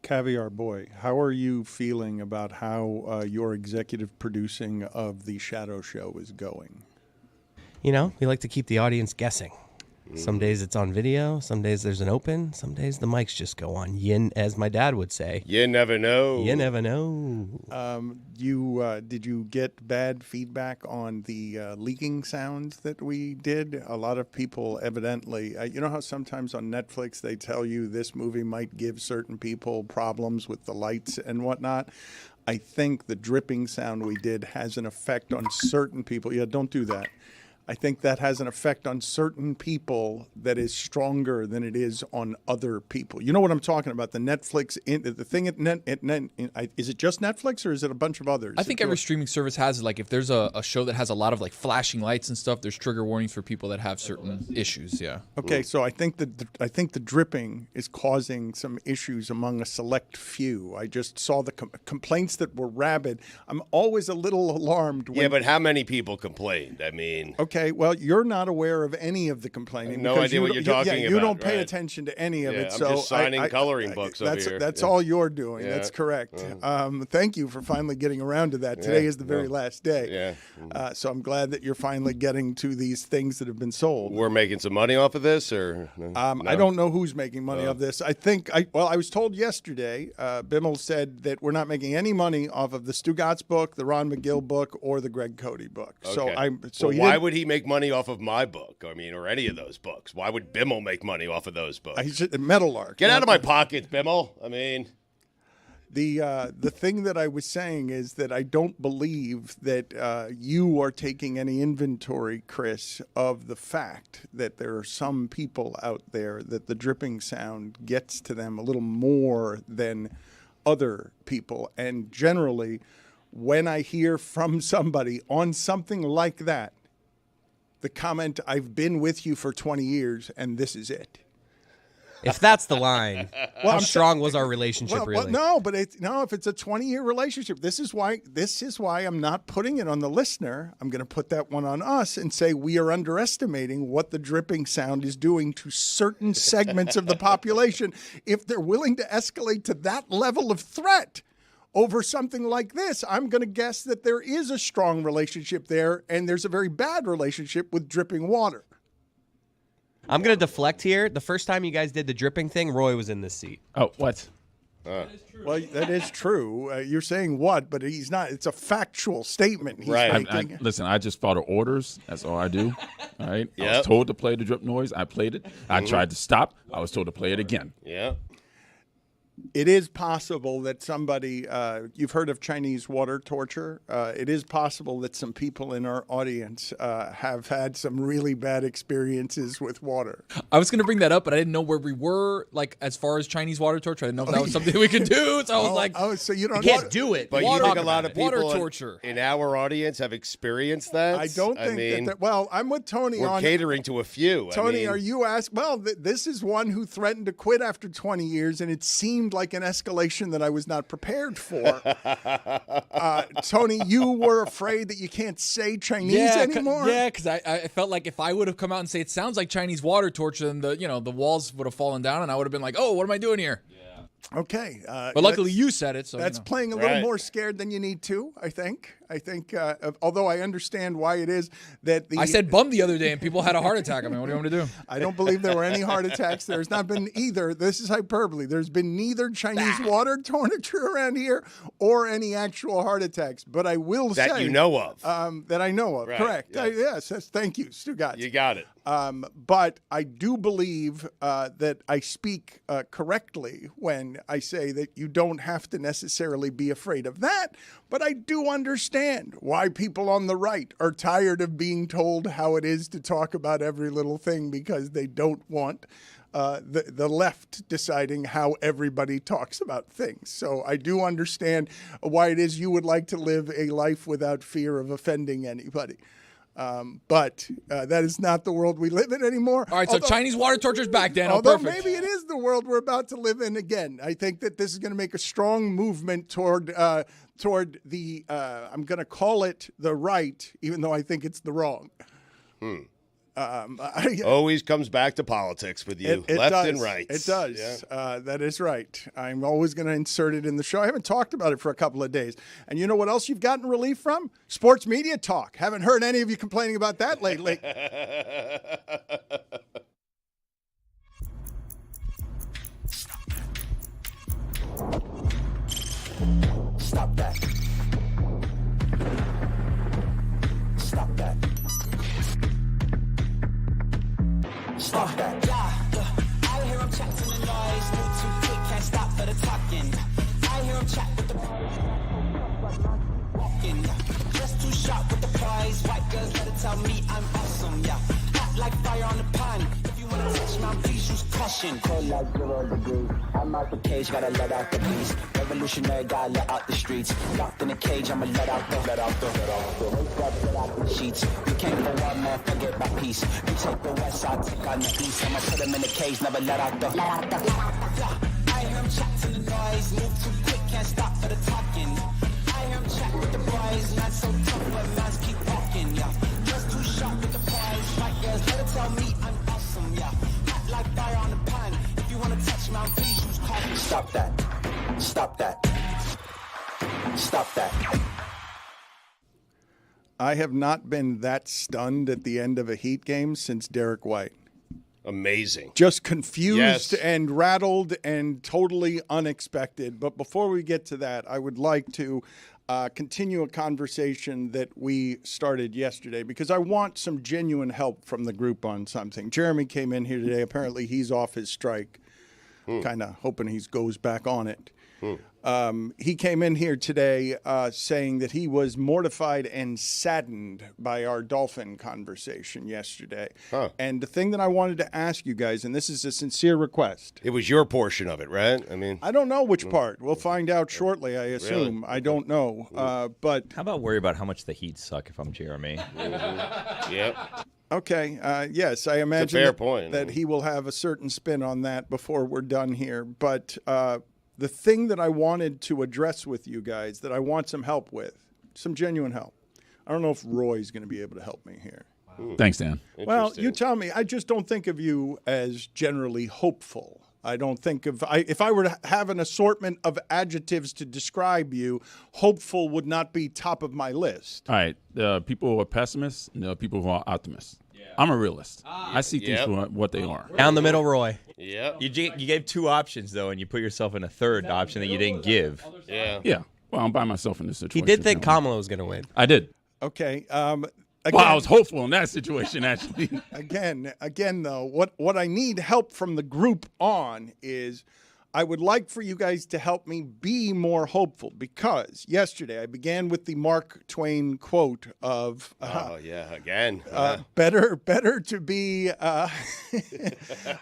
Caviar Boy, how are you feeling about how your executive producing of the Shadow Show is going? You know, we like to keep the audience guessing. Some days it's on video, some days there's an open, some days the mics just go on. As my dad would say. You never know. You never know. Did you get bad feedback on the leaking sounds that we did? A lot of people evidently, you know how sometimes on Netflix they tell you this movie might give certain people problems with the lights and whatnot? I think the dripping sound we did has an effect on certain people. Yeah, don't do that. I think that has an effect on certain people that is stronger than it is on other people. You know what I'm talking about? The Netflix, the thing is it just Netflix or is it a bunch of others? I think every streaming service has, like, if there's a show that has a lot of like flashing lights and stuff, there's trigger warnings for people that have certain issues. Yeah. Okay, so I think the dripping is causing some issues among a select few. I just saw the complaints that were rabid. I'm always a little alarmed. Yeah, but how many people complained? I mean, okay, well, you're not aware of any of the complaining. No idea what you're talking about. You don't pay attention to any of it. I'm so just signing coloring books over here. That's all you're doing. Yeah. That's correct. Thank you for finally getting around to that. Today is the very last day. Yeah. So I'm glad that you're finally getting to these things that have been sold. We're making some money off of this, or no? I don't know who's making money off this. I think I was told yesterday. Bimmel said that we're not making any money off of the Stugotz book, the Ron McGill book, or the Greg Cody book. Okay. So why would he make money off of my book? I mean, or any of those books? Why would Bimmel make money off of those books? He's a Meadowlark. Get out of my pockets, Bimmel. I mean, the thing that I was saying is that I don't believe that you are taking any inventory, Chris, of the fact that there are some people out there that the dripping sound gets to them a little more than other people. And generally, when I hear from somebody on something like that, the comment, "I've been with you for 20 years and this is it." If that's the line, how strong was our relationship really? No, but if it's a 20-year relationship, this is why I'm not putting it on the listener. I'm going to put that one on us and say we are underestimating what the dripping sound is doing to certain segments of the population if they're willing to escalate to that level of threat. Over something like this, I'm going to guess that there is a strong relationship there, and there's a very bad relationship with dripping water. I'm going to deflect here. The first time you guys did the dripping thing, Roy was in this seat. Oh, what? Well, that is true. You're saying what, but he's not. It's a factual statement he's making. Listen, I just follow orders. That's all I do. All right? Yep. I was told to play the drip noise. I played it. I tried to stop. I was told to play it again. Yeah. It is possible that somebody, you've heard of Chinese water torture. It is possible that some people in our audience have had some really bad experiences with water. I was going to bring that up, but I didn't know where we were, like, as far as Chinese water torture. I didn't know if that was something we could do. So I was like, so you don't can't do it. But you think a lot of people water torture in our audience have experienced that? I don't think that. Well, I'm with Tony we're on catering to a few. Tony, are you asked? Well, this is one who threatened to quit after 20 years, and it seemed like an escalation that I was not prepared for. Tony, you were afraid that you can't say Chinese anymore? Yeah, because I felt like if I would have come out and say it sounds like Chinese water torture, then the walls would have fallen down, and I would have been like, oh, what am I doing here? Okay. But luckily you said it. So that's playing a little more scared than you need to, I think. Although I understand why it is that I said bum the other day and people had a heart attack. I mean, what do you want me to do? I don't believe there were any heart attacks. There's not been either. This is hyperbole. There's been neither Chinese water torture around here or any actual heart attacks. But I will say. That you know of. That I know of. Right. Correct. Yes. Yes. Thank you, Stugotz. You got it. But I do believe that I speak correctly when I say that you don't have to necessarily be afraid of that. But I do understand why people on the right are tired of being told how it is to talk about every little thing because they don't want the left deciding how everybody talks about things. So I do understand why it is you would like to live a life without fear of offending anybody. But that is not the world we live in anymore. All right, so Chinese water torture is back, Dan. Although perfect. Maybe it is the world we're about to live in again. I think that this is going to make a strong movement toward the, I'm going to call it the right, even though I think it's the wrong. Always comes back to politics with you, It left does. and right. It does. Yeah. That is right. I'm always going to insert it in the show. I haven't talked about it for a couple of days. And you know what else you've gotten relief from? Sports media talk. Haven't heard any of you complaining about that lately. Stop that. Stop that. Stop that. Yeah, I hear him chat to the noise. Move too quick, can't stop for the talking. I hear him chat with the walking. Just too sharp with the prize. White girls better tell me I'm awesome. Yeah, hot like fire on the pan. If you wanna touch my please use caution. Cold like 0 degrees. I'm out the cage, gotta let out the beast. Revolutionary, gotta let out the streets. Locked in a cage, I'ma let out the sheets. We came for one man, forget my peace. We take the west side, take on the east. I'ma put him in the cage, never let out the. I hear him chat to the noise. Move too quick, can't stop for the talking. I hear him chat with the boys. Not so tough, but mans keep walking. Yeah, just too sharp with the prize. White girls better tell me I'm awesome. Yeah, hot like fire on the pan. If you wanna touch my please use caution. Stop that. Stop that. Stop that. I have not been that stunned at the end of a Heat game since Derek White. Amazing. Just confused Yes. and rattled and totally unexpected. But before we get to that, I would like to continue a conversation that we started yesterday because I want some genuine help from the group on something. Jeremy came in here today. Apparently he's off his strike. Kind of hoping he goes back on it. He came in here today saying that he was mortified and saddened by our Dolphin conversation yesterday. And the thing that I wanted to ask you guys, and this is a sincere request. It was your portion of it, right? I mean, I don't know which part. We'll find out shortly, I assume. I don't know. But How about worry about how much the Heat suck if I'm Jeremy? yep. okay, yes, I imagine fair point. that he will have a certain spin on that before we're done here. But the thing that I wanted to address with you guys, that I want some help with, some genuine help. I don't know if Roy's going to be able to help me here. Thanks, Dan. Well, you tell me. I just don't think of you as generally hopeful. I don't think of if I were to have an assortment of adjectives to describe you, hopeful would not be top of my list. All right. There are people who are pessimists and there are people who are optimists. I'm a realist. I see things for what they are. Down the middle, Roy. Yep. You gave 2 options, though, and you put yourself in a third option that you didn't give. Yeah. Yeah. Well, I'm by myself in this He situation. did think Kamala was going to win. I did. Okay. Well, I Again, was hopeful in that situation, actually. again, though, what I need help from the group on is I would like for you guys to help me be more hopeful because yesterday I began with the Mark Twain quote of Oh, yeah. Again. better to be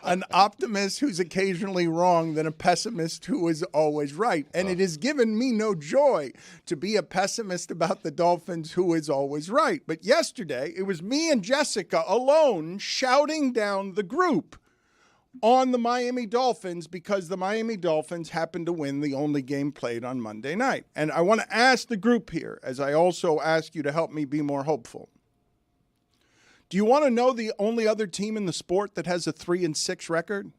an optimist who's occasionally wrong than a pessimist who is always right. And it has given me no joy to be a pessimist about the Dolphins who is always right. But yesterday, it was me and Jessica alone shouting down the group on the Miami Dolphins because the Miami Dolphins happened to win the only game played on Monday night. And I want to ask the group here, as I also ask you to help me be more hopeful. Do you want to know the only other team in the sport that has a 3-6 record?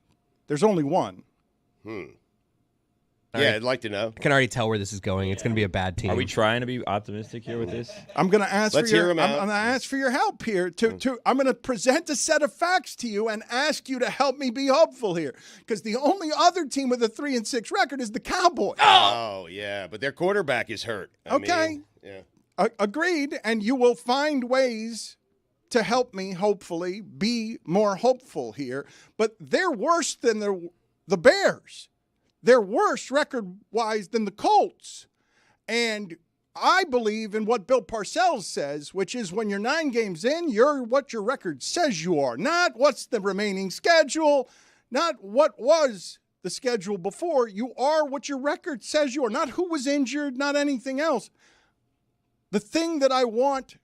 There's only one. Yeah, I'd like to know. I can already tell where this is going. It's going to be a bad team. Are we trying to be optimistic here with this? I'm going to ask Let's for your hear 'em I'm out. going to ask for your help here. I'm going to present a set of facts to you and ask you to help me be hopeful here, because the only other team with a 3-6 record is the Cowboys. Oh, yeah. But their quarterback is hurt. I mean, yeah. Agreed, and you will find ways to help me, hopefully, be more hopeful here. But they're worse than the Bears. They're worse record-wise than the Colts. And I believe in what Bill Parcells says, which is when you're 9 games in, you're what your record says you are. Not what's the remaining schedule, not what was the schedule before. You are what your record says you are, not who was injured, not anything else. The thing that I want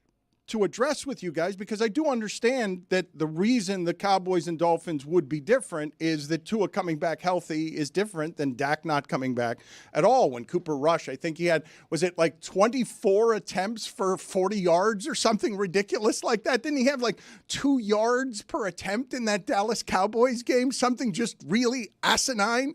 to address with you guys, because I do understand that the reason the Cowboys and Dolphins would be different is that Tua coming back healthy is different than Dak not coming back at all. When Cooper Rush, I think he had, was it like 24 attempts for 40 yards or something ridiculous like that? Didn't he have like 2 yards per attempt in that Dallas Cowboys game? Something just really asinine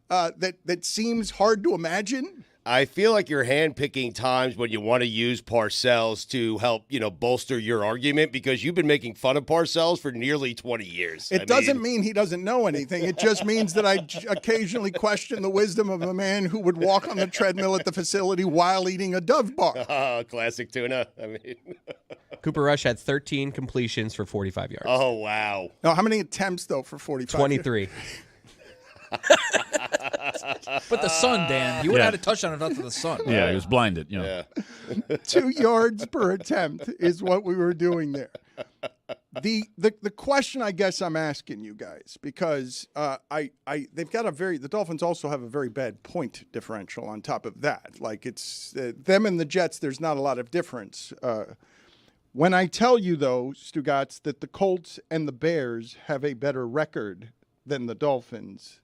that seems hard to imagine. I feel like you're handpicking times when you want to use Parcells to help, bolster your argument, because you've been making fun of Parcells for nearly 20 years. It doesn't mean he doesn't know anything. It just means that I occasionally question the wisdom of a man who would walk on the treadmill at the facility while eating a Dove bar. Classic tuna. Cooper Rush had 13 completions for 45 yards. Oh, wow. Now, how many attempts, though, for 45? 23. But the sun, Dan, he would have had a touchdown if not for the sun. Yeah, he was blinded. Yeah. 2 yards per attempt is what we were doing there. The question I guess I'm asking you guys, because they've got the Dolphins also have a very bad point differential on top of that. Like, it's them and the Jets, there's not a lot of difference. When I tell you, though, Stugotz, that the Colts and the Bears have a better record than the Dolphins,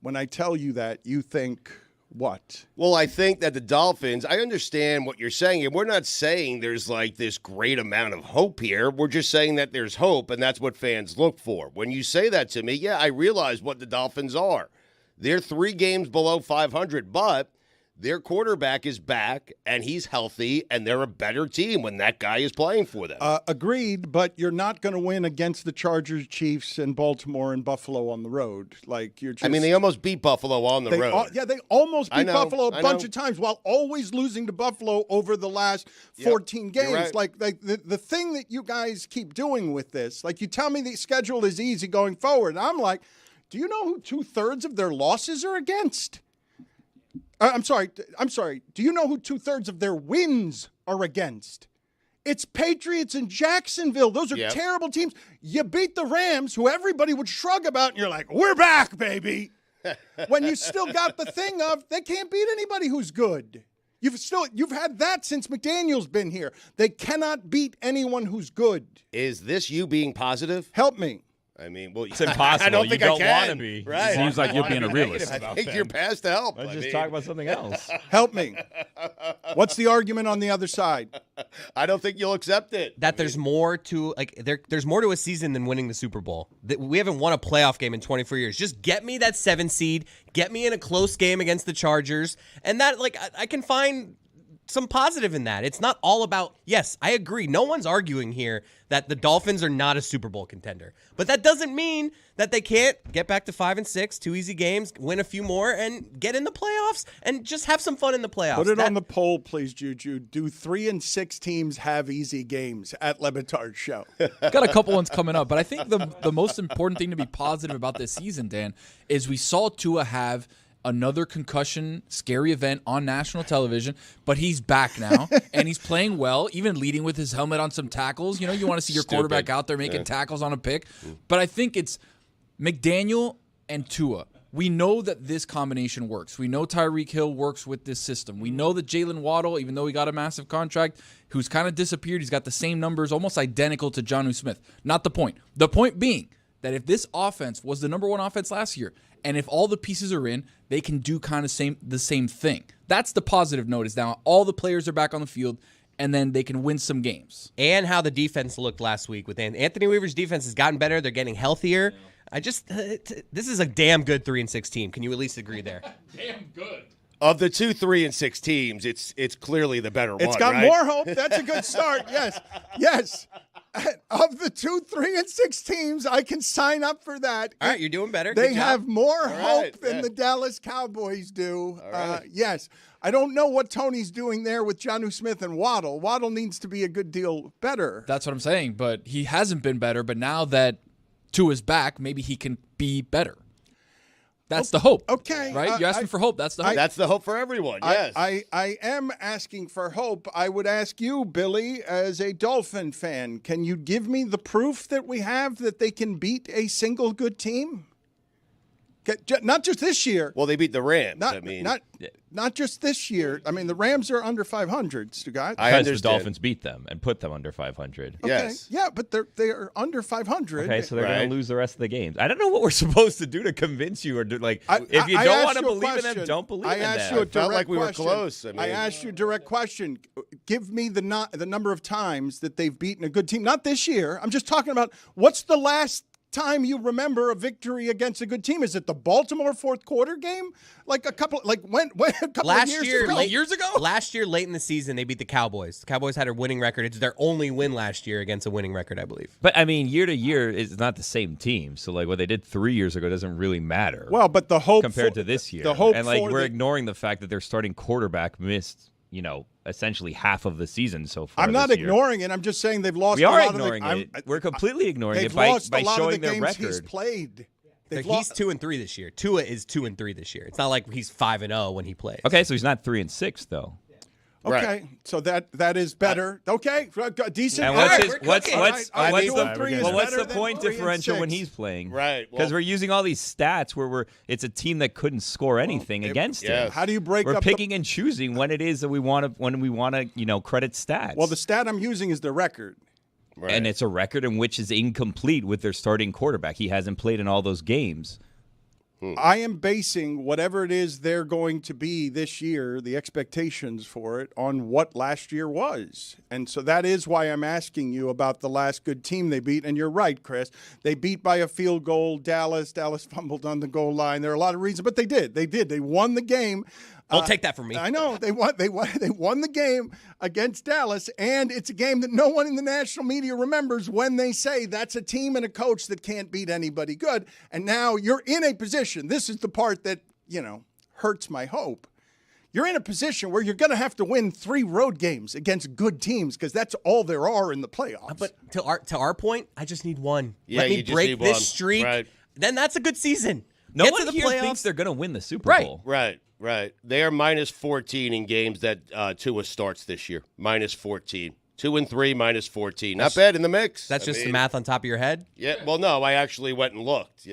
when I tell you that, you think what? Well, I think that the Dolphins, I understand what you're saying, and we're not saying there's like this great amount of hope here. We're just saying that there's hope, and that's what fans look for. When you say that to me, yeah, I realize what the Dolphins are. They're 3 games below 500, but their quarterback is back, and he's healthy, and they're a better team when that guy is playing for them. Agreed, but you're not going to win against the Chargers, Chiefs, and Baltimore and Buffalo on the road. Like, you're just, they almost beat Buffalo on the road. They almost beat Buffalo a bunch of times while always losing to Buffalo over the last 14 games. Right. Like the thing that you guys keep doing with this, like, you tell me the schedule is easy going forward, and I'm like, do you know who 2/3 of their losses are against? I'm sorry. Do you know who 2/3 of their wins are against? It's Patriots and Jacksonville. Those are terrible teams. You beat the Rams, who everybody would shrug about, and you're like, we're back, baby. When you still got the thing of, they can't beat anybody who's good. You've had that since McDaniel's been here. They cannot beat anyone who's good. Is this you being positive? Help me. It's impossible. I don't think you don't I can. want to be. Right. Seems like you're being a realist. I think you're past help. Let's just talk about something else. Help me. What's the argument on the other side? I don't think you'll accept it. That there's more to there's more to a season than winning the Super Bowl. We haven't won a playoff game in 24 years. Just get me that 7 seed, get me in a close game against the Chargers, and that I can find some positive in that. It's not all about, yes, I agree. No one's arguing here that the Dolphins are not a Super Bowl contender. But that doesn't mean that they can't get back to 5 and 6, 2 easy games, win a few more, and get in the playoffs and just have some fun in the playoffs. Put it on the poll, please, Juju. Do 3 and 6 teams have easy games at Le Batard Show? Got a couple ones coming up, but I think the most important thing to be positive about this season, Dan, is we saw Tua have another concussion, scary event on national television, but he's back now, and he's playing well, even leading with his helmet on some tackles. You want to see your quarterback out there making tackles on a pick. But I think it's McDaniel and Tua. We know that this combination works. We know Tyreek Hill works with this system. We know that Jalen Waddle, even though he got a massive contract, who's kind of disappeared, he's got the same numbers, almost identical to Jonnu Smith. Not the point. The point being that if this offense was the number 1 offense last year, and if all the pieces are in, they can do kind of the same thing. That's the positive note, is now all the players are back on the field, and then they can win some games. And how the defense looked last week with Anthony Weaver's defense has gotten better. They're getting healthier. This is a damn good 3 and 6 team. Can you at least agree there? Damn good. Of the 2, 3, and 6 teams, it's clearly the better one. It's got right? more hope. That's a good start. Yes. Of the 2, 3, and 6 teams, I can sign up for that. All right, you're doing better. They Good job. have more hope than the Dallas Cowboys do. Yes. I don't know what Tony's doing there with Jonnu Smith and Waddle. Waddle needs to be a good deal better. That's what I'm saying, but he hasn't been better. But now that Tua's back, maybe he can be better. That's the hope. Okay. Right? You're asking for hope. That's the hope. That's the hope for everyone, yes. I am asking for hope. I would ask you, Billy, as a Dolphin fan, can you give me the proof that we have that they can beat a single good team? Not just this year. Well, they beat the Rams. Not just this year. I mean, the Rams are under 500, Stugotz. I Because understand. the Dolphins beat them and put them under 500. Okay. Yes. Yeah, but they are under 500. Okay, so they're Right. going to lose the rest of the games. I don't know what we're supposed to do to convince you or do if you I don't asked want to you a believe in them, question. don't believe I in asked them. you a Felt direct like we were question. close. I asked you a direct question. Give me the number of times that they've beaten a good team. Not this year. I'm just talking about what's the last time you remember a victory against a good team? Is it the Baltimore fourth quarter game? Like a couple of years ago? Last year, late in the season, they beat the Cowboys. The Cowboys had a winning record. It's their only win last year against a winning record, I believe. But, I mean, year to year, it's not the same team. So, like, what they did 3 years ago doesn't really matter. Well, but the hope compared for, to this year. The hope and, like, for we're the, ignoring the fact that their starting quarterback missed, essentially half of the season so far. I'm not this year. ignoring it. I'm just saying they've lost We a are lot ignoring of it. We're completely ignoring they've it by lost a lot showing of the their games record. he's played. They've He's 2-3 this year. Tua is 2-3 this year. It's not like he's 5-0 when he plays. Okay, so he's not 3-6 though. Okay, Right. so that is better. Okay, decent. And All what's right, his, we're what's cooking. what's All right, what's 2-3 is the what's better the than point 3-6. differential when he's playing? Right. Because Well- we're using all these stats where it's a team that couldn't score anything against yes. him. How do you break We're up picking and choosing when it is that we want to credit stats. Well, the stat I'm using is the record. Right. And it's a record in which is incomplete with their starting quarterback. He hasn't played in all those games. I am basing whatever it is they're going to be this year, the expectations for it, on what last year was. And so that is why I'm asking you about the last good team they beat. And you're right, Chris. They beat by a field goal Dallas. Dallas fumbled on the goal line. There are a lot of reasons, but they did. They won the game. Don't take that from me. I know they won the game against Dallas, and it's a game that no one in the national media remembers when they say that's a team and a coach that can't beat anybody good. And now you're in a position. This is the part that hurts my hope. You're in a position where you're going to have to win 3 road games against good teams because that's all there are in the playoffs. But to our point, I just need one. Yeah, Let you me just break need this one. streak. Right. Then that's a good season. No Get one to the here playoffs. thinks they're going to win the Super Right. Bowl. Right. They are minus 14 in games that Tua starts this year. Minus 14. 2-3, minus 14. Not bad in the mix. That's I just mean, the math on top of your head. Yeah. Well, no, I actually went and looked.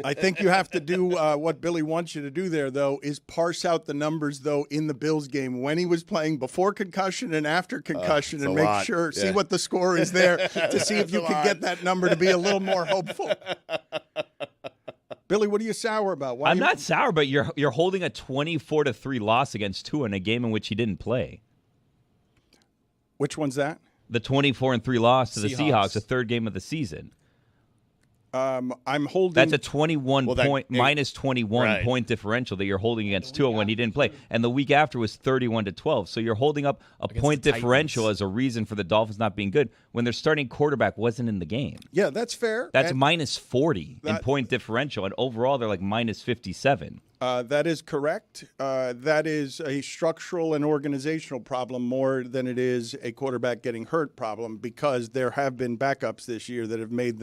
I think you have to do what Billy wants you to do there, though, is parse out the numbers, though, in the Bills game when he was playing before concussion and after concussion it's and a make lot. sure, see Yeah. what the score is there to see if you can get that number to be a little more hopeful. Billy, what are you sour about? Why I'm you- not sour, but you're holding a 24-3 loss against Tua in a game in which he didn't play. Which one's that? The 24-3 loss to the Seahawks. Seahawks, the third game of the season. I'm holding. That's a 21 Well, that- point minus 21 Right. point differential that you're holding against Tua when he didn't play, and the week after was 31-12. So you're holding up a point the differential Titans. as a reason for the Dolphins not being good when their starting quarterback wasn't in the game. Yeah, that's fair. That's And, minus 40 in that- point differential, and overall they're like minus 57. that is correct. That is a structural and organizational problem more than it is a quarterback getting hurt problem because there have been backups this year that have made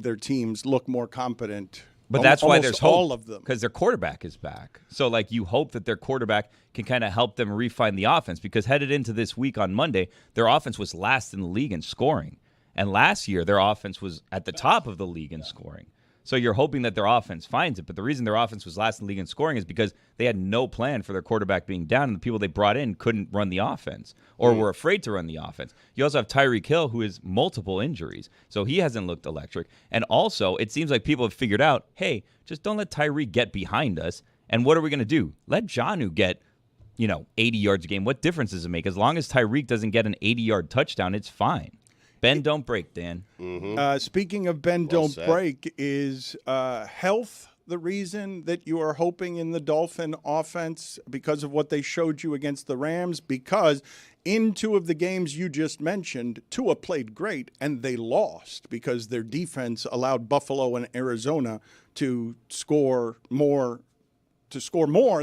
their teams look more competent. But that's why Almost there's hope. all of them. Because their quarterback is back. So, like, you hope that their quarterback can kind of help them refine the offense. Because headed into this week on Monday, their offense was last in the league in scoring. And last year, their offense was at the top of the league in scoring. So you're hoping that their offense finds it. But the reason their offense was last in the league in scoring is because they had no plan for their quarterback being down, and the people they brought in couldn't run the offense or were afraid to run the offense. You also have Tyreek Hill, who has multiple injuries. So he hasn't looked electric. And also, it seems like people have figured out, hey, just don't let Tyreek get behind us. And what are we going to do? Let Jonnu get 80 yards a game. What difference does it make? As long as Tyreek doesn't get an 80-yard touchdown, it's fine. Bend, don't break, Dan. Speaking of bend, Well don't said. break, is health the reason that you are hoping in the Dolphin offense because of what they showed you against the Rams? Because in 2 of the games you just mentioned, Tua played great and they lost because their defense allowed Buffalo and Arizona to score more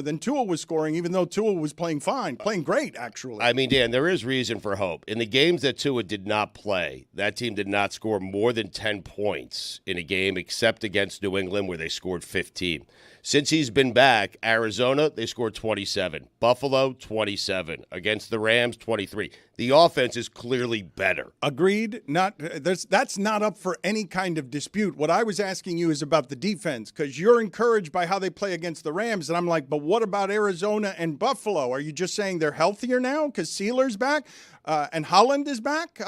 than Tua was scoring, even though Tua was playing fine, playing great, actually. I mean, Dan, there is reason for hope. In the games that Tua did not play, that team did not score more than 10 points in a game except against New England where they scored 15. Since he's been back, Arizona, they scored 27. Buffalo, 27. Against the Rams, 23. The offense is clearly better. Agreed. That's not up for any kind of dispute. What I was asking you is about the defense, because you're encouraged by how they play against the Rams, and I'm like, but what about Arizona and Buffalo? Are you just saying they're healthier now because Sealer's back and Holland is back?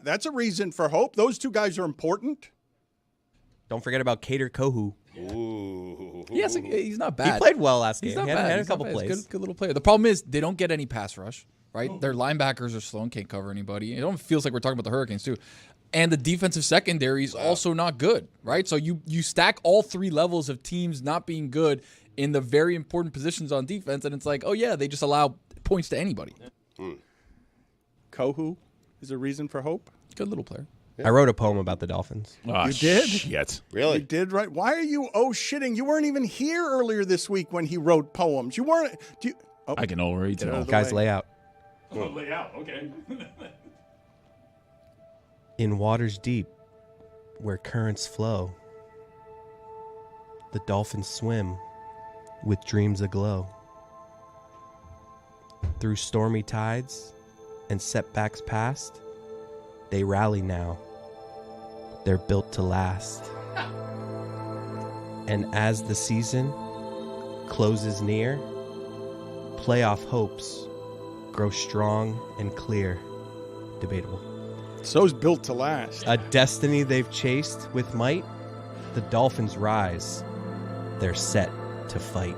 That's a reason for hope. Those two guys are important. Don't forget about Kader Kohu. Ooh. Yes, he's not bad. He played well last game. He's not He bad. had a He's not couple bad. He's a plays. good little player. The problem is they don't get any pass rush, right? Their linebackers are slow and can't cover anybody. It almost feels like we're talking about the Hurricanes too. And the defensive secondary is also not good, right? So you stack all three levels of teams not being good in the very important positions on defense, and it's like, oh yeah, they just allow points to anybody. Kohu is a reason for hope. Good little player. I wrote a poem about the Dolphins. Oh, You did? Shit. Really? You did, right? Why are you shitting? You weren't even here earlier this week when he wrote poems. You weren't. I can already Get out tell. of the Guys, way. lay out. Lay out. Okay. In waters deep, where currents flow, the dolphins swim with dreams aglow. Through stormy tides and setbacks past, they rally now. They're built to last. And as the season closes near, playoff hopes grow strong and clear. Debatable. So's built to last. A destiny they've chased with might, the Dolphins rise. They're set to fight.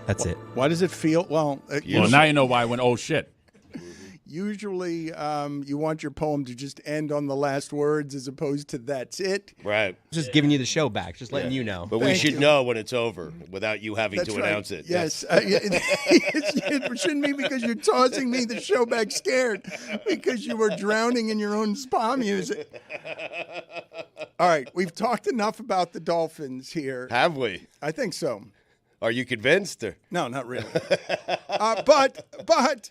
That's it. Why does it feel? Well, Well, now you know why I went, oh, shit. usually you want your poem to just end on the last words as opposed to that's it. Right. Just giving you the show back, just letting you know. But we Thank should you. know when it's over without you having That's to right. announce it. Yes. It shouldn't be because you're tossing me the show back scared because you were drowning in your own spa music. All right. We've talked enough about the Dolphins here. Have we? I think so. Are you convinced? Or? No, not really. But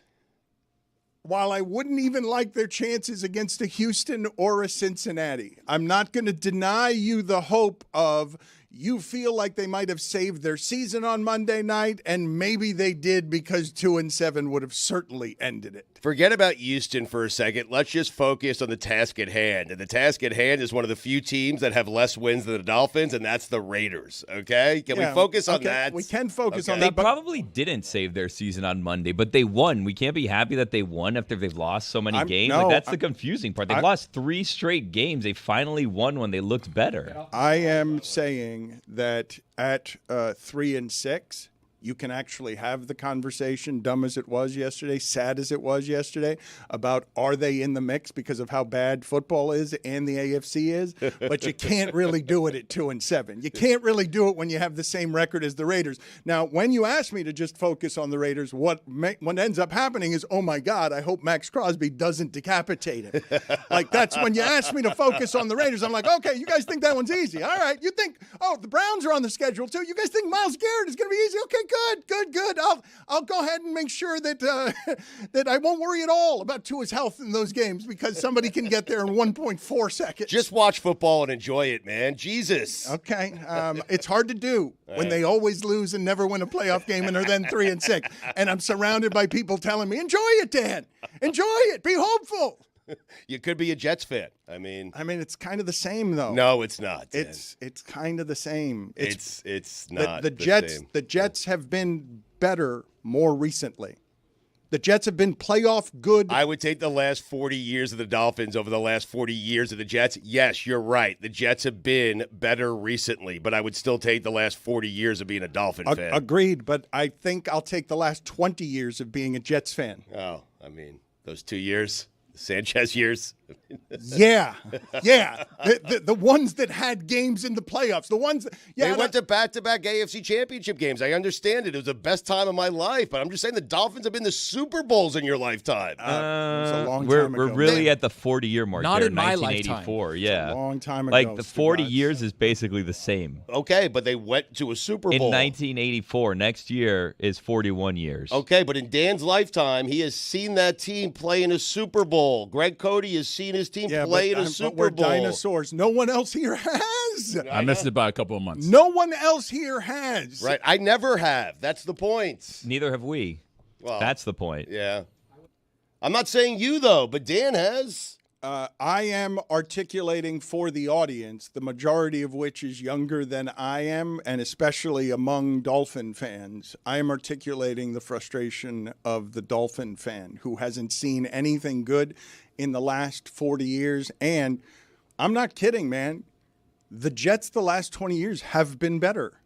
while I wouldn't even like their chances against a Houston or a Cincinnati, I'm not going to deny you the hope of you feel like they might have saved their season on Monday night, and maybe they did because 2-7 would have certainly ended it. Forget about Houston for a second. Let's just focus on the task at hand. And the task at hand is one of the few teams that have less wins than the Dolphins, and that's the Raiders. Okay? Can we focus on that? We can focus on They that. But probably didn't save their season on Monday, but they won. We can't be happy that they won after they've lost so many games. no, That's the confusing part. They've lost 3 straight games. They finally won when they looked better. I am saying that at 3-6, you can actually have the conversation, dumb as it was yesterday, sad as it was yesterday, about are they in the mix because of how bad football is and the AFC is. But you can't really do it at 2-7. You can't really do it when you have the same record as the Raiders. Now, when you ask me to just focus on the Raiders, what ends up happening is, oh my God, I hope Max Crosby doesn't decapitate him. Like, that's when you ask me to focus on the Raiders. I'm like, okay, you guys think that one's easy. All right, you think, oh, the Browns are on the schedule too. You guys think Myles Garrett is going to be easy? Okay, good. I'll go ahead and make sure that that I won't worry at all about Tua's health in those games because somebody can get there in 1.4 seconds. Just watch football and enjoy it, man. Jesus. Okay. It's hard to do when they always lose and never win a playoff game and are then 3-6. And I'm surrounded by people telling me, enjoy it, Dan. Enjoy it. Be hopeful. You could be a Jets fan. I mean, it's kind of the same though. no, it's not. Dan. It's kind of the same. It's not the Jets. same. The Jets have been better more recently. The Jets have been playoff good. I would take the last 40 years of the Dolphins over the last 40 years of the Jets. Yes, you're right. The Jets have been better recently, but I would still take the last 40 years of being a Dolphin fan. Agreed, but I think I'll take the last 20 years of being a Jets fan. Oh, I mean, those 2 years, the Sanchez years. Yeah. The ones that had games in the playoffs. The ones They went to back-to-back AFC championship games. I understand it. It was the best time of my life, but I'm just saying the Dolphins have been to Super Bowls in your lifetime. it was a long We're time ago. really at the 40-year mark Not there, in my 1984. lifetime. Yeah. a long time ago. Like the 40 Stugotz. years is basically the same. Okay, but they went to a Super In Bowl. 1984, next year is 41 years. Okay, but in Dan's lifetime, he has seen that team play in a Super Bowl. Greg Cody has seen his team play in a but Super we're Bowl. dinosaurs. No one else here has. has. I missed it by a couple of months. No one else here has. Right. I never have. That's the point. Neither have we. Well, That's the point. Yeah. I'm not saying you, though, but Dan has. I am articulating for the audience, the majority of which is younger than I am, and especially among Dolphin fans. I am articulating the frustration of the Dolphin fan who hasn't seen anything good in the last 40 years. And I'm not kidding, man. The Jets the last 20 years have been better.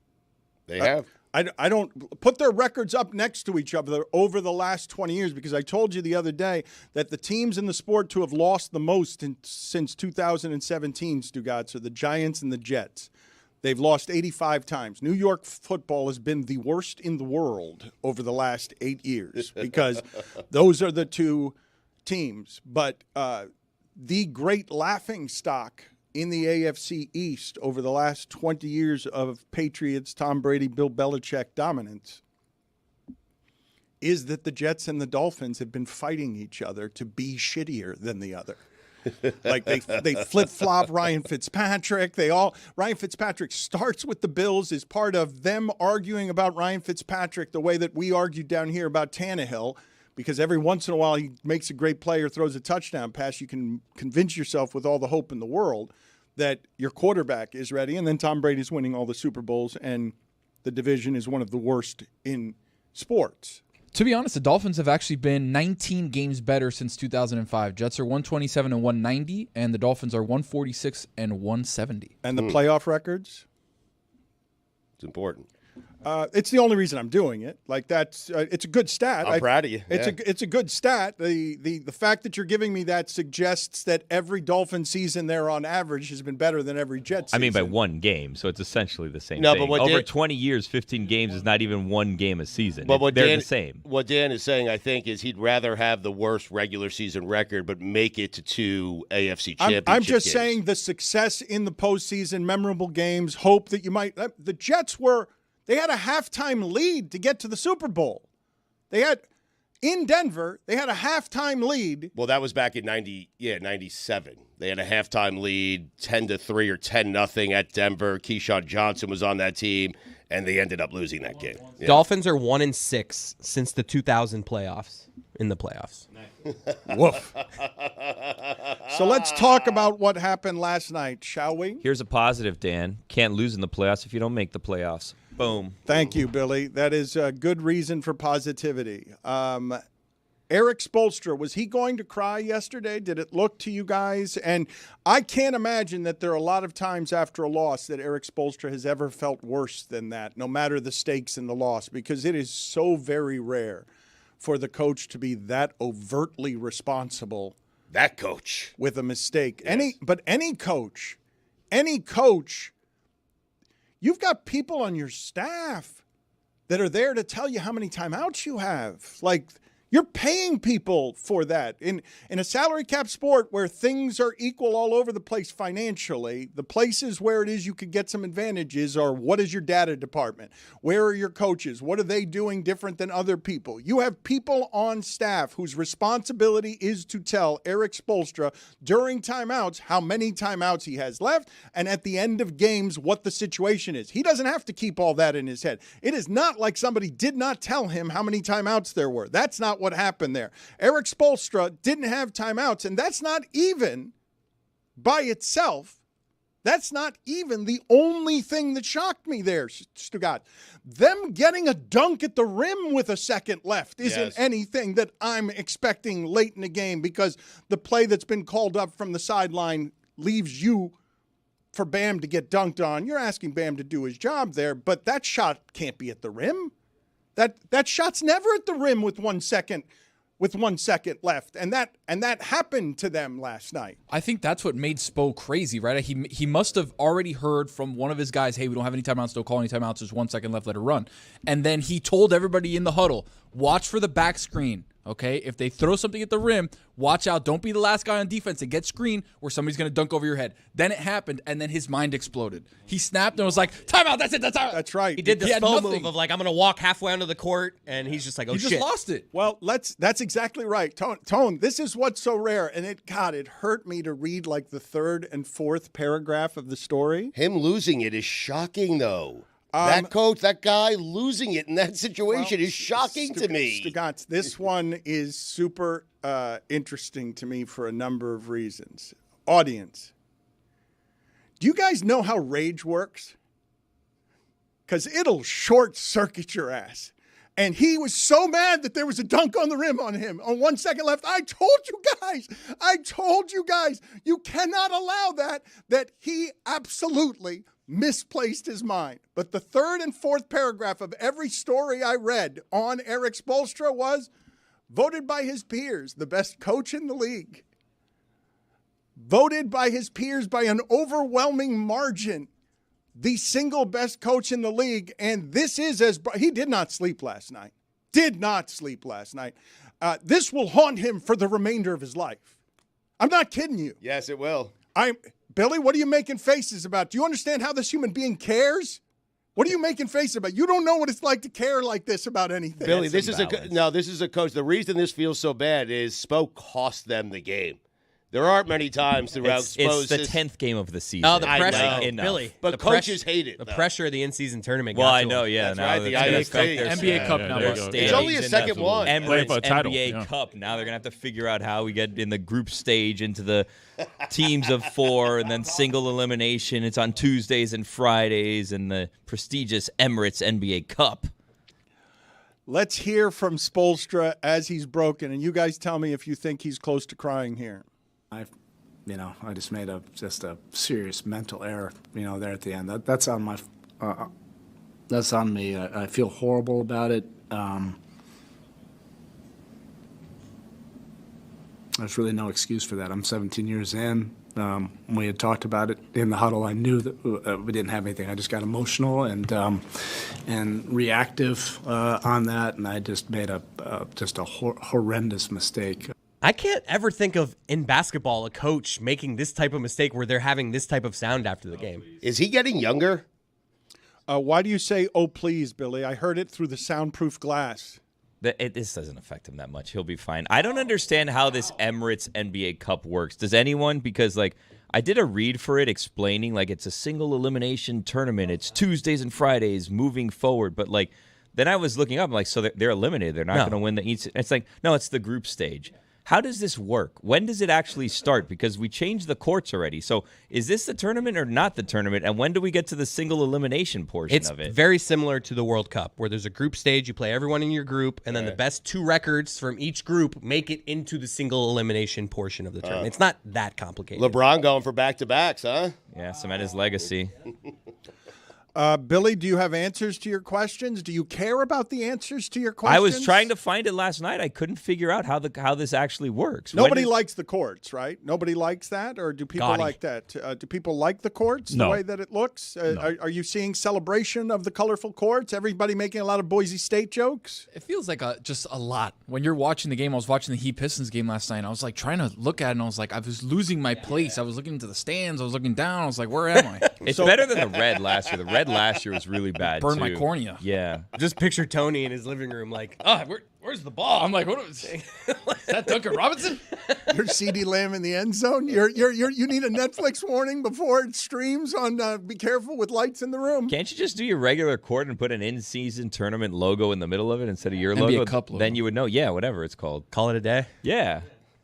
They have. I don't put their records up next to each other over the last 20 years because I told you the other day that the teams in the sport to have lost the most since 2017, Stugotz, are the Giants and the Jets. They've lost 85 times. New York football has been the worst in the world over the last 8 years because those are the two teams. But the great laughingstock in the AFC East over the last 20 years of Patriots, Tom Brady, Bill Belichick dominance is that the Jets and the Dolphins have been fighting each other to be shittier than the other. Like they flip-flop Ryan Fitzpatrick. Ryan Fitzpatrick starts with the Bills as part of them arguing about Ryan Fitzpatrick the way that we argued down here about Tannehill. Because every once in a while he makes a great play or throws a touchdown pass, you can convince yourself with all the hope in the world that your quarterback is ready. And then Tom Brady's winning all the Super Bowls, and the division is one of the worst in sports. To be honest, the Dolphins have actually been 19 games better since 2005. Jets are 127 and 190, and the Dolphins are 146 and 170. And the playoff records? It's important. It's the only reason I'm doing it. Like that's it's a good stat. I'm proud of you. It's a good stat. The fact that you're giving me that suggests that every Dolphin season there on average has been better than every Jet season. I mean, by one game, so it's essentially the same No, thing. but what Over Dan- 20 years, 15 games is not even one game a season. But what They're Dan, the same. What Dan is saying, I think, is he'd rather have the worst regular season record but make it to 2 AFC championship I'm just games. saying the success in the postseason, memorable games, hope that you might. The Jets they had a halftime lead to get to the Super Bowl. In Denver, they had a halftime lead. Well, that was back in 97. They had a halftime lead, 10-3 or 10-0 at Denver. Keyshawn Johnson was on that team, and they ended up losing that game. Yeah. Dolphins are 1-6 since the 2000 playoffs. In the playoffs. Woof. So let's talk about what happened last night, shall we? Here's a positive, Dan. Can't lose in the playoffs if you don't make the playoffs. Boom. Thank you, Billy. That is a good reason for positivity. Erik Spoelstra, was he going to cry yesterday? Did it look to you guys? And I can't imagine that there are a lot of times after a loss that Erik Spoelstra has ever felt worse than that, no matter the stakes in the loss, because it is so very rare for the coach to be that overtly responsible. That coach. With a mistake. Yes. Any coach, you've got people on your staff that are there to tell you how many timeouts you have. Like, you're paying people for that. In a salary cap sport where things are equal all over the place financially, the places where it is you could get some advantages are what is your data department? Where are your coaches? What are they doing different than other people? You have people on staff whose responsibility is to tell Erik Spoelstra during timeouts how many timeouts he has left, and at the end of games what the situation is. He doesn't have to keep all that in his head. It is not like somebody did not tell him how many timeouts there were. That's not what happened there. Erik Spoelstra didn't have timeouts, and that's not even by itself. That's not even the only thing that shocked me there, Stugotz. Them getting a dunk at the rim with a second left isn't anything that I'm expecting late in the game, because the play that's been called up from the sideline leaves you for Bam to get dunked on. You're asking Bam to do his job there, but that shot can't be at the rim. That shot's never at the rim with 1 second left, and that happened to them last night. I think that's what made Spo crazy, right? He must have already heard from one of his guys, hey, we don't have any timeouts, don't call any timeouts, there's 1 second left, let it run. And then he told everybody in the huddle, watch for the back screen, Okay, if they throw something at the rim, watch out. Don't be the last guy on defense and get screened where somebody's going to dunk over your head. Then it happened, and then his mind exploded. He snapped and was like, "Timeout! That's it. That's out." That's right. He did the He had slow nothing. move of like, I'm going to walk halfway onto the court, and he's just like, oh, He shit. just lost it. Well, that's exactly right. Tone, this is what's so rare. And it hurt me to read like the third and fourth paragraph of the story. Him losing it is shocking, though. That coach, that guy losing it in that situation is shocking to me. Stugotz, this one is super interesting to me for a number of reasons. Audience, do you guys know how rage works? Because it'll short circuit your ass. And he was so mad that there was a dunk on the rim on him on 1 second left. I told you guys, you cannot allow that he absolutely misplaced his mind. But the third and fourth paragraph of every story I read on Erik Spoelstra was voted by his peers the best coach in the league. Voted by his peers by an overwhelming margin. The single best coach in the league. And this is he did not sleep last night. This will haunt him for the remainder of his life. I'm not kidding you. Yes, it will. Billy, what are you making faces about? Do you understand how this human being cares? What are you making faces about? You don't know what it's like to care like this about anything. Billy, this is a coach. The reason this feels so bad is Spo cost them the game. There aren't many times throughout It's Spo's the 10th game of the season. Oh, the pressure. I know. Billy. But the coaches hate it, The though. pressure of the in-season tournament. Well, got I to know, him. yeah. That's now right, it's the gonna IST. affect their NBA Cup now. their It's standings only a in second the one. Playing for a Emirates title, NBA yeah. Cup. Now they're going to have to figure out how we get in the group stage into the teams of 4 and then single elimination. It's on Tuesdays and Fridays and the prestigious Emirates NBA Cup. Let's hear from Spoelstra as he's broken. And you guys tell me if you think he's close to crying here. I just made a serious mental error, there at the end. That's on my, that's on me. I feel horrible about it. There's really no excuse for that. I'm 17 years in. We had talked about it in the huddle. I knew that we didn't have anything. I just got emotional and reactive on that, and I just made a horrendous mistake. I can't ever think of, in basketball, a coach making this type of mistake where they're having this type of sound after the game. Is he getting younger? Why do you say, oh, please, Billy? I heard it through the soundproof glass. This doesn't affect him that much. He'll be fine. I don't understand how this Emirates NBA Cup works. Does anyone? Because, I did a read for it explaining, it's a single elimination tournament. It's Tuesdays and Fridays moving forward. But, then I was looking up, so they're eliminated. They're not going to win the East. It's no, it's the group stage. How does this work? When does it actually start? Because we changed the courts already. So is this the tournament or not the tournament? And when do we get to the single elimination portion of it? It's very similar to the World Cup, where there's a group stage. You play everyone in your group, and then the best 2 records from each group make it into the single elimination portion of the tournament. It's not that complicated. LeBron going for back-to-backs, huh? Yeah, cement his legacy. Billy, do you have answers to your questions? Do you care about the answers to your questions? I was trying to find it last night. I couldn't figure out how this actually works. Nobody likes the courts, right? Nobody likes that? Or do people like that? Do people like the courts, the way that it looks? No. Are you seeing celebration of the colorful courts? Everybody making a lot of Boise State jokes? It feels like just a lot. When you're watching the game, I was watching the Heat Pistons game last night, and I was trying to look at it, and I was I was losing my place. I was looking into the stands. I was looking down. I was where am I? It's better than the red last year. The red last year was really bad, Burned too. my cornea. Yeah. Just picture Tony in his living room where's the ball? I'm what is that Duncan Robinson? You're CeeDee Lamb in the end zone? You need a Netflix warning before it streams on be careful with lights in the room. Can't you just do your regular court and put an in-season tournament logo in the middle of it instead of your NBA logo? Cup logo. Then you would know. Yeah, whatever it's called. Call it a day. Yeah.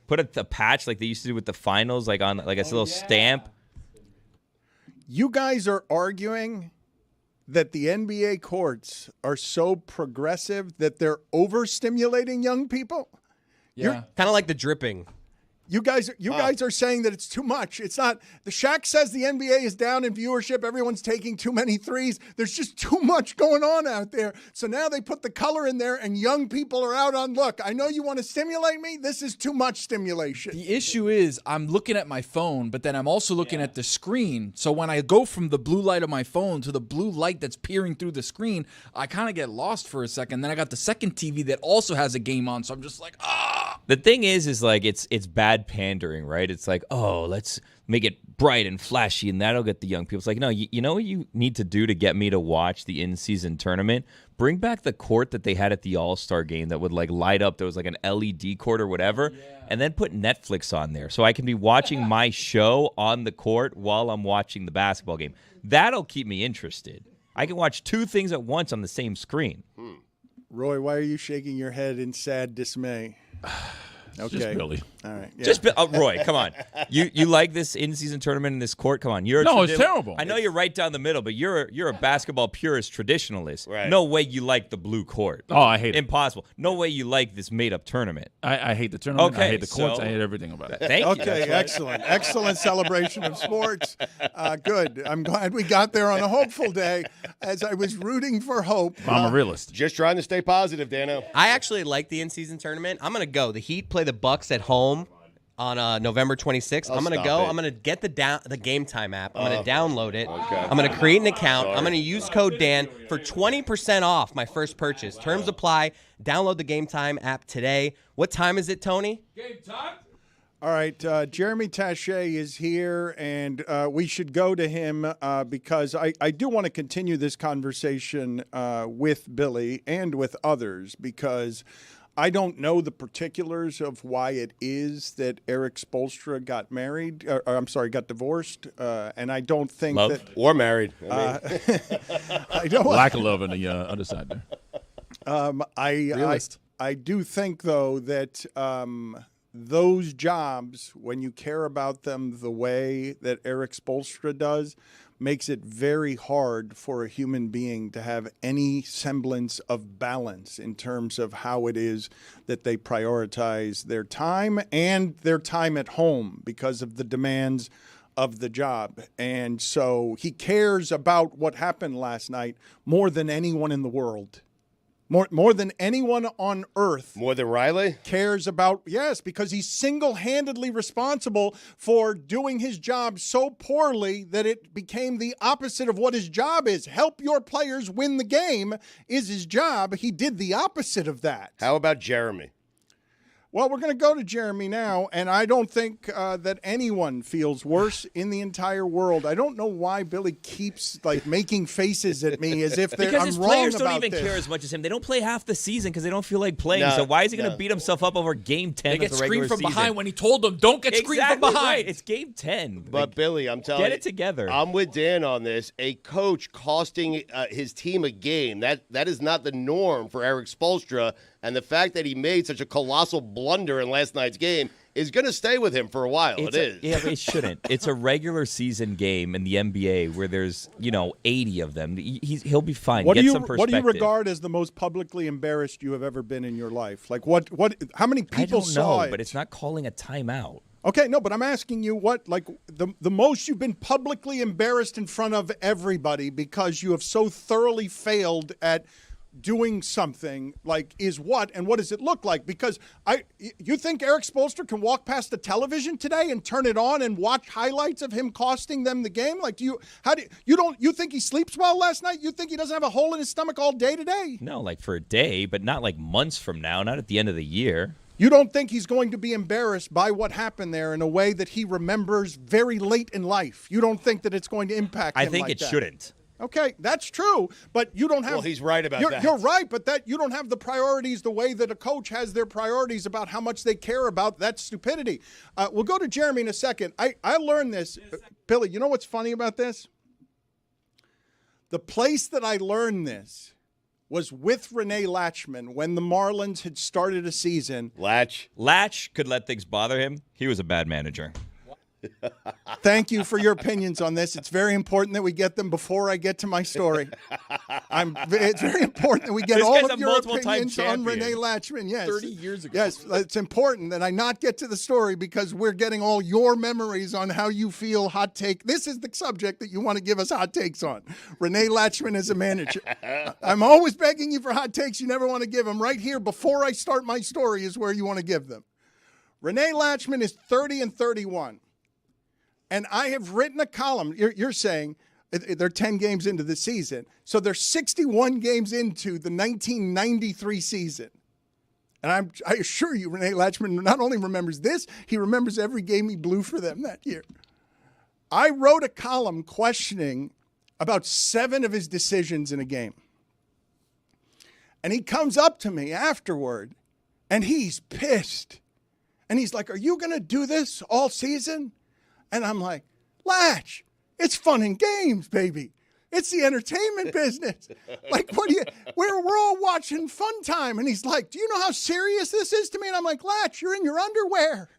Put a patch like they used to do with the finals, on a little stamp. You guys are arguing that the NBA courts are so progressive that they're overstimulating young people? Yeah. Kind of like the dripping. You guys are saying that it's too much. It's not. The Shaq says the NBA is down in viewership. Everyone's taking too many threes. There's just too much going on out there. So now they put the color in there, and young people are out on, look, I know you want to stimulate me. This is too much stimulation. The issue is I'm looking at my phone, but then I'm also looking at the screen. So when I go from the blue light of my phone to the blue light that's peering through the screen, I kind of get lost for a second. Then I got the second TV that also has a game on, so I'm just like, ah. The thing is like it's bad pandering, right? It's like, oh, let's make it bright and flashy, and that'll get the young people. It's like, no, you know what you need to do to get me to watch the in-season tournament? Bring back the court that they had at the All-Star game that would like light up. There was like an LED court or whatever, and then put Netflix on there so I can be watching my show on the court while I'm watching the basketball game. That'll keep me interested. I can watch two things at once on the same screen. Roy, why are you shaking your head in sad dismay? Okay. Just Billy. All right. Yeah. Just Roy, come on. You like this in-season tournament in this court? Come on. It's terrible. I know you're right down the middle, but you're a basketball purist traditionalist. Right. No way you like the blue court. Oh, I hate it. Impossible. No way you like this made-up tournament. I hate the tournament. Okay, I hate the courts. so- I hate everything about it. Thank you. Okay, excellent. Excellent celebration of sports. Good. I'm glad we got there on a hopeful day as I was rooting for hope. I'm a realist. Just trying to stay positive, Dano. I actually like the in-season tournament. I'm going to go. The Heat play the Bucks at home on November 26th. I'm going to go. I'm going to get the Game Time app. I'm going to download it. Okay. I'm going to create an account. I'm going to use code Dan for 20% off my first purchase. Terms apply. Download the Game Time app today. What time is it, Tony? Game time. All right, Jeremy Taché is here, and we should go to him because I do want to continue this conversation with Billy and with others because I don't know the particulars of why it is that Erik Spoelstra got married, got divorced, and I don't think Love. that Or married. I don't. Lack of love on the other side there. I do think though that those jobs, when you care about them the way that Erik Spoelstra does, makes it very hard for a human being to have any semblance of balance in terms of how it is that they prioritize their time and their time at home because of the demands of the job. And so he cares about what happened last night more than anyone in the world. More than anyone on earth. More than Riley? Cares about, yes, because he's single-handedly responsible for doing his job so poorly that it became the opposite of what his job is. Help your players win the game is his job. He did the opposite of that. How about Jeremy? Well, we're going to go to Jeremy now, and I don't think that anyone feels worse in the entire world. I don't know why Billy keeps making faces at me as if Because I'm his wrong players about don't even this. care as much as him. They don't play half the season because they don't feel like playing. No, so why is he going no. to beat himself up over Game 10 They of get the regular screened from season? behind when he told them, don't get screened from Exactly behind. right. It's Game 10. But Billy, I'm telling you. Get it together. I'm with Dan on this. A coach costing his team a game, that is not the norm for Erik Spoelstra. And the fact that he made such a colossal blunder in last night's game is going to stay with him for a while. It's it is. Yeah, but it shouldn't. It's a regular season game in the NBA where there's, 80 of them. He'll be fine. Get some perspective. What do you regard as the most publicly embarrassed you have ever been in your life? Like what how many people I don't saw know, it? but it's not calling a timeout. Okay, no, but I'm asking you the most you've been publicly embarrassed in front of everybody because you have so thoroughly failed at doing something is what, and what does it look like? Because you think Erik Spoelstra can walk past the television today and turn it on and watch highlights of him costing them the game? You think he sleeps well last night? You think he doesn't have a hole in his stomach all day today? No, for a day, but not months from now, not at the end of the year. You don't think he's going to be embarrassed by what happened there in a way that he remembers very late in life? You don't think that it's going to impact him I think like it that? shouldn't. Okay, that's true, but you don't have... Well, he's right about that. You're right, but you don't have the priorities the way that a coach has their priorities about how much they care about that stupidity. We'll go to Jeremy in a second. I learned this. Billy, you know what's funny about this? The place that I learned this was with Renee Latchman when the Marlins had started a season. Latch Latch could let things bother him. He was a bad manager. Thank you for your opinions on this. It's very important that we get them before I get to my story. It's very important that we get This all guy's of a your multiple-time opinions on champion. Renee Latchman. Yes. 30 years ago. Yes, it's important that I not get to the story because we're getting all your memories on how you feel hot take. This is the subject that you want to give us hot takes on. Renee Latchman as a manager. I'm always begging you for hot takes. You never want to give them. Right here, before I start my story, is where you want to give them. Renee Latchman is 30-31. And I have written a column. You're saying they're 10 games into the season. So they're 61 games into the 1993 season. And I assure you, Renee Latchman not only remembers this, he remembers every game he blew for them that year. I wrote a column questioning about 7 of his decisions in a game. And he comes up to me afterward, and he's pissed. And he's like, "Are you going to do this all season?" And I'm like, "Latch, it's fun and games, baby. It's the entertainment business. Like, we're all watching fun time." And he's like, "Do you know how serious this is to me?" And I'm like, "Latch, you're in your underwear.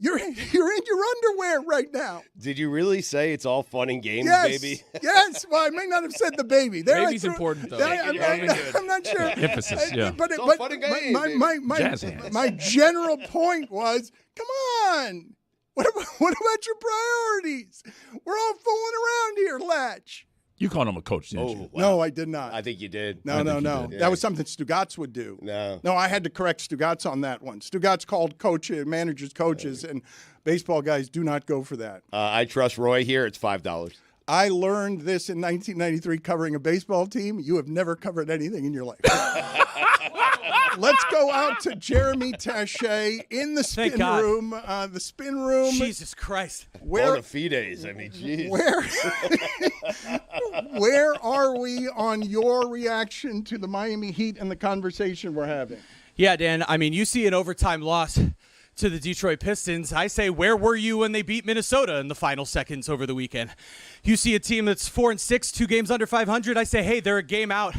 You're in your underwear right now." Did you really say it's all fun and games, Yes, baby? yes. Well, I may not have said the baby. There Baby's important, though. I'm not sure. Emphasis, yeah. But all fun and games, Jazz hands. my general point was, come on. What about your priorities? We're all fooling around here, Latch. You called him a coach, didn't you? Wow. No, I did not. I think you did. No. did. That was something Stugotz would do. No. I had to correct Stugotz on that one. Stugotz called managers coaches, and baseball guys do not go for that. I trust Roy here. It's $5. I learned this in 1993 covering a baseball team. You have never covered anything in your life. Let's go out to Jeremy Taché in the spin God. room. The spin room. Jesus Christ. Bona fides. I mean, jeez. Where are we on your reaction to the Miami Heat and the conversation we're having? Yeah, Dan, I mean, you see an overtime loss to the Detroit Pistons. I say, where were you when they beat Minnesota in the final seconds over the weekend? You see a team that's 4-6, 2 games under 500. I say, hey, they're a game out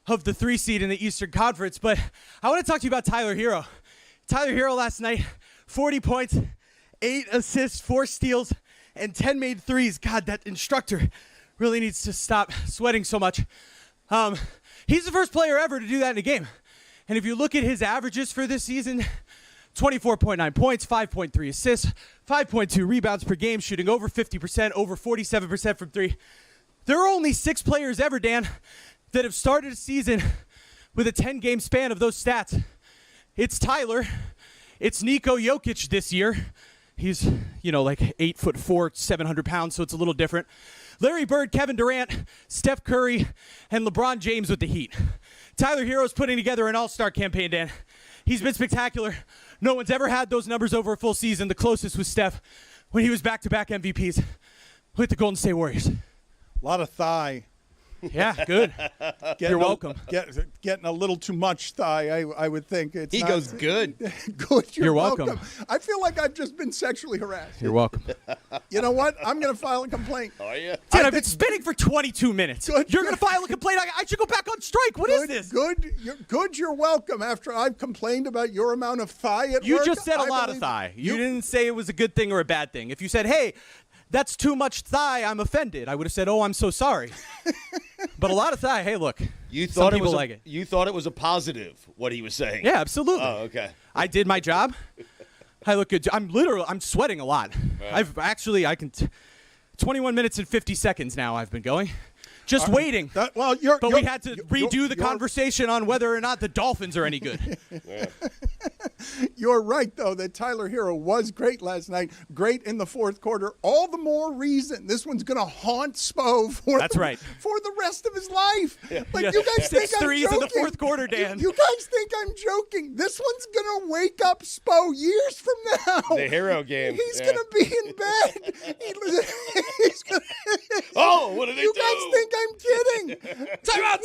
of the 3 seed in the Eastern Conference. But I want to talk to you about Tyler Herro. Tyler Herro last night, 40 points, 8 assists, 4 steals, and 10 made threes. God, that instructor really needs to stop sweating so much. He's the first player ever to do that in a game. And if you look at his averages for this season, 24.9 points, 5.3 assists, 5.2 rebounds per game, shooting over 50%, over 47% from 3. There are only 6 players ever, Dan, that have started a season with a 10-game span of those stats. It's Tyler. It's Niko Jokic this year. He's, like 8'4", 700 pounds, so it's a little different. Larry Bird, Kevin Durant, Steph Curry, and LeBron James with the Heat. Tyler Herro's putting together an all-star campaign, Dan. He's been spectacular. No one's ever had those numbers over a full season. The closest was Steph when he was back-to-back MVPs with the Golden State Warriors. A lot of thigh. Yeah, good. You're welcome. Getting a little too much thigh, I would think. He goes good. Good. You're welcome. I feel like I've just been sexually harassed. You're welcome. You know what? I'm going to file a complaint. Are you? Dan, I've been spinning for 22 minutes. You're going to file a complaint? I should go back on strike. What is this? Good. You're welcome. After I've complained about your amount of thigh at work. You just said a lot of believe thigh. You didn't say it was a good thing or a bad thing. If you said, hey, that's too much thigh, I'm offended, I would have said, oh, I'm so sorry. But a lot of thigh, hey, look. You thought some people like it. You thought it was a positive, what he was saying. Yeah, absolutely. Oh, okay. I did my job. I look good. I'm sweating a lot. Right. 21 minutes and 50 seconds now I've been going. Just waiting. But we had to redo the conversation on whether or not the Dolphins are any good. You're right, though, that Tyler Herro was great last night, great in the fourth quarter. All the more reason this one's going to haunt Spo for the rest of his life. Yeah. Like, Yeah. you guys 6 think I'm threes joking. in the fourth quarter, Dan. You guys think I'm joking. This one's going to wake up Spo years from now. The Herro game. He's going to be in bed. He's gonna, oh, what did they do? You guys think I'm kidding. Time out.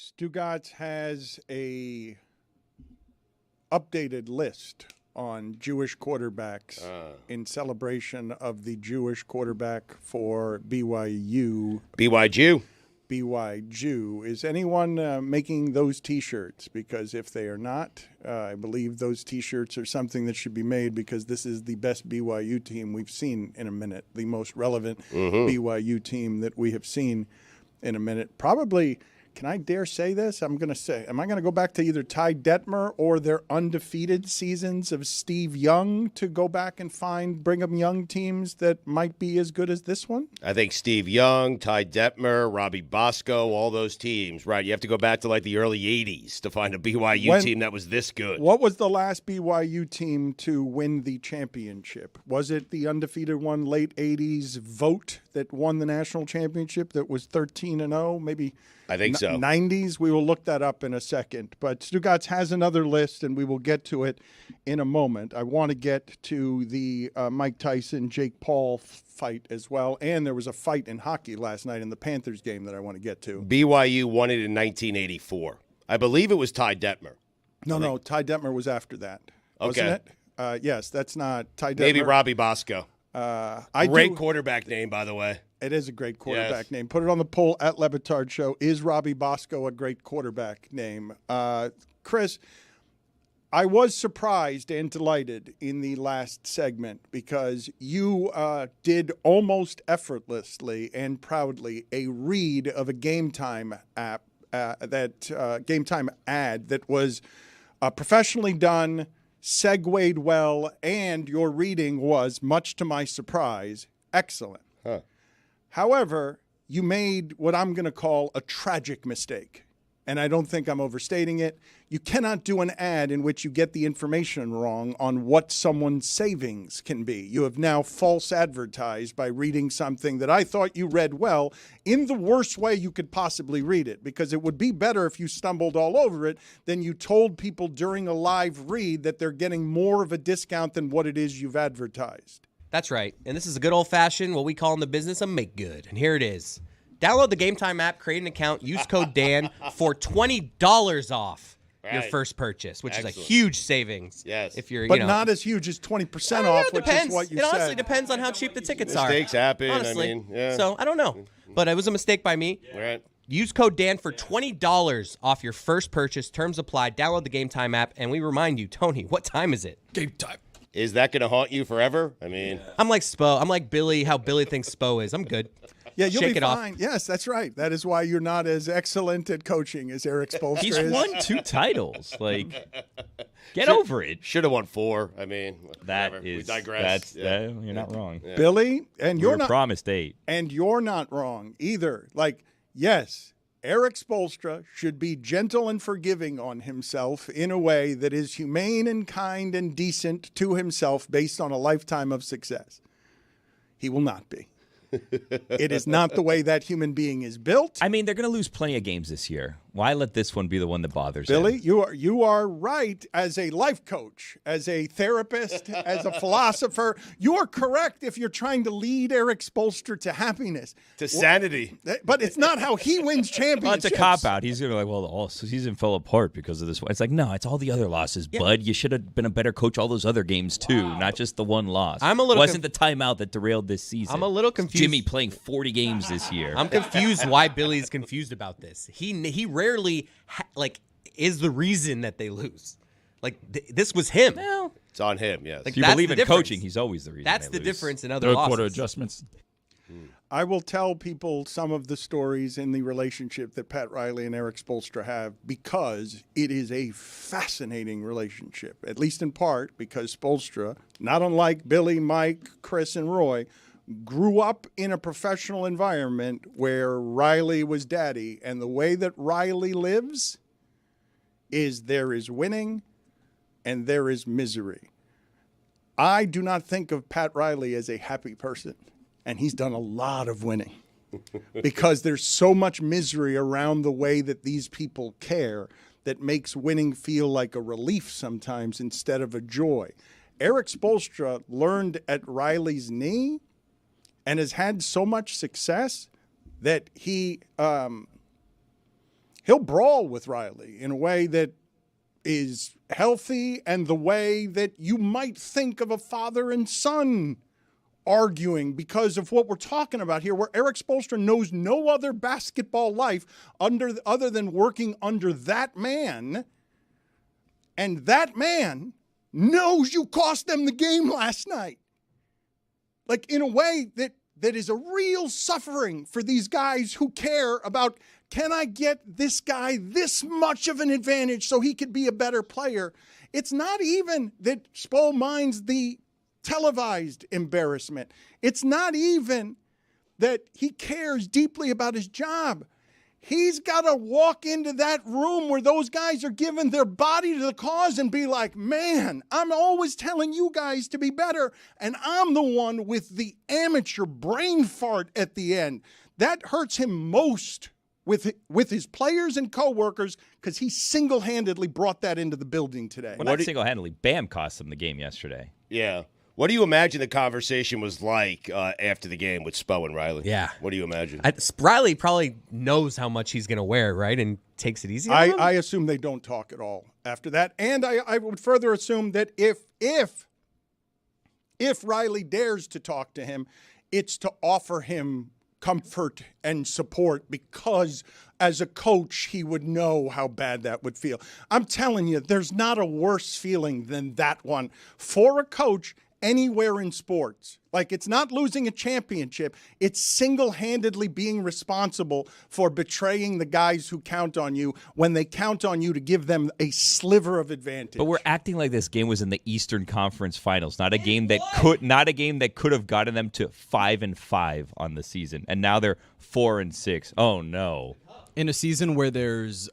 Stugotz has a updated list on Jewish quarterbacks in celebration of the Jewish quarterback for BYU. BYU. BYU. Is anyone making those T-shirts? Because if they are not, I believe those T-shirts are something that should be made because this is the best BYU team we've seen in a minute, the most relevant BYU team that we have seen in a minute. Probably, can I dare say this? I'm going to say, am I going to go back to either Ty Detmer or their undefeated seasons of Steve Young to go back and find Brigham Young teams that might be as good as this one? I think Steve Young, Ty Detmer, Robbie Bosco, all those teams, right? You have to go back to like the early 80s to find a BYU team that was this good. What was the last BYU team to win the championship? Was it the undefeated one, late 80s Vote that won the national championship that was 13-0? Maybe I think so. 90s. We will look that up in a second. But Stugotz has another list, and we will get to it in a moment. I want to get to the Mike Tyson-Jake Paul fight as well. And there was a fight in hockey last night in the Panthers game that I want to get to. BYU won it in 1984. I believe it was Ty Detmer. No, Ty Detmer was after that. Wasn't it? Yes, that's not Ty Detmer. Maybe Robbie Bosco. Great quarterback name, by the way. It is a great quarterback name. Put it on the poll at Le Batard Show. Is Robbie Bosco a great quarterback name? Chris, I was surprised and delighted in the last segment because you did almost effortlessly and proudly a read of a Game Time app, Game Time ad that was professionally done, segued well, and your reading was, much to my surprise, excellent. Huh. However, you made what I'm going to call a tragic mistake, and I don't think I'm overstating it. You cannot do an ad in which you get the information wrong on what someone's savings can be. You have now false advertised by reading something that I thought you read well in the worst way you could possibly read it, because it would be better if you stumbled all over it than you told people during a live read that they're getting more of a discount than what it is you've advertised. That's right. And this is a good old-fashioned, what we call in the business, a make good. And here it is. Download the Game Time app, create an account, use code Dan for $20 off your first purchase, which is a huge savings. Yes. If you're, but not as huge as 20% off, which is what you said. It honestly depends on how cheap the tickets are. Mistakes happen. Honestly. I mean, yeah. So I don't know. But it was a mistake by me. Right. Use code Dan for $20 off your first purchase. Terms apply. Download the Game Time app. And we remind you, Tony, what time is it? Game time. Is that going to haunt you forever? I mean, I'm like Spo. I'm like Billy, how Billy thinks Spo is. I'm good. Yeah, you'll Shake be it fine. off. Yes, that's right. That is why you're not as excellent at coaching as Erik Spoelstra He's is. won 2 titles. Like, get over it. should have won 4. I mean, That whatever. is, we digress. you're not wrong. Billy, and We you're were not promised 8. and you're not wrong either. Like, yes, Erik Spoelstra should be gentle and forgiving on himself in a way that is humane and kind and decent to himself based on a lifetime of success. He will not be. It is not the way that human being is built. I mean, they're going to lose plenty of games this year. Why let this one be the one that bothers him? Billy, you are right as a life coach, as a therapist, as a philosopher. You are correct if you're trying to lead Erik Spoelstra to happiness. To sanity. But it's not how he wins championships. Well, it's a cop-out. He's going to be like, well, the whole season fell apart because of this one. It's like, no, it's all the other losses, bud. You should have been a better coach all those other games, too, not just the one loss. I'm a little wasn't the timeout that derailed this season. I'm a little confused. Jimmy playing 40 games this year. I'm confused why Billy's confused about this. He rarely is the reason that they lose. Like this was him. Well, It's on him, yes. if you that's believe the in difference. coaching, he's always the reason. That's they the lose. difference in other Third losses. quarter adjustments. I will tell people some of the stories in the relationship that Pat Riley and Erik Spoelstra have because it is a fascinating relationship, at least in part because Spoelstra, not unlike Billy, Mike, Chris, and Roy, grew up in a professional environment where Riley was daddy. And the way that Riley lives is there is winning and there is misery. I do not think of Pat Riley as a happy person. And he's done a lot of winning because there's so much misery around the way that these people care that makes winning feel like a relief sometimes instead of a joy. Erik Spoelstra learned at Riley's knee and has had so much success that he he'll brawl with Riley in a way that is healthy and the way that you might think of a father and son arguing because of what we're talking about here, where Erik Spoelstra knows no other basketball life other than working under that man, and that man knows you cost them the game last night. Like, in a way that is a real suffering for these guys who care about, can I get this guy this much of an advantage so he could be a better player? It's not even that Spo minds the televised embarrassment. It's not even that he cares deeply about his job. He's got to walk into that room where those guys are giving their body to the cause and be like, man, I'm always telling you guys to be better, and I'm the one with the amateur brain fart at the end. That hurts him most with his players and coworkers because he single-handedly brought that into the building today. Well, not single-handedly. Bam cost him the game yesterday. Yeah. What do you imagine the conversation was like after the game with Spo and Riley? Yeah. What do you imagine? Riley probably knows how much he's going to wear, right, and takes it easy. I assume they don't talk at all after that. And I would further assume that if Riley dares to talk to him, it's to offer him comfort and support because as a coach, he would know how bad that would feel. I'm telling you, there's not a worse feeling than that one for a coach anywhere in sports. Like, it's not losing a championship. It's single-handedly being responsible for betraying the guys who count on you when they count on you to give them a sliver of advantage. But we're acting like this game was in the Eastern Conference Finals, not a game that could have gotten them to 5-5 on the season, and now they're 4-6. Oh no. In a season where there's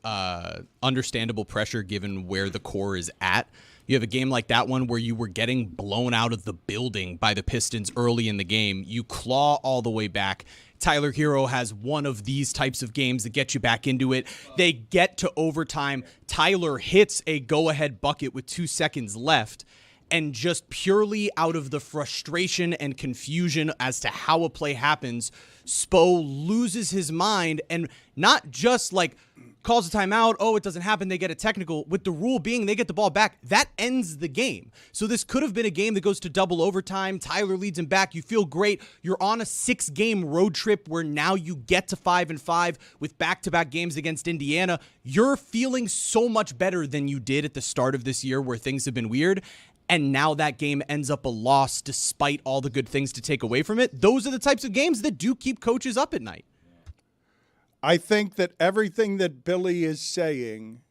understandable pressure given where the core is at, you have a game like that one where you were getting blown out of the building by the Pistons early in the game. You claw all the way back. Tyler Herro has one of these types of games that get you back into it. They get to overtime. Tyler hits a go-ahead bucket with 2 seconds left. And just purely out of the frustration and confusion as to how a play happens, Spo loses his mind and not just like calls a timeout, oh, it doesn't happen, they get a technical. With the rule being they get the ball back, that ends the game. So this could have been a game that goes to double overtime. Tyler leads him back. You feel great. You're on a 6-game road trip where now you get to 5-5 with back-to-back games against Indiana. You're feeling so much better than you did at the start of this year where things have been weird. And now that game ends up a loss despite all the good things to take away from it. Those are the types of games that do keep coaches up at night. I think that everything that Billy is saying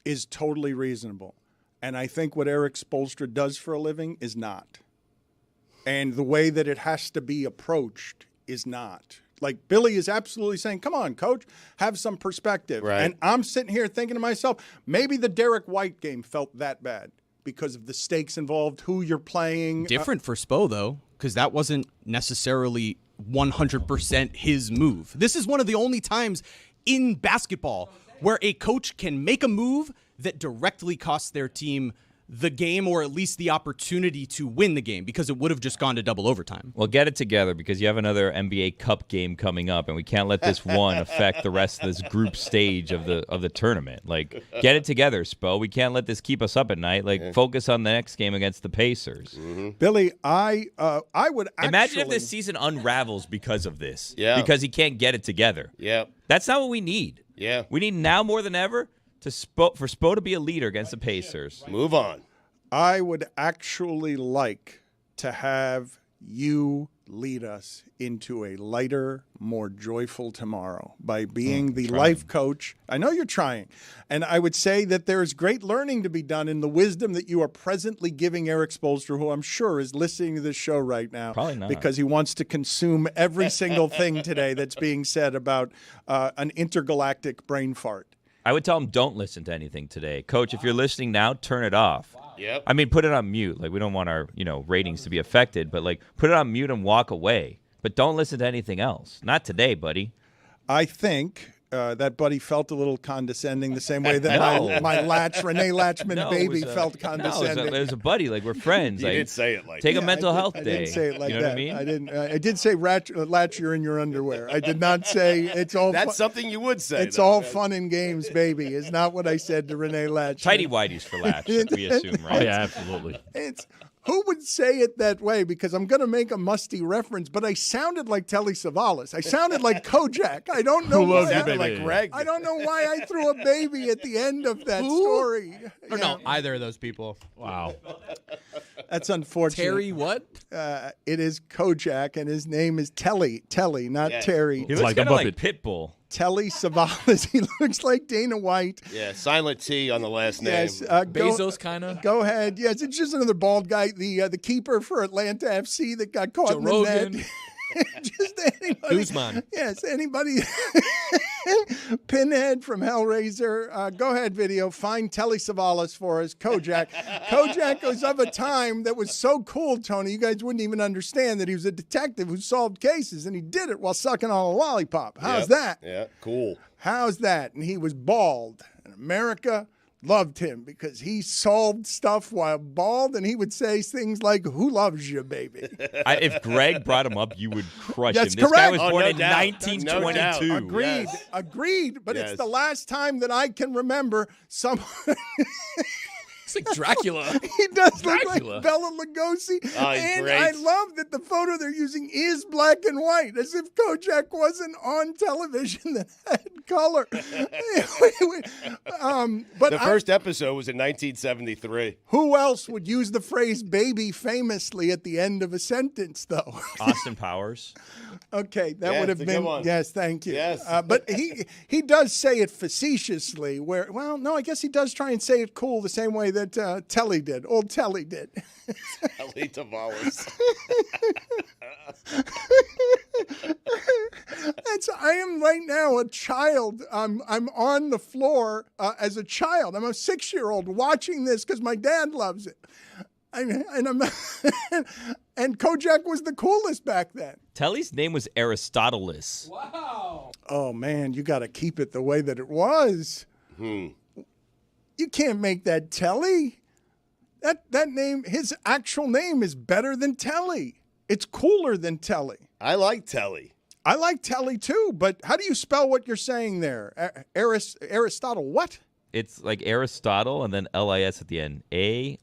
is totally reasonable. And I think what Erik Spoelstra does for a living is not. And the way that it has to be approached is not. Like, Billy is absolutely saying, come on, coach, have some perspective. Right. And I'm sitting here thinking to myself, maybe the Derek White game felt that bad because of the stakes involved, who you're playing. Different for Spo, though, because that wasn't necessarily 100% his move. This is one of the only times in basketball where a coach can make a move that directly costs their team the game or at least the opportunity to win the game because it would have just gone to double overtime. Well, get it together because you have another NBA Cup game coming up, and we can't let this one affect the rest of this group stage of the tournament. Like, get it together, Spo. We can't let this keep us up at night. Like, focus on the next game against the Pacers. Mm-hmm. Billy, I would actually... Imagine if this season unravels because of this. Yeah. Because he can't get it together. Yeah. That's not what we need. Yeah. We need now more than ever for Spo to be a leader against the Pacers. Move on. I would actually like to have you lead us into a lighter, more joyful tomorrow by being the life coach. I know you're trying. And I would say that there is great learning to be done in the wisdom that you are presently giving Erik Spoelstra, who I'm sure is listening to this show right now. Probably not. Because he wants to consume every single thing today that's being said about an intergalactic brain fart. I would tell him don't listen to anything today. Coach, if you're listening now, turn it off. Yep. I mean, put it on mute. Like, we don't want our, ratings to be affected, but like put it on mute and walk away. But don't listen to anything else. Not today, buddy. I think that buddy felt a little condescending, the same way that my Renee Latchman baby felt condescending. It was a buddy. Like, we're friends. You like, didn't say it like take that. a mental health I day. didn't say it like you know that. What I mean? I did say latch, you're in your underwear. I did not say it's all. That's something you would say. It's all fun and games, baby. Is not what I said to Renee Latch. Tidy whities for Latch, we assume, right? Oh, yeah, absolutely. Who would say it that way? Because I'm going to make a musty reference, but I sounded like Telly Savalas. I sounded like Kojak. I don't know why. Like Greg. I don't know why I threw a baby at the end of that story. I don't know either of those people. Wow. That's unfortunate. Terry what? It is Kojak, and his name is Telly. Telly, not Terry. He looks like a kind of like Muppet. Pitbull. Telly Savalas. He looks like Dana White. Yeah, silent T on the last name. Yes, Bezos kind of. Go ahead. Yes, it's just another bald guy, the keeper for Atlanta FC that got caught Joe in the Rogan. net. Just anybody. Guzman. Yes, anybody. Pinhead from Hellraiser. Go ahead, video. Find Telly Savalas for us. Kojak. Kojak was of a time that was so cool, Tony. You guys wouldn't even understand that he was a detective who solved cases, and he did it while sucking on a lollipop. How's that? Yeah, cool. How's that? And he was bald. And America loved him because he solved stuff while bald, and he would say things like, "Who loves you, baby?" If Greg brought him up, you would crush That's him. This guy was correct. born no in doubt. 1922. No doubt. Agreed. Yes. Agreed. But Yes. it's the last time that I can remember someone. It's like Dracula. He does look Dracula. like Bela Lugosi. Oh, he's And great. I love that the photo they're using is black and white, as if Kojak wasn't on television that had color. But The first episode was in 1973. who else would use the phrase baby famously at the end of a sentence, though? Austin Powers. Okay, that Yeah, would have it's a good been one. yes, thank you. Yes. But he does say it facetiously. I guess he does try and say it cool the same way that Telly did. Old Telly did. Ellie Tavalis. I am right now a child. I'm on the floor as a child. I'm a 6-year-old watching this because my dad loves it. And Kojak was the coolest back then. Telly's name was Aristoteles. Oh man, you got to keep it the way that it was. You can't make that Telly. That name, his actual name is better than Telly. It's cooler than Telly. I like Telly. I like Telly too, but how do you spell what you're saying there? Aristotle, what? It's like Aristotle and then L-I-S at the end. Aristotelis.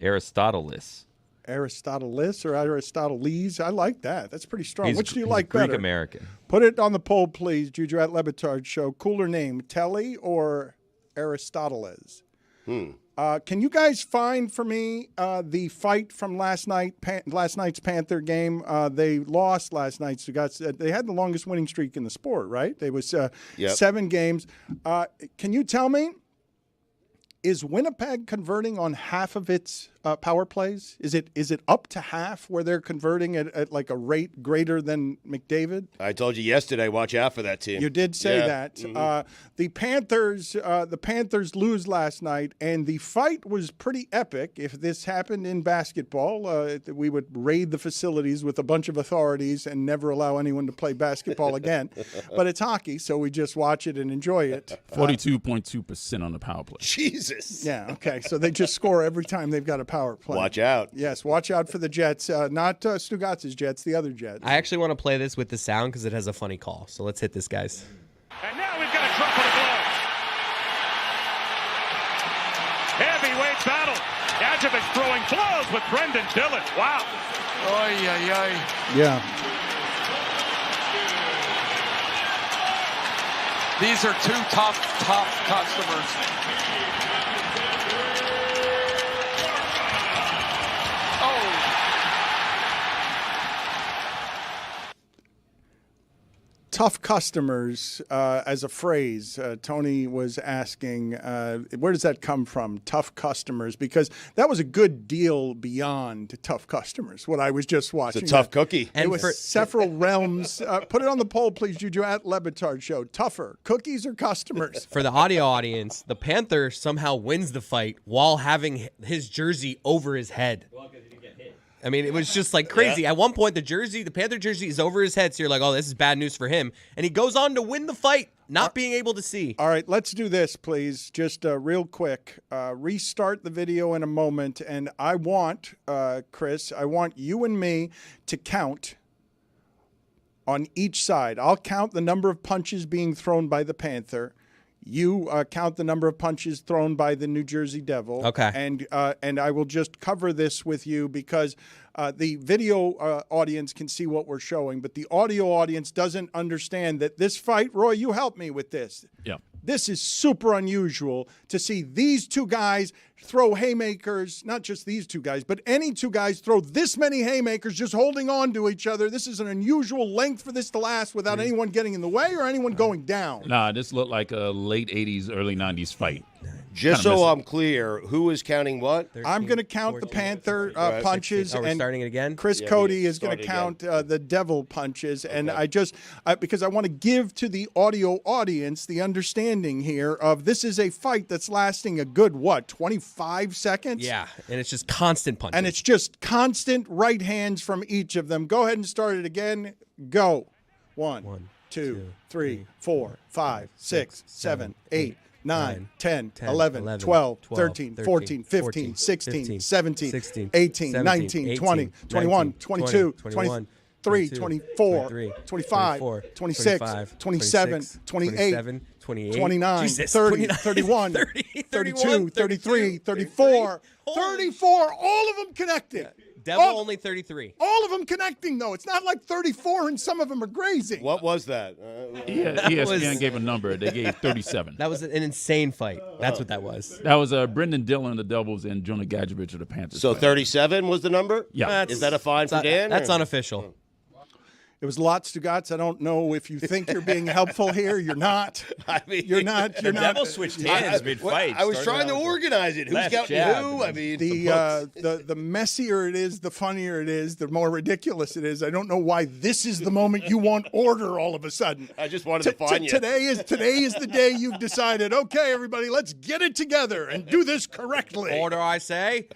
Aristoteles. Aristotelis or Aristoteles? I like that. That's pretty strong. He's Which do you he's like Greek better? American. Put it on the poll, please. Juju at Le Batard Show. Cooler name, Telly or Aristoteles? Can you guys find for me the fight from last night's Panther game? They lost last night. Stugotz. They had the longest winning streak in the sport, right? It was 7 games. Can you tell me, is Winnipeg converting on half of its power plays? Is it up to half where they're converting at like a rate greater than McDavid? I told you yesterday, watch out for that team. You did say Yeah. that. The Panthers lose last night, and the fight was pretty epic. If this happened in basketball, we would raid the facilities with a bunch of authorities and never allow anyone to play basketball again. But it's hockey, so we just watch it and enjoy it. 42.2% on the power play. Jesus. Yeah, okay. So they just score every time they've got a power play. Watch out. Yes, watch out for the Jets. Not Stugotz's Jets, the other Jets. I actually want to play this with the sound because it has a funny call. So let's hit this, guys. And now we've got a trumpet of blows. Heavyweight battle. Adjuvant throwing blows with Brendan Dillon. Wow. Oy, oy, oy. Yeah. These are two tough customers. Tough customers as a phrase. Tony was asking, where does that come from? Tough customers, because that was a good deal beyond tough customers. What I was just watching. It's a tough cookie. It was several realms. Put it on the poll, please, Juju at Le Batard Show. Tougher, cookies or customers? For the audio audience, the Panther somehow wins the fight while having his jersey over his head. I mean, it was just like crazy. At one point, the Panther jersey is over his head, so you're like, oh, this is bad news for him. And he goes on to win the fight, not being able to see. All right, let's do this, please. Just real quick. Restart the video in a moment, and I want, Chris, I want you and me to count on each side. I'll count the number of punches being thrown by the Panther. You count the number of punches thrown by the New Jersey Devil. Okay. And I will just cover this with you because the video audience can see what we're showing, but the audio audience doesn't understand that this fight, Roy, you help me with this. Yeah. This is super unusual to see these two guys throw haymakers, not just these two guys, but any two guys throw this many haymakers just holding on to each other. This is an unusual length for this to last without anyone getting in the way or anyone going down. Nah, this looked like a late 80s, early 90s fight. Just so I'm clear, who is counting what? 13, I'm going to count 14, the Panther 15, punches. 16. Are we and starting it again? Chris Cody is going to count the Devil punches. And I just, because I want to give to the audio audience the understanding here of this is a fight that's lasting a good, 25 seconds? Yeah, and it's just constant punching. And it's just constant right hands from each of them. Go ahead and start it again. Go. 1, 2, 3, 4, 5, 6, 7, 8, 9, 10, 11, 12, 13, 14, 15, 16, 17, 18, 19, 20, 21, 22, 23, 24, 25, 26, 27, 28, 29, 30, 31, 32, 33, 34, 34, all of them connected. Devil only 33. All of them connecting, though. It's not like 34 and some of them are grazing. What was that? ESPN gave a number. They gave 37. That was an insane fight. That's what that was. That was Brendan Dillon of the Devils and Jonah Gadjevich of the Panthers. So 37 was the number? Yeah. Is that a fine for Dan? That's or? unofficial. It was lots to guts. I don't know if you think you're being helpful here. You're not. I mean, You're not. The Devil switched hands mid-fight. I was trying to organize it. Who's Left counting jab. who? I mean, The messier it is, the funnier it is, the more ridiculous it is. I don't know why this is the moment you want order all of a sudden. I just wanted to find you. Today is the day you've decided, okay, everybody, let's get it together and do this correctly. Order, I say.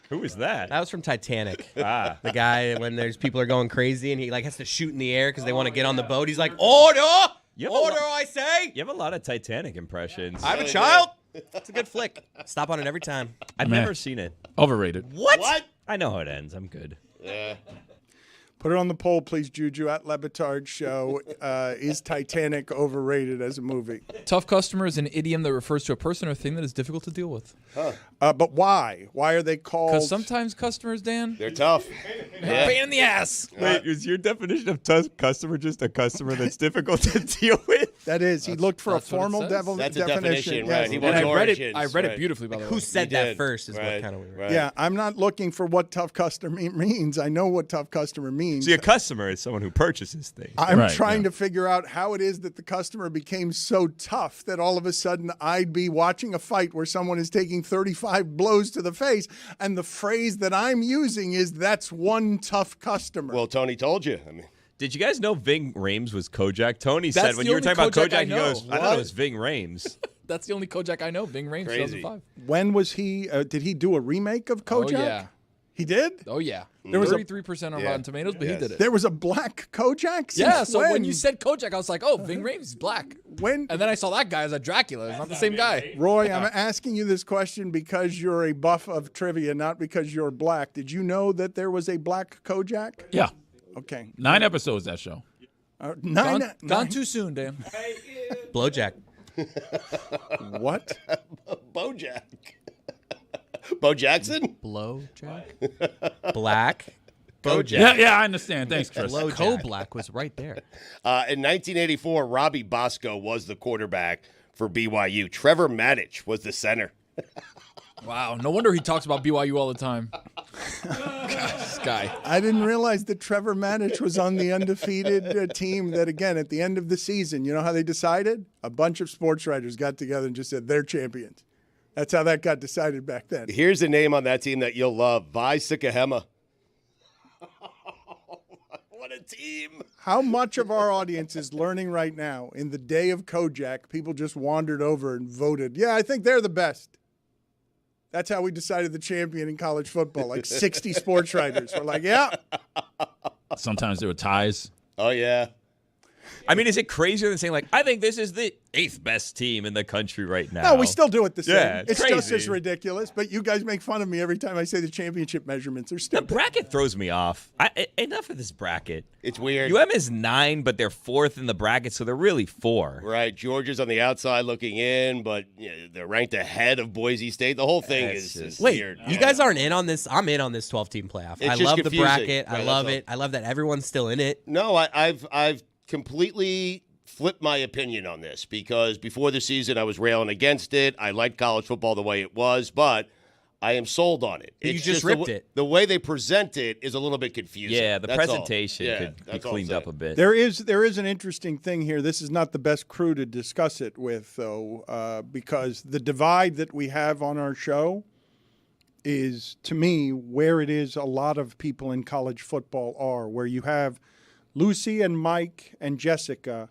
Who was that? That was from Titanic. Ah. The guy, when there's people are going crazy and he has to shoot in the air because they want to get on the boat. He's like, order! Order, I say! You have a lot of Titanic impressions. I'm a child. It's a good flick. Stop on it every time. I've never seen it. Overrated. What? I know how it ends. I'm good. Yeah. Put it on the poll, please, Juju, at Le Batard Show. Is Titanic overrated as a movie? Tough customer is an idiom that refers to a person or thing that is difficult to deal with. But why? Why are they called? Because sometimes customers, Dan, They're tough. pain in the ass. Wait, is your definition of tough customer just a customer that's difficult to deal with? That is, he looked for a that's what it formal says. devil That's a definition. definition, right. Yes. He And wants I read it. origins, I read right. it beautifully, by the way. Who said that did. first is Right. what kind of weird. Right. Yeah, I'm not looking for what tough customer means. I know what tough customer means. See, a customer is someone who purchases things. I'm Right, trying yeah. to figure out how it is that the customer became so tough that all of a sudden I'd be watching a fight where someone is taking 35 blows to the face, and the phrase that I'm using is "that's one tough customer." Well, Tony told you. I mean, Did you guys know Ving Rhames was Kojak? Tony That's said when the you were only talking about Kojak I Kojak, he know. goes, I thought What? it was Ving Rhames. That's the only Kojak I know. Bing Rain, Crazy. 2005. When was he? Did he do a remake of Kojak? Oh yeah. He did? Oh yeah. There was a- 33% on Rotten Tomatoes, but he did it. There was a black Kojak? Yeah, Since so when you said Kojak, I was like, oh, Ving Rhames is black. When? And then I saw that guy as a Dracula. It's not the same guy. Roy, I'm asking you this question because you're a buff of trivia, not because you're black. Did you know that there was a black Kojak? Yeah. Okay. 9 episodes, that show. Gone too soon, Dan. Blowjack. What? Bojack. Bo Jackson? Blowjack? Black. Yeah, I understand. Thanks, Chris. Co-Black was right there. In 1984, Robbie Bosco was the quarterback for BYU. Trevor Maddich was the center. Wow, no wonder he talks about BYU all the time. Gosh, this guy. I didn't realize that Trevor Maddich was on the undefeated team that, again, at the end of the season, you know how they decided? A bunch of sports writers got together and just said, they're champions. That's how that got decided back then. Here's a name on that team that you'll love. Vi Sikahema. What a team. How much of our audience is learning right now, in the day of Kojak, people just wandered over and voted, yeah, I think they're the best. That's how we decided the champion in college football. Like 60 sports writers were like, yeah. Sometimes there were ties. Oh, yeah. I mean, is it crazier than saying, like, I think this is the 8th best team in the country right now? No, we still do it the same. Yeah, it's crazy. just as ridiculous, but you guys make fun of me every time I say the championship measurements are The stupid. bracket throws me off. Enough of this bracket. It's weird. UM is 9, but they're 4th in the bracket, so they're really 4. Right. Georgia's on the outside looking in, but they're ranked ahead of Boise State. The whole thing is Wait, weird. you guys aren't in on this? I'm in on this 12-team playoff. It's I just love the confusing. bracket. Right, I love that's it. I love that everyone's still in it. No, I've completely flipped my opinion on this because before the season I was railing against it. I liked college football the way it was, but I am sold on it. You It's just the ripped it. The way they present it is a little bit confusing. Yeah, the That's all. presentation Yeah, could be that's all I'm cleaned up saying. a bit. There is an interesting thing here. This is not the best crew to discuss it with, though, because the divide that we have on our show is, to me, where it is a lot of people in college football are, where you have Lucy and Mike and Jessica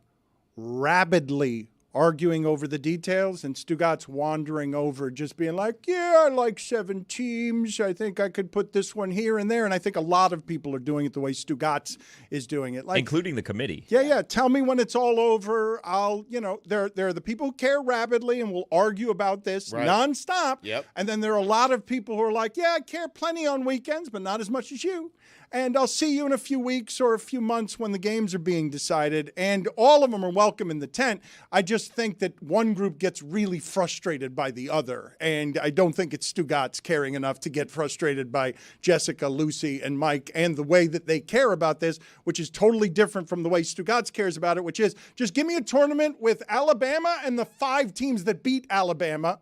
rabidly arguing over the details, and Stugotz wandering over, just being like, yeah, I like 7 teams. I think I could put this one here and there. And I think a lot of people are doing it the way Stugotz is doing it. Like, including the committee. yeah. Tell me when it's all over. There are the people who care rabidly and will argue about this nonstop. Yep. And then there are a lot of people who are like, yeah, I care plenty on weekends, but not as much as you. And I'll see you in a few weeks or a few months when the games are being decided. And all of them are welcome in the tent. I just think that one group gets really frustrated by the other. And I don't think it's Stugotz caring enough to get frustrated by Jessica, Lucy, and Mike and the way that they care about this, which is totally different from the way Stugotz cares about it, which is just give me a tournament with Alabama and the 5 teams that beat Alabama.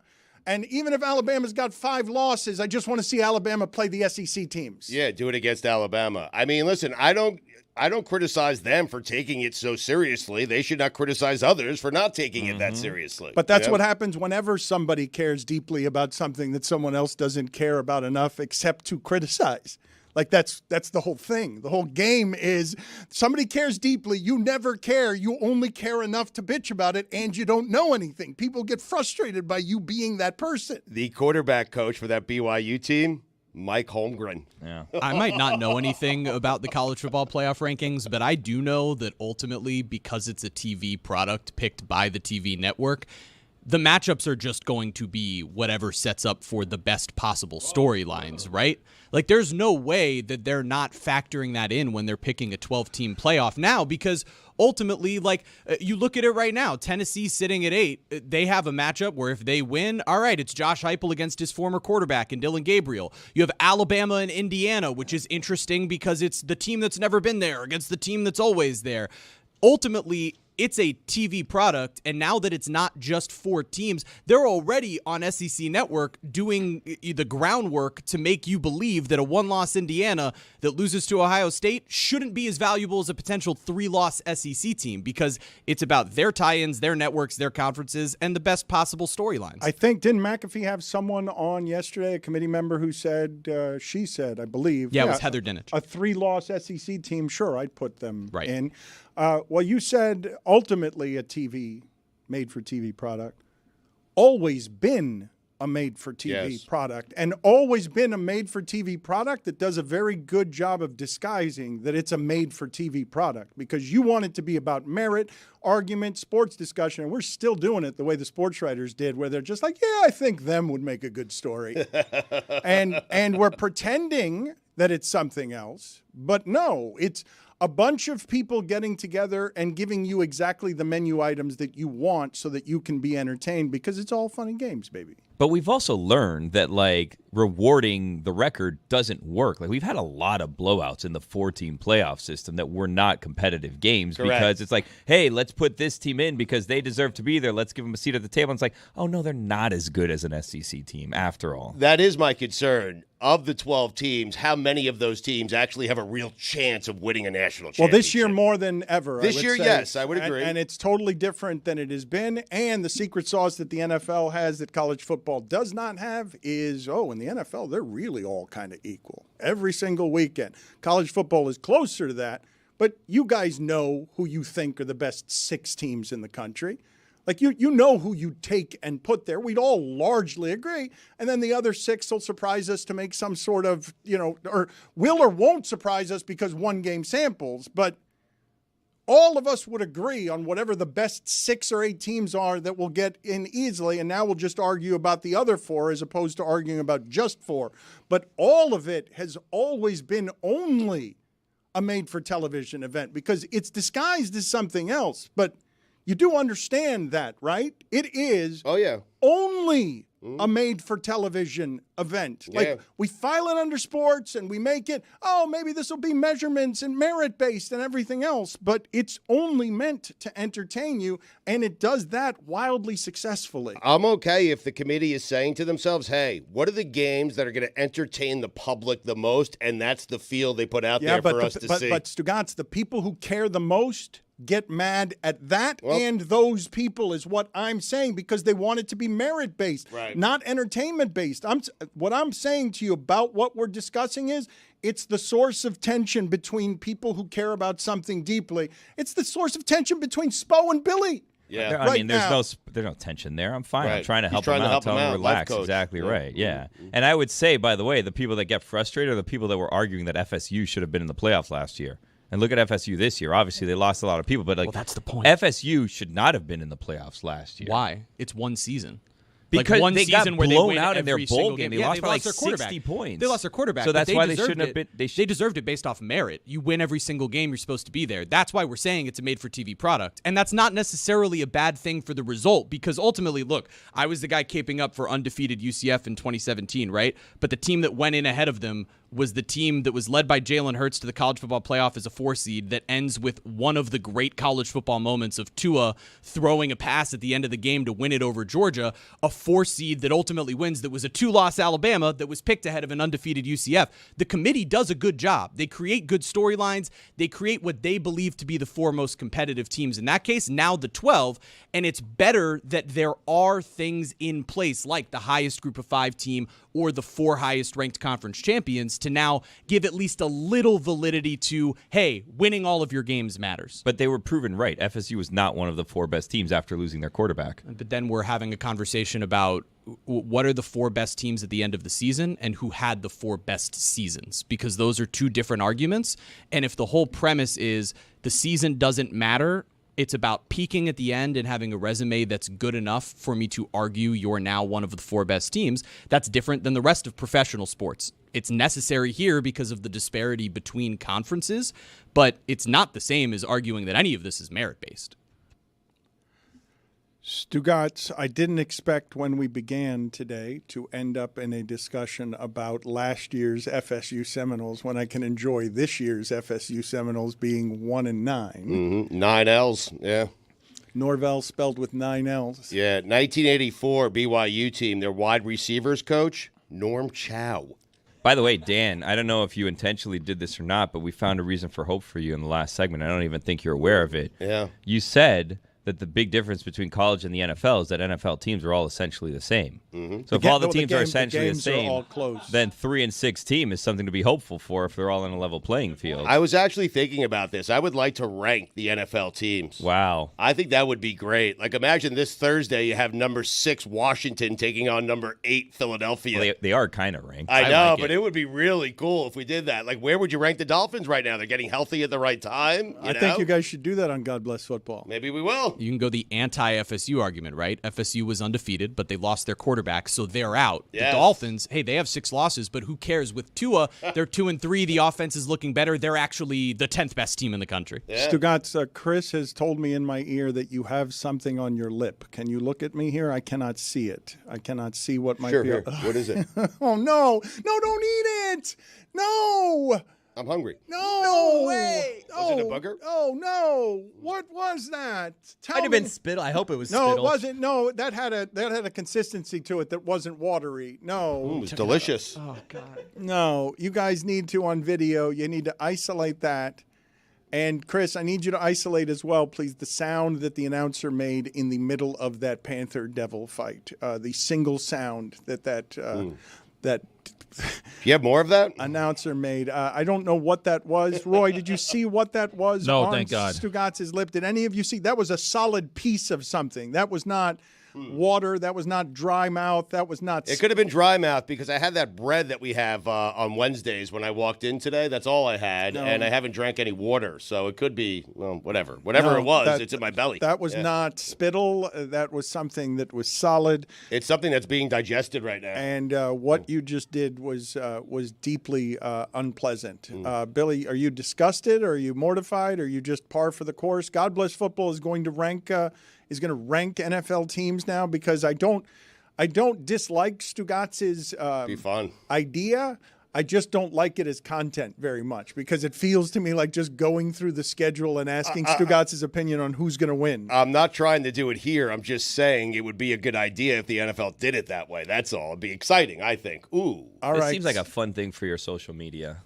And even if Alabama's got 5 losses, I just want to see Alabama play the SEC teams. Yeah, do it against Alabama. I mean, listen, I don't criticize them for taking it so seriously. They should not criticize others for not taking it that seriously. But that's what happens whenever somebody cares deeply about something that someone else doesn't care about enough except to criticize. Like, that's the whole thing. The whole game is somebody cares deeply. You never care. You only care enough to bitch about it, and you don't know anything. People get frustrated by you being that person. The quarterback coach for that BYU team, Mike Holmgren. Yeah. I might not know anything about the college football playoff rankings, but I do know that ultimately, because it's a TV product picked by the TV network, the matchups are just going to be whatever sets up for the best possible storylines, right? Like, there's no way that they're not factoring that in when they're picking a 12-team playoff now, because ultimately, like, you look at it right now, Tennessee sitting at 8, they have a matchup where if they win, all right, it's Josh Heupel against his former quarterback and Dylan Gabriel. You have Alabama and Indiana, which is interesting because it's the team that's never been there against the team that's always there. Ultimately, it's a TV product, and now that it's not just 4 teams, they're already on SEC Network doing the groundwork to make you believe that a 1-loss Indiana that loses to Ohio State shouldn't be as valuable as a potential 3-loss SEC team, because it's about their tie-ins, their networks, their conferences, and the best possible storylines. I think, didn't McAfee have someone on yesterday, a committee member who said, she said, I believe. Yeah, it was Heather Dinich. A 3-loss SEC team, sure, I'd put them Right. in. Well, you said ultimately a made-for-TV product, always been a made-for-TV product, and always been a made-for-TV product that does a very good job of disguising that it's a made-for-TV product, because you want it to be about merit, argument, sports discussion, and we're still doing it the way the sports writers did, where they're just like, yeah, I think them would make a good story. and we're pretending that it's something else, but no, it's a bunch of people getting together and giving you exactly the menu items that you want so that you can be entertained, because it's all fun and games, baby. But we've also learned that, like, rewarding the record doesn't work. Like, we've had a lot of blowouts in the 4-team playoff system that were not competitive games. Correct. Because it's like, hey, let's put this team in because they deserve to be there. Let's give them a seat at the table. And it's like, oh, no, they're not as good as an SEC team after all. That is my concern. Of the 12 teams, how many of those teams actually have a real chance of winning a national championship? Well, this year more than ever. This year, say. yes, I would agree. And it's totally different than it has been. And the secret sauce that the NFL has that college football does not have is, in the NFL, they're really all kind of equal. Every single weekend. College football is closer to that. But you guys know who you think are the best 6 teams in the country. Like, you know who you take and put there. We'd all largely agree. And then the other 6 will surprise us to make some sort of, or will or won't surprise us because one game samples. But all of us would agree on whatever the best 6 or 8 teams are that will get in easily. And now we'll just argue about the other 4 as opposed to arguing about just 4. But all of it has always been only a made-for-television event because it's disguised as something else. But you do understand that, right? It is only a made-for-television event. Yeah. Like, we file it under sports and we make it, maybe this will be measurements and merit-based and everything else, but it's only meant to entertain you, and it does that wildly successfully. I'm okay if the committee is saying to themselves, hey, what are the games that are going to entertain the public the most, and that's the field they put out there for us to see. But Stugotz, the people who care the most get mad at that and those people is what I'm saying, because they want it to be merit-based, not entertainment-based. What I'm saying to you about what we're discussing is it's the source of tension between people who care about something deeply. It's the source of tension between Spo and Billy. Yeah, I mean, there's no tension there. I'm fine. I'm trying to help them out, tell them to relax. Exactly right. Yeah. And I would say, by the way, the people that get frustrated are the people that were arguing that FSU should have been in the playoffs last year. And look at FSU this year. Obviously, they lost a lot of people, but that's the point. FSU should not have been in the playoffs last year. Why? It's one season. Because one they season got where blown they win out in their every bowl single game. game. They lost by like their 60 points. They lost their quarterback. So that's why they deserved shouldn't have been. They deserved it based off merit. You win every single game, you're supposed to be there. That's why we're saying it's a made-for-TV product. And that's not necessarily a bad thing for the result, because ultimately, look, I was the guy caping up for undefeated UCF in 2017, right? But the team that went in ahead of them was the team that was led by Jalen Hurts to the college football playoff as a 4 seed that ends with one of the great college football moments of Tua throwing a pass at the end of the game to win it over Georgia, a 4 seed that ultimately wins, that was a 2-loss Alabama that was picked ahead of an undefeated UCF. The committee does a good job. They create good storylines. They create what they believe to be the 4 most competitive teams. In that case, now the 12, and it's better that there are things in place like the highest group of 5 team or the 4 highest ranked conference champions to now give at least a little validity to, hey, winning all of your games matters. But they were proven right. FSU was not one of the 4 best teams after losing their quarterback. But then we're having a conversation about what are the 4 best teams at the end of the season and who had the 4 best seasons, because those are 2 different arguments. And if the whole premise is the season doesn't matter, it's about peaking at the end and having a resume that's good enough for me to argue you're now one of the 4 best teams, that's different than the rest of professional sports. It's necessary here because of the disparity between conferences, but it's not the same as arguing that any of this is merit-based. Stugotz, I didn't expect when we began today to end up in a discussion about last year's FSU Seminoles when I can enjoy this year's FSU Seminoles being 1-9. 9 L's, yeah. Norvell spelled with 9 L's. Yeah, 1984 BYU team, their wide receivers coach, Norm Chow. By the way, Dan, I don't know if you intentionally did this or not, but we found a reason for hope for you in the last segment. I don't even think you're aware of it. Yeah. You said that the big difference between college and the NFL is that NFL teams are all essentially the same. So if all the teams are essentially the same, then 3-6 team is something to be hopeful for if they're all in a level playing field. I was actually thinking about this. I would like to rank the NFL teams. Wow. I think that would be great. Like, imagine this Thursday you have number 6 Washington taking on number 8 Philadelphia. Well, they are kind of ranked. I know, but it would be really cool if we did that. Like, where would you rank the Dolphins right now? They're getting healthy at the right time. I think you guys should do that on God Bless Football. Maybe we will. You can go the anti-FSU argument, right? FSU was undefeated, but they lost their quarterback, so they're out. Yes. The Dolphins, hey, they have 6 losses, but who cares? With Tua, they're 2-3. The offense is looking better. They're actually the 10th best team in the country. Yeah. Stugotz, Chris has told me in my ear that you have something on your lip. Can you look at me here? I cannot see it. I cannot see what might be. Sure. What is it? Oh, no. No, don't eat it. No. I'm hungry. No way! Was it a booger? Oh no! What was that? Might have been spittle. I hope it was no, spittle. it wasn't. No, that had a consistency to it that wasn't watery. No, It was delicious. Oh God! No, you guys need to on video. You need to isolate that. And Chris, I need you to isolate as well, please, the sound that the announcer made in the middle of that Panther Devil fight. The single sound that that You have more of that? announcer made. I don't know what that was. Roy, did you see what that was? No, on thank God. Stugotz's lip. Did any of you see? That was a solid piece of something. That was not water. That was not dry mouth. That was not. It could have been dry mouth because I had that bread that we have on Wednesdays when I walked in today. That's all I had, and I haven't drank any water, so it could be whatever. Whatever it was, it's in my belly. That was not spittle. That was something that was solid. It's something that's being digested right now. And what you just did was deeply unpleasant. Billy, are you disgusted? Or are you mortified? Or are you just par for the course? God Bless Football is going to rank NFL teams now because I don't dislike Stugotz's Be fun. idea. I just don't like it as content very much because it feels to me like just going through the schedule and asking Stugotz's opinion on who's going to win. I'm not trying to do it here. I'm just saying it would be a good idea if the NFL did it that way. That's all. It'd be exciting, I think. Ooh. All It right. seems like a fun thing for your social media.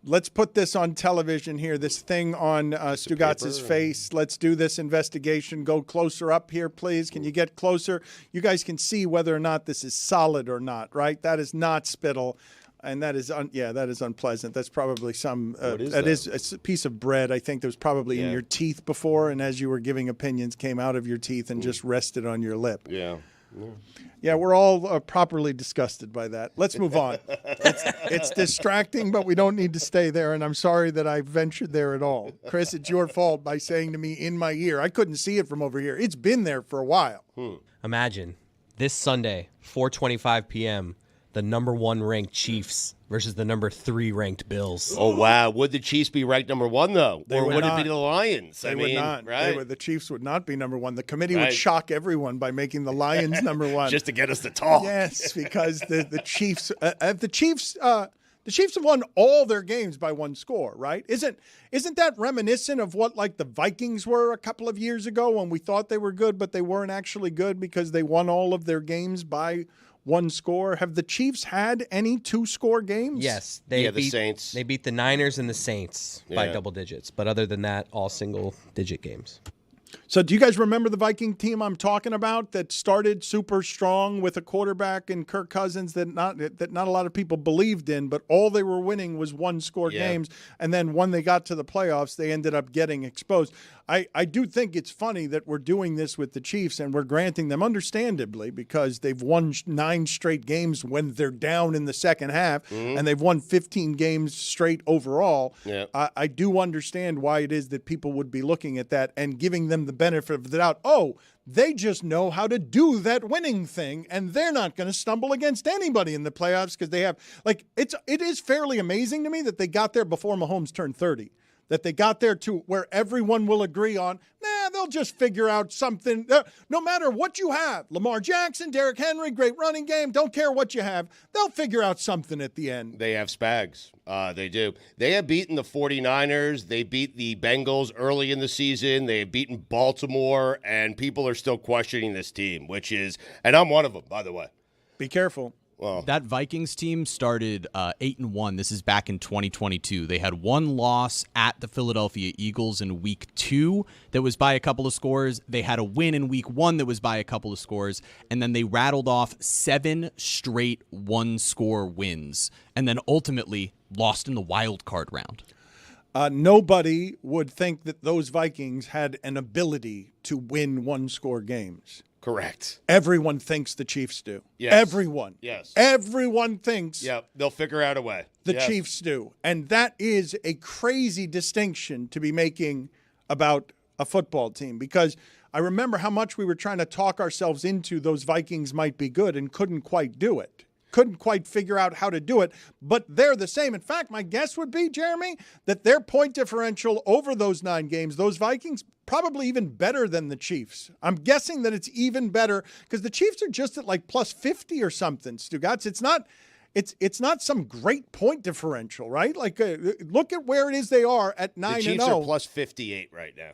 Let's put this on television here, this thing on Stugotz's face. Let's do this investigation. Go closer up here, please. Can you get closer? You guys can see whether or not this is solid or not, right? That is not spittle. And that is, that is unpleasant. That's probably some, that is a piece of bread, I think, that was probably in your teeth before. And as you were giving opinions, came out of your teeth and just rested on your lip. Yeah. Yeah, we're all properly disgusted by that. Let's move on. It's distracting, but we don't need to stay there, and I'm sorry that I ventured there at all. Chris, it's your fault by saying to me in my ear. I couldn't see it from over here. It's been there for a while. Imagine this Sunday, 4:25 p.m., the number 1 ranked Chiefs versus the number 3 ranked Bills. Oh, wow. Would the Chiefs be ranked number 1, though? They Or would would not. it be the Lions? They I would mean, not. right? The Chiefs would not be number 1. The committee would Right. shock everyone by making the Lions number 1. Just to get us to talk. Yes, because the Chiefs, the Chiefs have won all their games by 1 score, right? Isn't that reminiscent of what like the Vikings were a couple of years ago when we thought they were good, but they weren't actually good because they won all of their games by 1 score? Have the Chiefs had any 2-score games? Yes, The beat Saints. They beat the Niners and the Saints by Yeah. double digits, but other than that, all single-digit games. So do you guys remember the Viking team I'm talking about that started super strong with a quarterback in Kirk Cousins that not a lot of people believed in, but all they were winning was 1-score games, and then when they got to the playoffs, they ended up getting exposed. I do think it's funny that we're doing this with the Chiefs, and we're granting them understandably because they've won 9 straight games when they're down in the second half, and they've won 15 games straight overall. Yeah. I do understand why it is that people would be looking at that and giving them the benefit of the doubt. Oh, they just know how to do that winning thing, and they're not going to stumble against anybody in the playoffs because they have it is fairly amazing to me that they got there before Mahomes turned 30. That they got there to where everyone will agree on, they'll just figure out something. No matter what you have, Lamar Jackson, Derrick Henry, great running game, don't care what you have, they'll figure out something at the end. They have Spags. They do. They have beaten the 49ers. They beat the Bengals early in the season. They have beaten Baltimore, and people are still questioning this team, and I'm one of them, by the way. Be careful. Well, That Vikings team started 8-1. This is back in 2022. They had 1 loss at the Philadelphia Eagles in week 2 that was by a couple of scores. They had a win in week 1 that was by a couple of scores. And then they rattled off 7 straight 1-score wins. And then ultimately lost in the wild card round. Nobody would think that those Vikings had an ability to win 1-score games. correct. Everyone thinks the Chiefs do. Yes. Everyone. Yes. Everyone thinks Yep, they'll figure out a way. the Yes. Chiefs do. And that is a crazy distinction to be making about a football team, because I remember how much we were trying to talk ourselves into those Vikings might be good and couldn't quite do it. Couldn't quite figure out how to do it, but they're the same. In fact, my guess would be, Jeremy, that their point differential over those 9 games, those Vikings, probably even better than the Chiefs. I'm guessing that it's even better because the Chiefs are just at like plus 50 or something, Stugotz. It's not some great point differential, right? Like, look at where it is they are at 9-0. The Chiefs are plus 58 right now.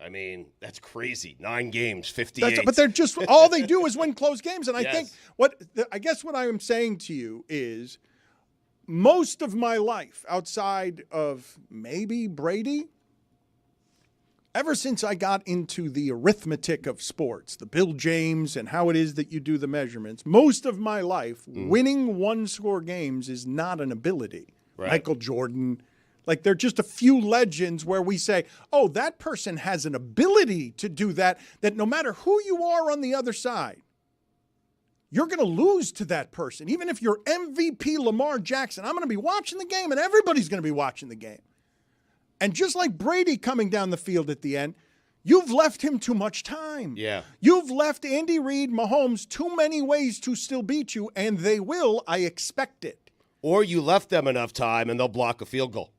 I mean, that's crazy. 9 games, 58. But they're just, all they do is win close games. And I Yes. think I guess what I am saying to you is most of my life outside of maybe Brady, ever since I got into the arithmetic of sports, the Bill James and how it is that you do the measurements, most of my life, winning one-score games is not an ability. Right. Michael Jordan, like there are just a few legends where we say, oh, that person has an ability to do that, that no matter who you are on the other side, you're going to lose to that person. Even if you're MVP Lamar Jackson, I'm going to be watching the game and everybody's going to be watching the game. And just like Brady coming down the field at the end, you've left him too much time. Yeah. You've left Andy Reid, Mahomes, too many ways to still beat you, and they will. I expect it. Or you left them enough time and they'll block a field goal.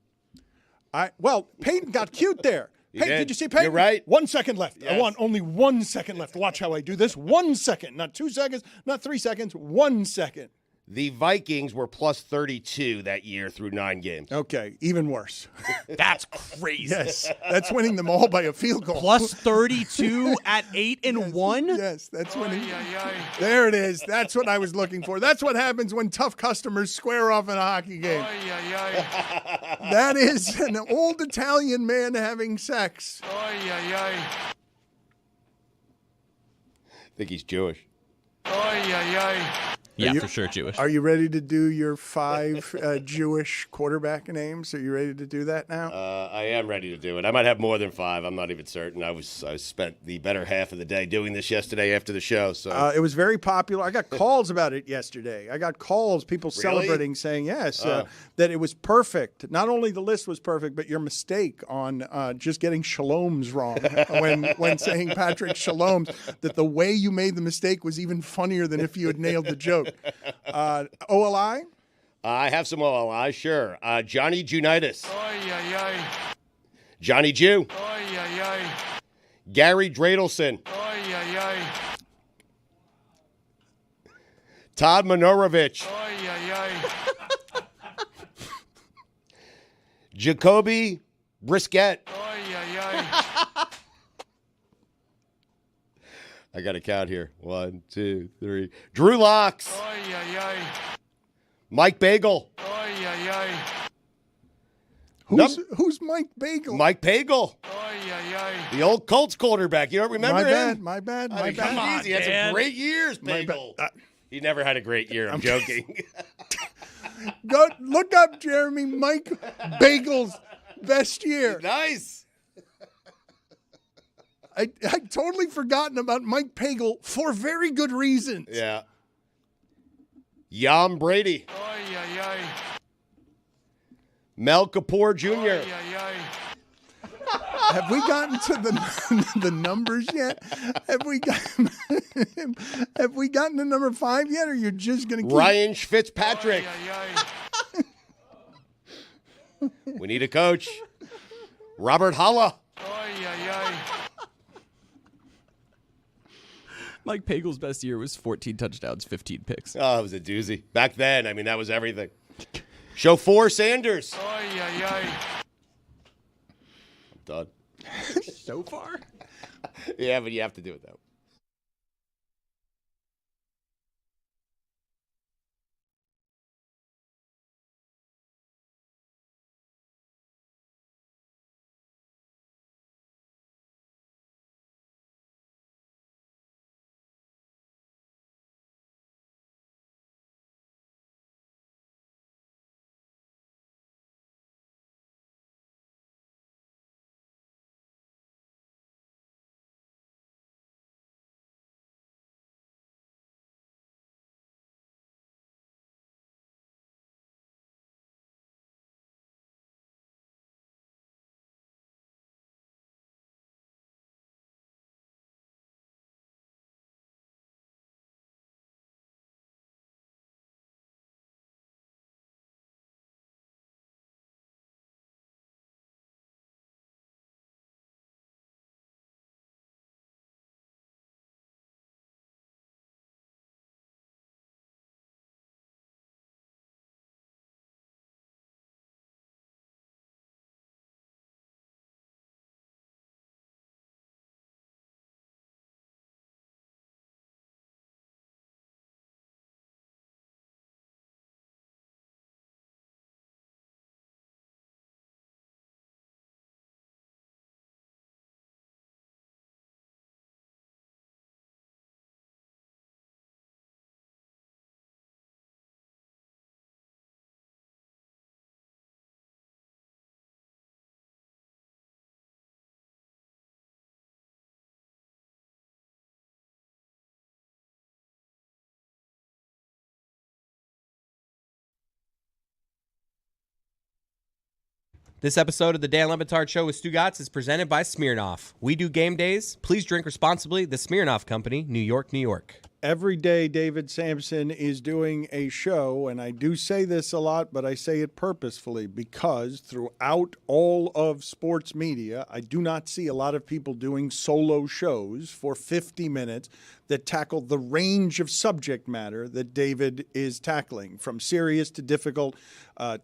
Well, Peyton got cute there. Peyton, did you see Peyton? You're right. 1 second left. Yes. I want only 1 second left. Watch how I do this. 1 second. Not 2 seconds, not 3 seconds, 1 second. The Vikings were plus 32 that year through 9 games. Okay, even worse. That's crazy. Yes, that's winning them all by a field goal. Plus 32 at 8-1. Yes, that's winning. There it is. That's what I was looking for. That's what happens when tough customers square off in a hockey game. That is an old Italian man having sex. I think he's Jewish. Yeah, for sure, Jewish. Are you ready to do your 5 Jewish quarterback names? Are you ready to do that now? I am ready to do it. I might have more than 5. I'm not even certain. I spent the better half of the day doing this yesterday after the show. So it was very popular. I got calls about it yesterday. I got calls, people celebrating, saying yes, that it was perfect. Not only the list was perfect, but your mistake on just getting shaloms wrong when saying Patrick Shaloms, that the way you made the mistake was even funnier than if you had nailed the joke. OLI? I have some OLI, sure. Johnny Junitas. Johnny Jew. Gary Dradelson. Todd Minorovich. Jacoby Brisket. I got to count here. 1, 2, 3. Drew Locks. Mike Bagel. Who's Mike Bagel? Mike Bagel. The old Colts quarterback. You don't remember him? My bad. Come on, he had some great years, Bagel. He never had a great year. I'm joking. Go look up, Jeremy, Mike Bagel's best year. Nice. I totally forgotten about Mike Pagel for very good reasons. Yeah. Yam Brady. Mel Kapoor Jr. Have we gotten to the numbers yet? Have we gotten to number 5 yet, or you're just going to keep... Ryan Fitzpatrick. We need a coach. Robert Holla. Mike Pagel's best year was 14 touchdowns, 15 picks. Oh, it was a doozy. Back then, I mean, that was everything. Chauffeur Sanders. I'm done. So far? Yeah, but you have to do it that way. This episode of the Dan Le Batard Show with Stugotz is presented by Smirnoff. We do game days. Please drink responsibly. The Smirnoff Company, New York, New York. Every day, David Samson is doing a show, and I do say this a lot, but I say it purposefully because throughout all of sports media, I do not see a lot of people doing solo shows for 50 minutes that tackle the range of subject matter that David is tackling, from serious to difficult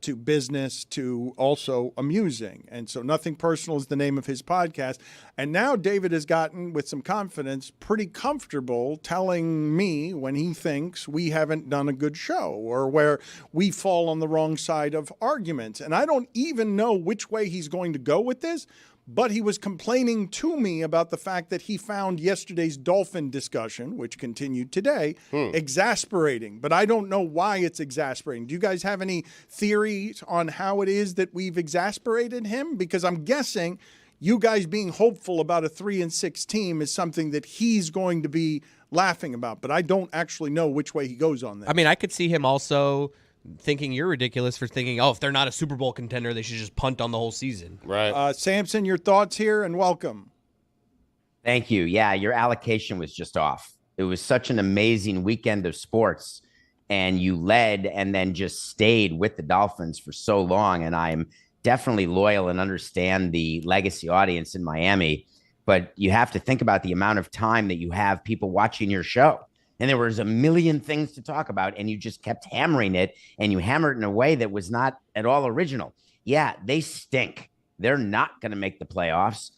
to business to also amusing. And so Nothing Personal is the name of his podcast. And now David has gotten, with some confidence, pretty comfortable telling me when he thinks we haven't done a good show or where we fall on the wrong side of arguments. And I don't even know which way he's going to go with this, but he was complaining to me about the fact that he found yesterday's Dolphin discussion, which continued today, exasperating. But I don't know why it's exasperating. Do you guys have any theories on how it is that we've exasperated him? Because I'm guessing you guys being hopeful about a 3-6 team is something that he's going to be laughing about. But I don't actually know which way he goes on that. I mean, I could see him also thinking you're ridiculous for thinking, if they're not a Super Bowl contender, they should just punt on the whole season. Right. Samson, your thoughts here, and welcome. Thank you. Yeah, your allocation was just off. It was such an amazing weekend of sports, and you led and then just stayed with the Dolphins for so long. And I'm definitely loyal and understand the legacy audience in Miami, but you have to think about the amount of time that you have people watching your show. And there was a million things to talk about, and you just kept hammering it, and you hammered it in a way that was not at all original. Yeah, they stink. They're not going to make the playoffs.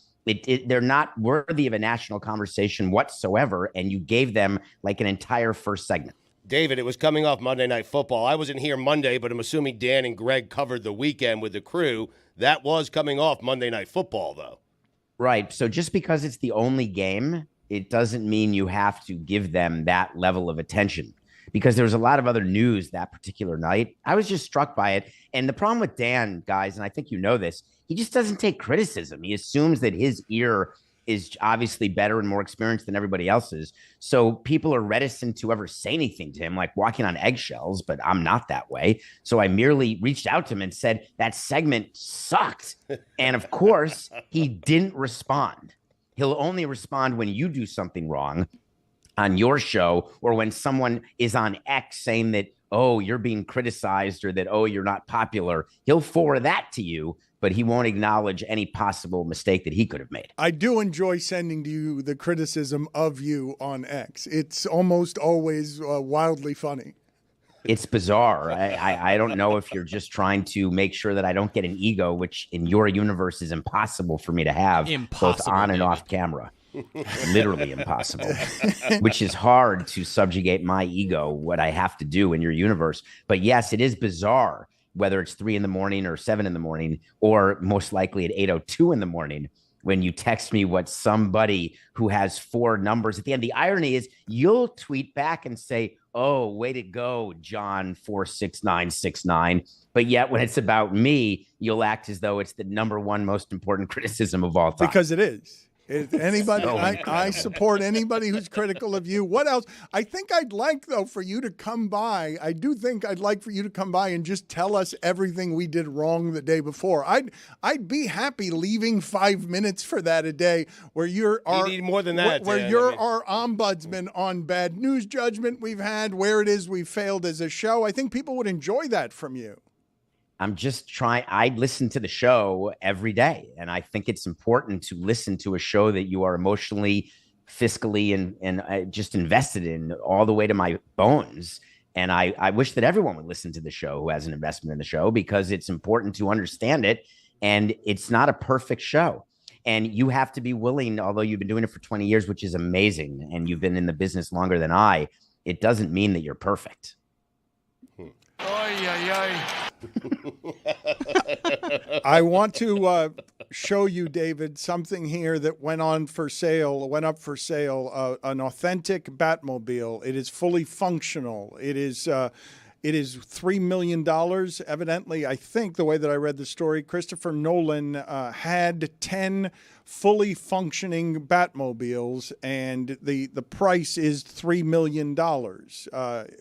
They're not worthy of a national conversation whatsoever, and you gave them like an entire first segment. David, it was coming off Monday Night Football. I wasn't here Monday, but I'm assuming Dan and Greg covered the weekend with the crew. That was coming off Monday Night Football, though. Right. So just because it's the only game, it doesn't mean you have to give them that level of attention, because there was a lot of other news that particular night. I was just struck by it. And the problem with Dan, guys, and I think you know this, he just doesn't take criticism. He assumes that his ear is obviously better and more experienced than everybody else's. So people are reticent to ever say anything to him, like walking on eggshells, but I'm not that way. So I merely reached out to him and said, that segment sucked. And of course, he didn't respond. He'll only respond when you do something wrong on your show, or when someone is on X saying that, oh, you're being criticized, or that, oh, you're not popular. He'll forward that to you, but he won't acknowledge any possible mistake that he could have made. I do enjoy sending to you the criticism of you on X. It's almost always wildly funny. It's bizarre. I don't know if you're just trying to make sure that I don't get an ego, which in your universe is impossible for me to have, both on and off camera. Literally impossible, which is hard to subjugate my ego, what I have to do in your universe. But yes, it is bizarre, whether it's 3 a.m. or 7 a.m, or most likely at 8:02 a.m, when you text me what somebody who has 4 numbers at the end. The irony is you'll tweet back and say, oh, way to go, John 46969. But yet when it's about me, you'll act as though it's the number one most important criticism of all time. Because it is. Anybody, I support anybody who's critical of you. What else? I think I'd like, though, for you to come by. I do think I'd like for you to come by and just tell us everything we did wrong the day before. I'd be happy leaving 5 minutes for that a day, where you're you need more than that, where Dan. you're our ombudsman on bad news judgment we've had, where it is we failed as a show. I think people would enjoy that from you. I'm just trying. I listen to the show every day, and I think it's important to listen to a show that you are emotionally, fiscally, and just invested in all the way to my bones. And I wish that everyone would listen to the show who has an investment in the show, because it's important to understand it. And it's not a perfect show. And you have to be willing, although you've been doing it for 20 years, which is amazing, and you've been in the business longer than I, it doesn't mean that you're perfect. I want to show you, David, something here that went up for sale, an authentic Batmobile. It is fully functional. It is It is $3 million. Evidently, I think the way that I read the story, Christopher Nolan had 10 fully functioning Batmobiles, and the price is $3 million.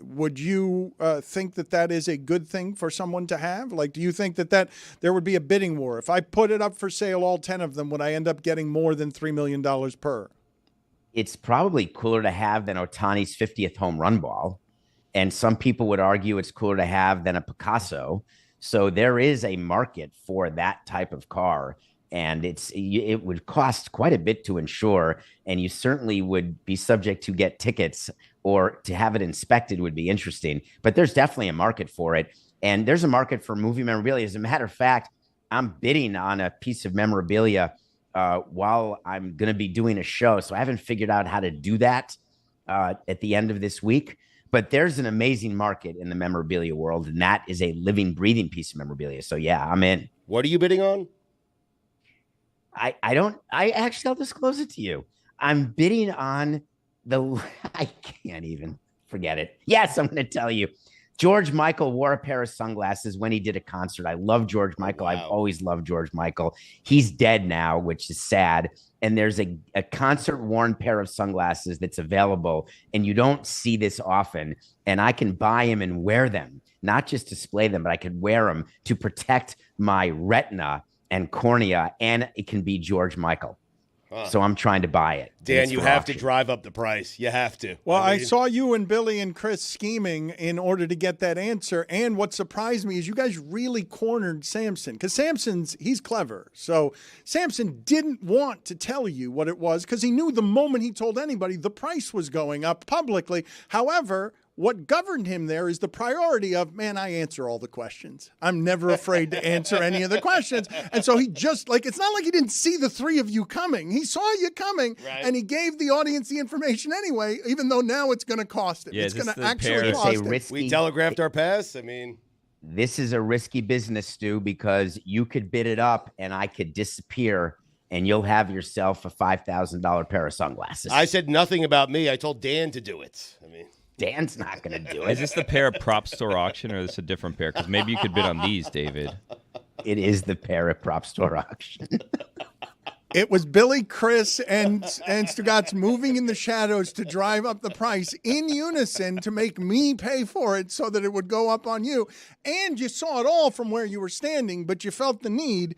Would you think that is a good thing for someone to have? Like, do you think that there would be a bidding war? If I put it up for sale, all 10 of them, would I end up getting more than $3 million per? It's probably cooler to have than Ohtani's 50th home run ball. And some people would argue it's cooler to have than a Picasso. So there is a market for that type of car. And it would cost quite a bit to insure. And you certainly would be subject to get tickets, or to have it inspected would be interesting. But there's definitely a market for it. And there's a market for movie memorabilia. As a matter of fact, I'm bidding on a piece of memorabilia while I'm going to be doing a show. So I haven't figured out how to do that at the end of this week. But there's an amazing market in the memorabilia world, and that is a living, breathing piece of memorabilia. So, yeah, I'm in. What are you bidding on? I'll disclose it to you. I'm bidding on I can't even forget it. Yes, I'm going to tell you. George Michael wore a pair of sunglasses when he did a concert. I love George Michael. Wow. I've always loved George Michael. He's dead now, which is sad. And there's a concert-worn pair of sunglasses that's available, and you don't see this often. And I can buy them and wear them, not just display them, but I could wear them to protect my retina and cornea, and it can be George Michael. So I'm trying to buy it. Dan, you have to drive up the price. You have to. Well, I saw you and Billy and Chris scheming in order to get that answer. And what surprised me is you guys really cornered Samson, because he's clever. So Samson didn't want to tell you what it was because he knew the moment he told anybody the price was going up publicly. However, what governed him there is the priority of, man, I answer all the questions. I'm never afraid to answer any of the questions. And so he just, it's not like he didn't see the three of you coming. He saw you coming, right, and he gave the audience the information anyway, even though now it's going to cost him. Yeah, it's going to actually cost him. We telegraphed our pass. This is a risky business, Stu, because you could bid it up and I could disappear, and you'll have yourself a $5,000 pair of sunglasses. I said nothing about me. I told Dan to do it. Dan's not going to do it. Is this the pair of prop store auction, or is this a different pair? Because maybe you could bid on these, David. It is the pair at prop store auction. It was Billy, Chris, and Stugotz moving in the shadows to drive up the price in unison to make me pay for it so that it would go up on you. And you saw it all from where you were standing, but you felt the need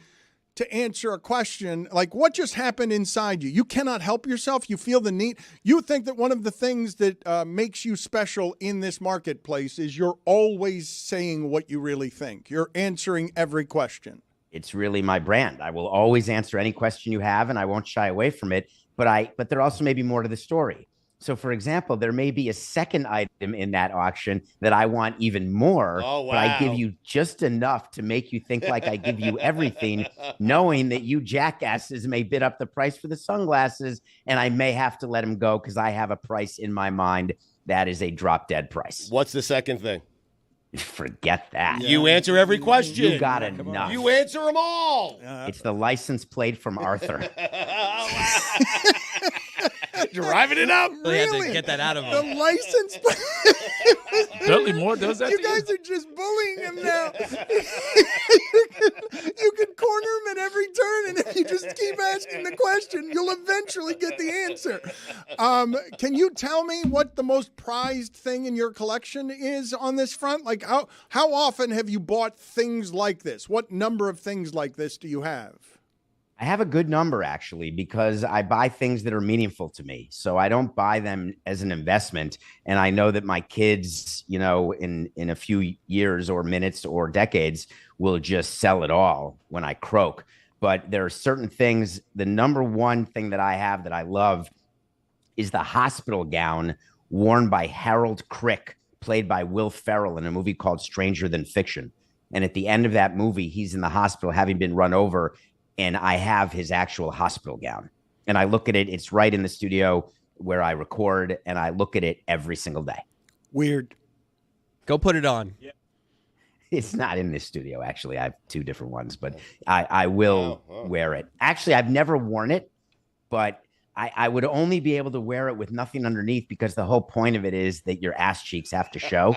to answer a question. Like, what just happened inside you? You cannot help yourself. You feel the need. You think that one of the things that makes you special in this marketplace is you're always saying what you really think. You're answering every question. It's really my brand. I will always answer any question you have, and I won't shy away from it. But there also may be more to the story. So, for example, there may be a second item in that auction that I want even more, but I give you just enough to make you think like I give you everything, knowing that you jackasses may bid up the price for the sunglasses, and I may have to let them go because I have a price in my mind that is a drop-dead price. What's the second thing? Forget that. Yeah. You answer every question. You got enough. You answer them all. It's the license plate from Arthur. Driving it up. Really had to get that out of him. The license plate. Dudley Moore does that. You guys are just bullying him now. You can corner him at every turn, and if you just keep asking the question, you'll eventually get the answer. Can you tell me what the most prized thing in your collection is on this front? Like, how often have you bought things like this? What number of things like this do you have? I have a good number, actually, because I buy things that are meaningful to me. So I don't buy them as an investment. And I know that my kids, in a few years or minutes or decades will just sell it all when I croak. But there are certain things. The number one thing that I have that I love is the hospital gown worn by Harold Crick, played by Will Ferrell in a movie called Stranger Than Fiction. And at the end of that movie, he's in the hospital having been run over, and I have his actual hospital gown. And I look at it. It's right in the studio where I record, and I look at it every single day. Weird. Go put it on. Yeah. It's not in this studio, actually. I have two different ones, but I will wear it. Actually, I've never worn it, but I would only be able to wear it with nothing underneath because the whole point of it is that your ass cheeks have to show.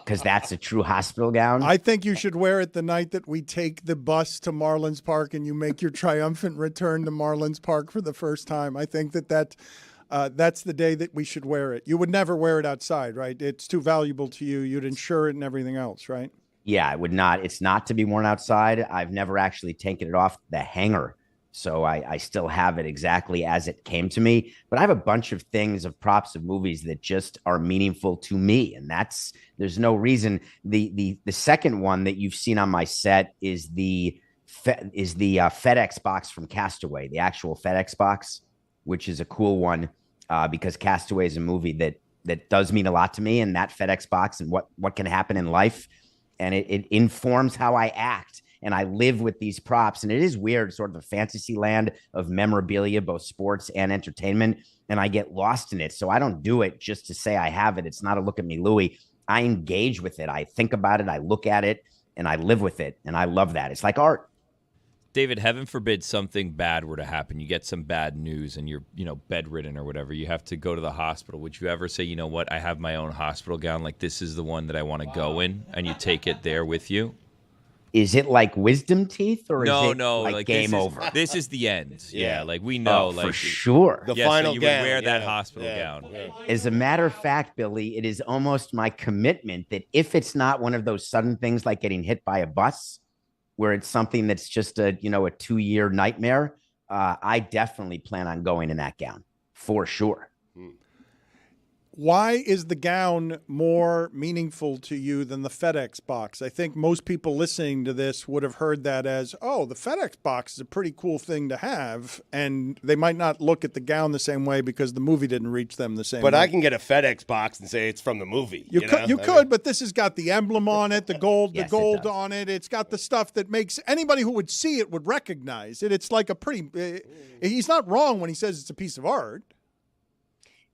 because that's a true hospital gown. I think you should wear it the night that we take the bus to Marlins Park and you make your triumphant return to Marlins Park for the first time. I think that's the day that we should wear it. You would never wear it outside, right? It's too valuable to you. You'd insure it and everything else, right? Yeah, I would not. It's not to be worn outside. I've never actually taken it off the hanger. So I still have it exactly as it came to me. But I have a bunch of things of props of movies that just are meaningful to me. And there's no reason. The second one that you've seen on my set is the FedEx box from Castaway, the actual FedEx box, which is a cool one because Castaway is a movie that does mean a lot to me, and that FedEx box and what can happen in life. And it informs how I act. And I live with these props. And it is weird, sort of a fantasy land of memorabilia, both sports and entertainment. And I get lost in it. So I don't do it just to say I have it. It's not a look at me, Louie. I engage with it. I think about it. I look at it and I live with it. And I love that. It's like art. David, heaven forbid something bad were to happen. You get some bad news and you're, bedridden or whatever. You have to go to the hospital. Would you ever say, you know what, I have my own hospital gown. Like, this is the one that I want to go in, and you take it there with you? Is it like wisdom teeth or is it no, like game over? This is the end. Yeah, like we know. For sure. The final so you gown. would wear that hospital gown. Yeah. As a matter of fact, Billy, it is almost my commitment that if it's not one of those sudden things like getting hit by a bus, where it's something that's just a 2-year nightmare, I definitely plan on going in that gown for sure. Why is the gown more meaningful to you than the FedEx box? I think most people listening to this would have heard that as, oh, the FedEx box is a pretty cool thing to have. And they might not look at the gown the same way because the movie didn't reach them the same way. But I can get a FedEx box and say it's from the movie. You could, but this has got the emblem on it, the gold, Yes, the gold it on it. It's got the stuff that makes anybody who would see it would recognize it. It's like a pretty, he's not wrong when he says it's a piece of art.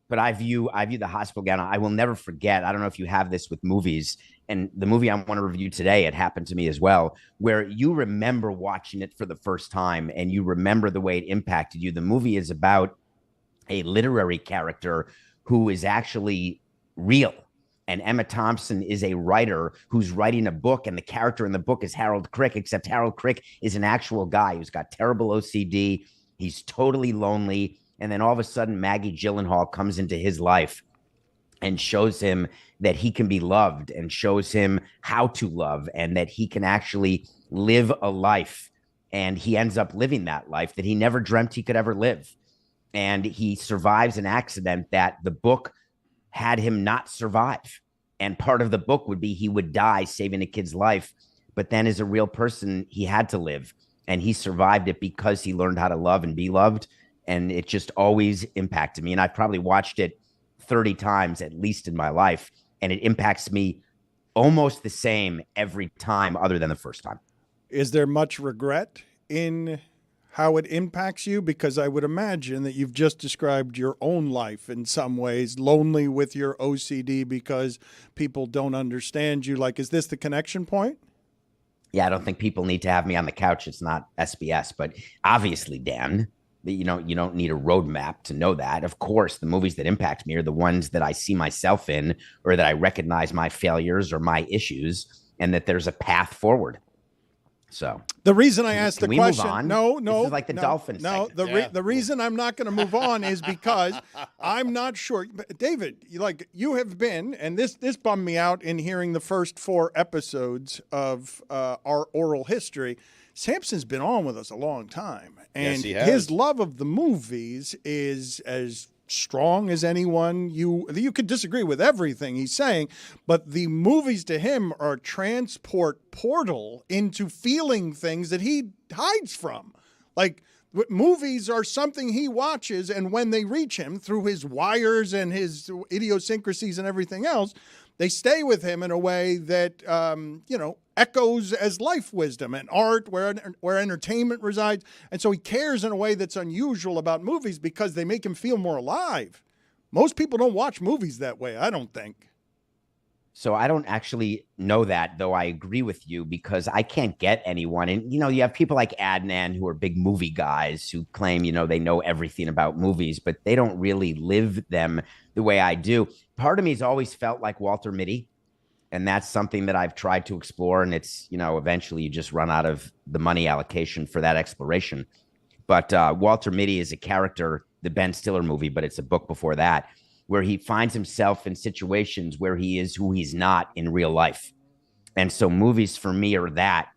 But I view the hospital gown. I will never forget. I don't know if you have this with movies, and the movie I want to review today, it happened to me as well, where you remember watching it for the first time and you remember the way it impacted you. The movie is about a literary character who is actually real. And Emma Thompson is a writer who's writing a book, and the character in the book is Harold Crick, except Harold Crick is an actual guy who's got terrible OCD. He's totally lonely. And then all of a sudden, Maggie Gyllenhaal comes into his life and shows him that he can be loved and shows him how to love and that he can actually live a life. And he ends up living that life that he never dreamt he could ever live. And he survives an accident that the book had him not survive. And part of the book would be he would die saving a kid's life. But then as a real person, he had to live. And he survived it because he learned how to love and be loved. And it just always impacted me. And I've probably watched it 30 times at least in my life. And it impacts me almost the same every time other than the first time. Is there much regret in how it impacts you? Because I would imagine that you've just described your own life in some ways, lonely with your OCD because people don't understand you. Like, is this the connection point? Yeah, I don't think people need to have me on the couch. It's not SBS. But obviously, Dan, you don't need a roadmap to know that. Of course, the movies that impact me are the ones that I see myself in, or that I recognize my failures or my issues, and that there's a path forward. So the reason I asked the we question, move on? no, This is like the Dolphins. No, the reason I'm not going to move on is because I'm not sure. David, you have been, and this bummed me out in hearing the first 4 episodes of our oral history. Samson's been on with us a long time, and Yes, he has. his love of the movies is as strong as anyone. You could disagree with everything he's saying, but the movies to him are a transport portal into feeling things that he hides from. Like, movies are something he watches, and when they reach him through his wires and his idiosyncrasies and everything else, they stay with him in a way that, echoes as life wisdom and art where entertainment resides. And so he cares in a way that's unusual about movies because they make him feel more alive. Most people don't watch movies that way, I don't think. So I don't actually know that, though I agree with you, because I can't get anyone. And, you have people like Adnan who are big movie guys who claim, they know everything about movies, but they don't really live them the way I do. Part of me has always felt like Walter Mitty. And that's something that I've tried to explore. And it's, eventually you just run out of the money allocation for that exploration. But Walter Mitty is a character, the Ben Stiller movie, but it's a book before that, where he finds himself in situations where he is who he's not in real life. And so movies for me are that.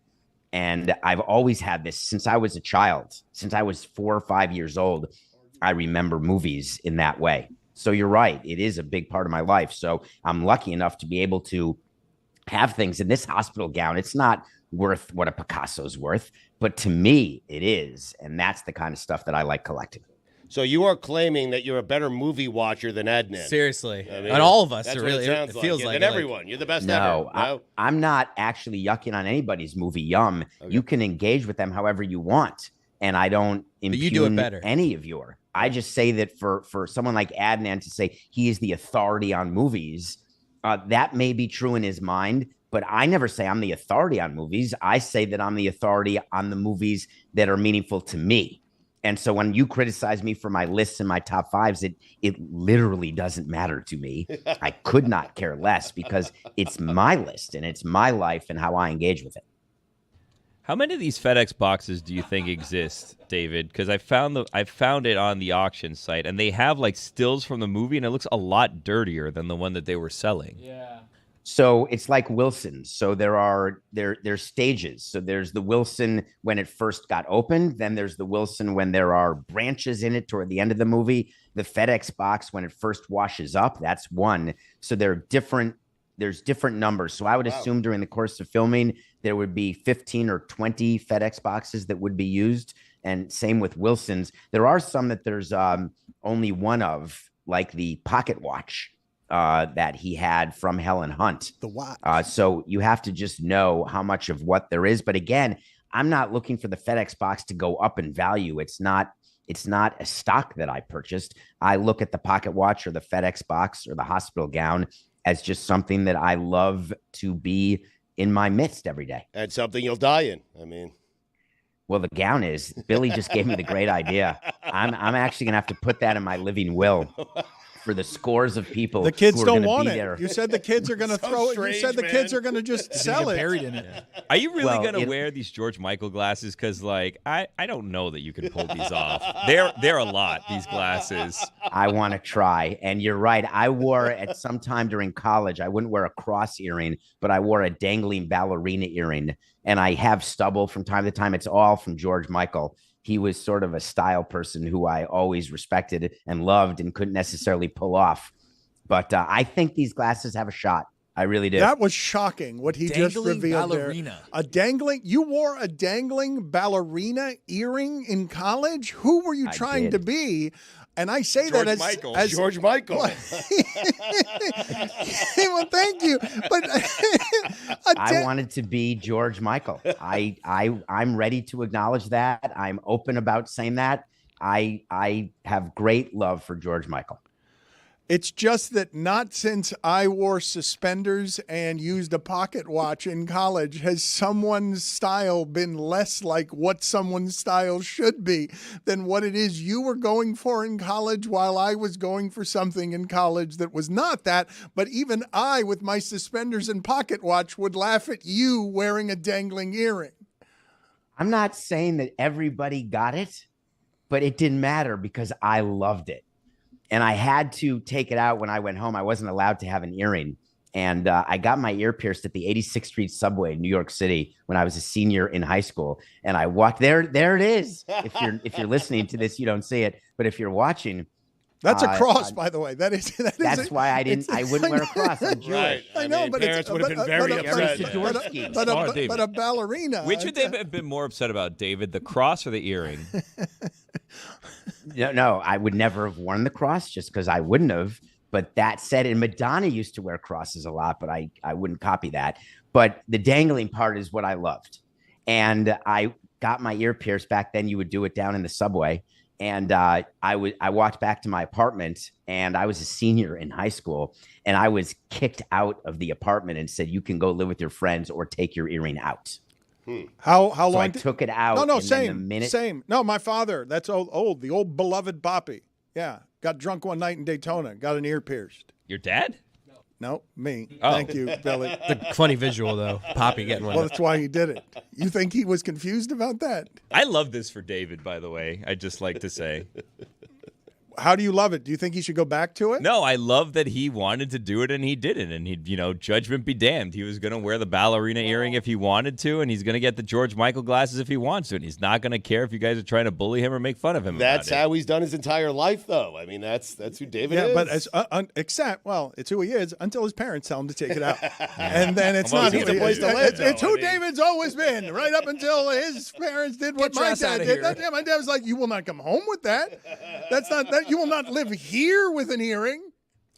And I've always had this since I was a child. Since I was 4 or 5 years old, I remember movies in that way. So you're right. It is a big part of my life. So I'm lucky enough to be able to have things in this hospital gown. It's not worth what a Picasso's worth, but to me, it is. And that's the kind of stuff that I like collecting. So you are claiming that you're a better movie watcher than Adnan. Seriously. I mean, and all of us. That's It what really it feels like and everyone. You're the best ever. No, I'm not actually yucking on anybody's movie yum. Okay. You can engage with them however you want. And I don't impugn you do it better. Any of your. I just say that for someone like Adnan to say he is the authority on movies, that may be true in his mind, but I never say I'm the authority on movies. I say that I'm the authority on the movies that are meaningful to me. And so when you criticize me for my lists and my top fives, it literally doesn't matter to me. I could not care less because it's my list and it's my life and how I engage with it. How many of these FedEx boxes do you think exist, David? Because I found it on the auction site, and they have like stills from the movie, and it looks a lot dirtier than the one that they were selling. Yeah. So it's like Wilson's. So there's stages. So there's the Wilson when it first got opened. Then there's the Wilson when there are branches in it toward the end of the movie. The FedEx box when it first washes up. That's one. So there's different numbers. So I would assume during the course of filming, there would be 15 or 20 FedEx boxes that would be used. And same with Wilson's. There are some that there's only one of, like the pocket watch that he had from Helen Hunt. The watch. So you have to just know how much of what there is. But again, I'm not looking for the FedEx box to go up in value. It's not a stock that I purchased. I look at the pocket watch or the FedEx box or the hospital gown as just something that I love to be in my midst every day. And something you'll die in. I mean, well, the gown is. Billy just gave me the great idea. I'm actually gonna have to put that in my living will for the scores of people. The kids who are don't gonna want be it. There. You said the kids are going to throw it. You said the kids are going to just sell it. Buried in it. Are you really going to wear these George Michael glasses? Because, like, I don't know that you can pull these off. They're a lot, these glasses. I want to try. And you're right. I wore at some time during college, I wouldn't wear a cross earring, but I wore a dangling ballerina earring. And I have stubble from time to time. It's all from George Michael. He was sort of a style person who I always respected and loved and couldn't necessarily pull off. But I think these glasses have a shot. I really do. That was shocking what he just revealed ballerina. There. You wore a dangling ballerina earring in college? Who were you trying to be? And I say George that as Michael. as George Michael. Well, thank you. But I wanted to be George Michael. I'm ready to acknowledge that. I'm open about saying that. I have great love for George Michael. It's just that not since I wore suspenders and used a pocket watch in college has someone's style been less like what someone's style should be than what it is you were going for in college, while I was going for something in college that was not that. But even I, with my suspenders and pocket watch, would laugh at you wearing a dangling earring. I'm not saying that everybody got it, but it didn't matter because I loved it. And I had to take it out when I went home. I wasn't allowed to have an earring. And I got my ear pierced at the 86th Street subway in New York City when I was a senior in high school. And I walked there. There it is. If you're listening to this, you don't see it. But if you're watching, that's a cross, by the way. That's why I wouldn't wear a cross. I'm Jewish. Right. I know, mean, but parents would have been very upset. But a ballerina. Which would they have been more upset about, David, the cross or the earring? No, I would never have worn the cross just because I wouldn't have. But that said, and Madonna used to wear crosses a lot, but I wouldn't copy that. But the dangling part is what I loved. And I got my ear pierced back then. You would do it down in the subway. And I walked back to my apartment, and I was a senior in high school, and I was kicked out of the apartment and said, you can go live with your friends or take your earring out. How long? So I took it out. No, same. No, my father. That's old. The old beloved Boppy. Yeah, got drunk one night in Daytona. Got an ear pierced. Your dad? No, me. Oh. Thank you, Billy. The funny visual, though. Poppy getting one. Well, that's why he did it. You think he was confused about that? I love this for David, by the way. I'd just like to say. How do you love it? Do you think he should go back to it? No, I love that he wanted to do it and he didn't. And he, judgment be damned. He was going to wear the ballerina earring if he wanted to, and he's going to get the George Michael glasses if he wants to. And he's not going to care if you guys are trying to bully him or make fun of him. That's about how he's done his entire life, though. I mean, that's who David is. Yeah, but except it's who he is until his parents tell him to take it out, and then it's not he's who a he place is. to live, It's though. who I mean- David's always been, right up until his parents did what Get your my ass dad outta did. here. My dad was like, "You will not come home with that. That's not that. You will not live here with an earring."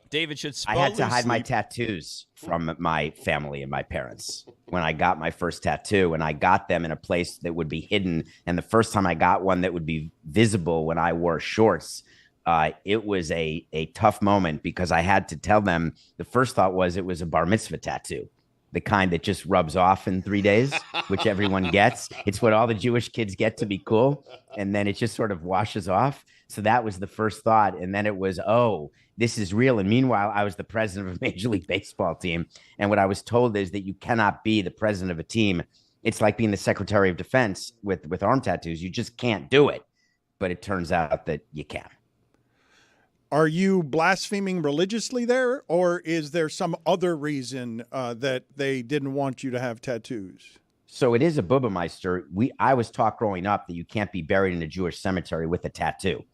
David should I had to Spoelstra hide my sleep. tattoos from my family and my parents when I got my first tattoo, and I got them in a place that would be hidden. And the first time I got one that would be visible when I wore shorts, it was a tough moment because I had to tell them. The first thought was it was a bar mitzvah tattoo, the kind that just rubs off in 3 days, which everyone gets. It's what all the Jewish kids get to be cool. And then it just sort of washes off. So that was the first thought. And then it was, oh, this is real. And meanwhile, I was the president of a Major League Baseball team. And what I was told is that you cannot be the president of a team. It's like being the Secretary of Defense with arm tattoos. You just can't do it. But it turns out that you can. Are you blaspheming religiously there, or is there some other reason that they didn't want you to have tattoos? So it is a Bubameister. I was taught growing up that you can't be buried in a Jewish cemetery with a tattoo.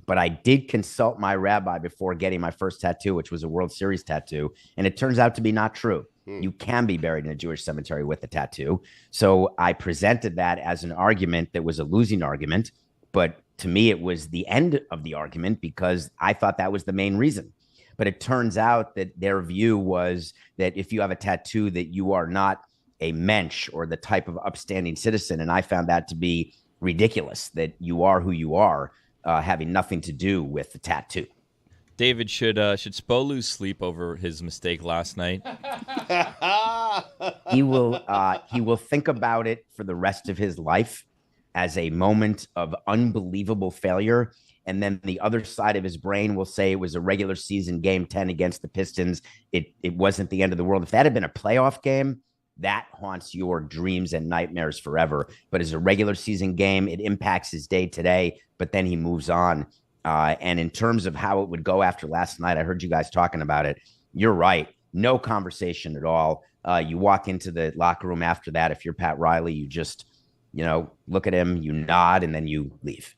But I did consult my rabbi before getting my first tattoo, which was a World Series tattoo. And it turns out to be not true. You can be buried in a Jewish cemetery with a tattoo. So I presented that as an argument that was a losing argument. But to me, it was the end of the argument because I thought that was the main reason. But it turns out that their view was that if you have a tattoo, that you are not a mensch or the type of upstanding citizen. And I found that to be ridiculous, that you are who you are, having nothing to do with the tattoo. David, should Spolu sleep over his mistake last night? He will think about it for the rest of his life as a moment of unbelievable failure. And then the other side of his brain will say it was a regular season game 10 against the Pistons. It wasn't the end of the world. If that had been a playoff game, that haunts your dreams and nightmares forever. But as a regular season game, it impacts his day today, but then he moves on. And in terms of how it would go after last night, I heard you guys talking about it. You're right. No conversation at all. You walk into the locker room after that. If you're Pat Riley, you just, look at him, you nod, and then you leave.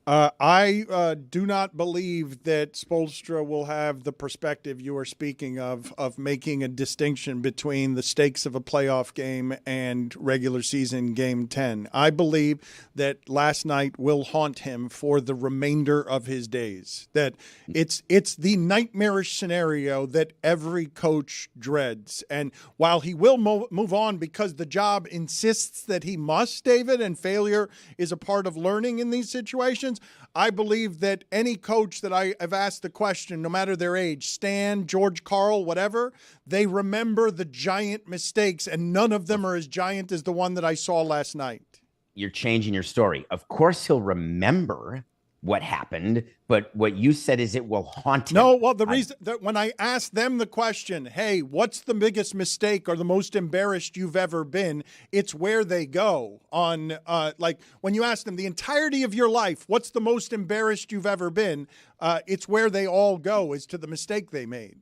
I do not believe that Spoelstra will have the perspective you are speaking of making a distinction between the stakes of a playoff game and regular season game 10. I believe that last night will haunt him for the remainder of his days. That it's the nightmarish scenario that every coach dreads. And while he will move on because the job insists that he must, David, and failure is a part of learning in these situations, I believe that any coach that I have asked the question, no matter their age, Stan, George Karl, whatever, they remember the giant mistakes, and none of them are as giant as the one that I saw last night. You're changing your story. Of course, he'll remember what happened, but what you said is it will haunt him. No, well, the reason that when I asked them the question, hey, what's the biggest mistake or the most embarrassed you've ever been? It's where they go on, like when you ask them the entirety of your life, what's the most embarrassed you've ever been? It's where they all go as to the mistake they made.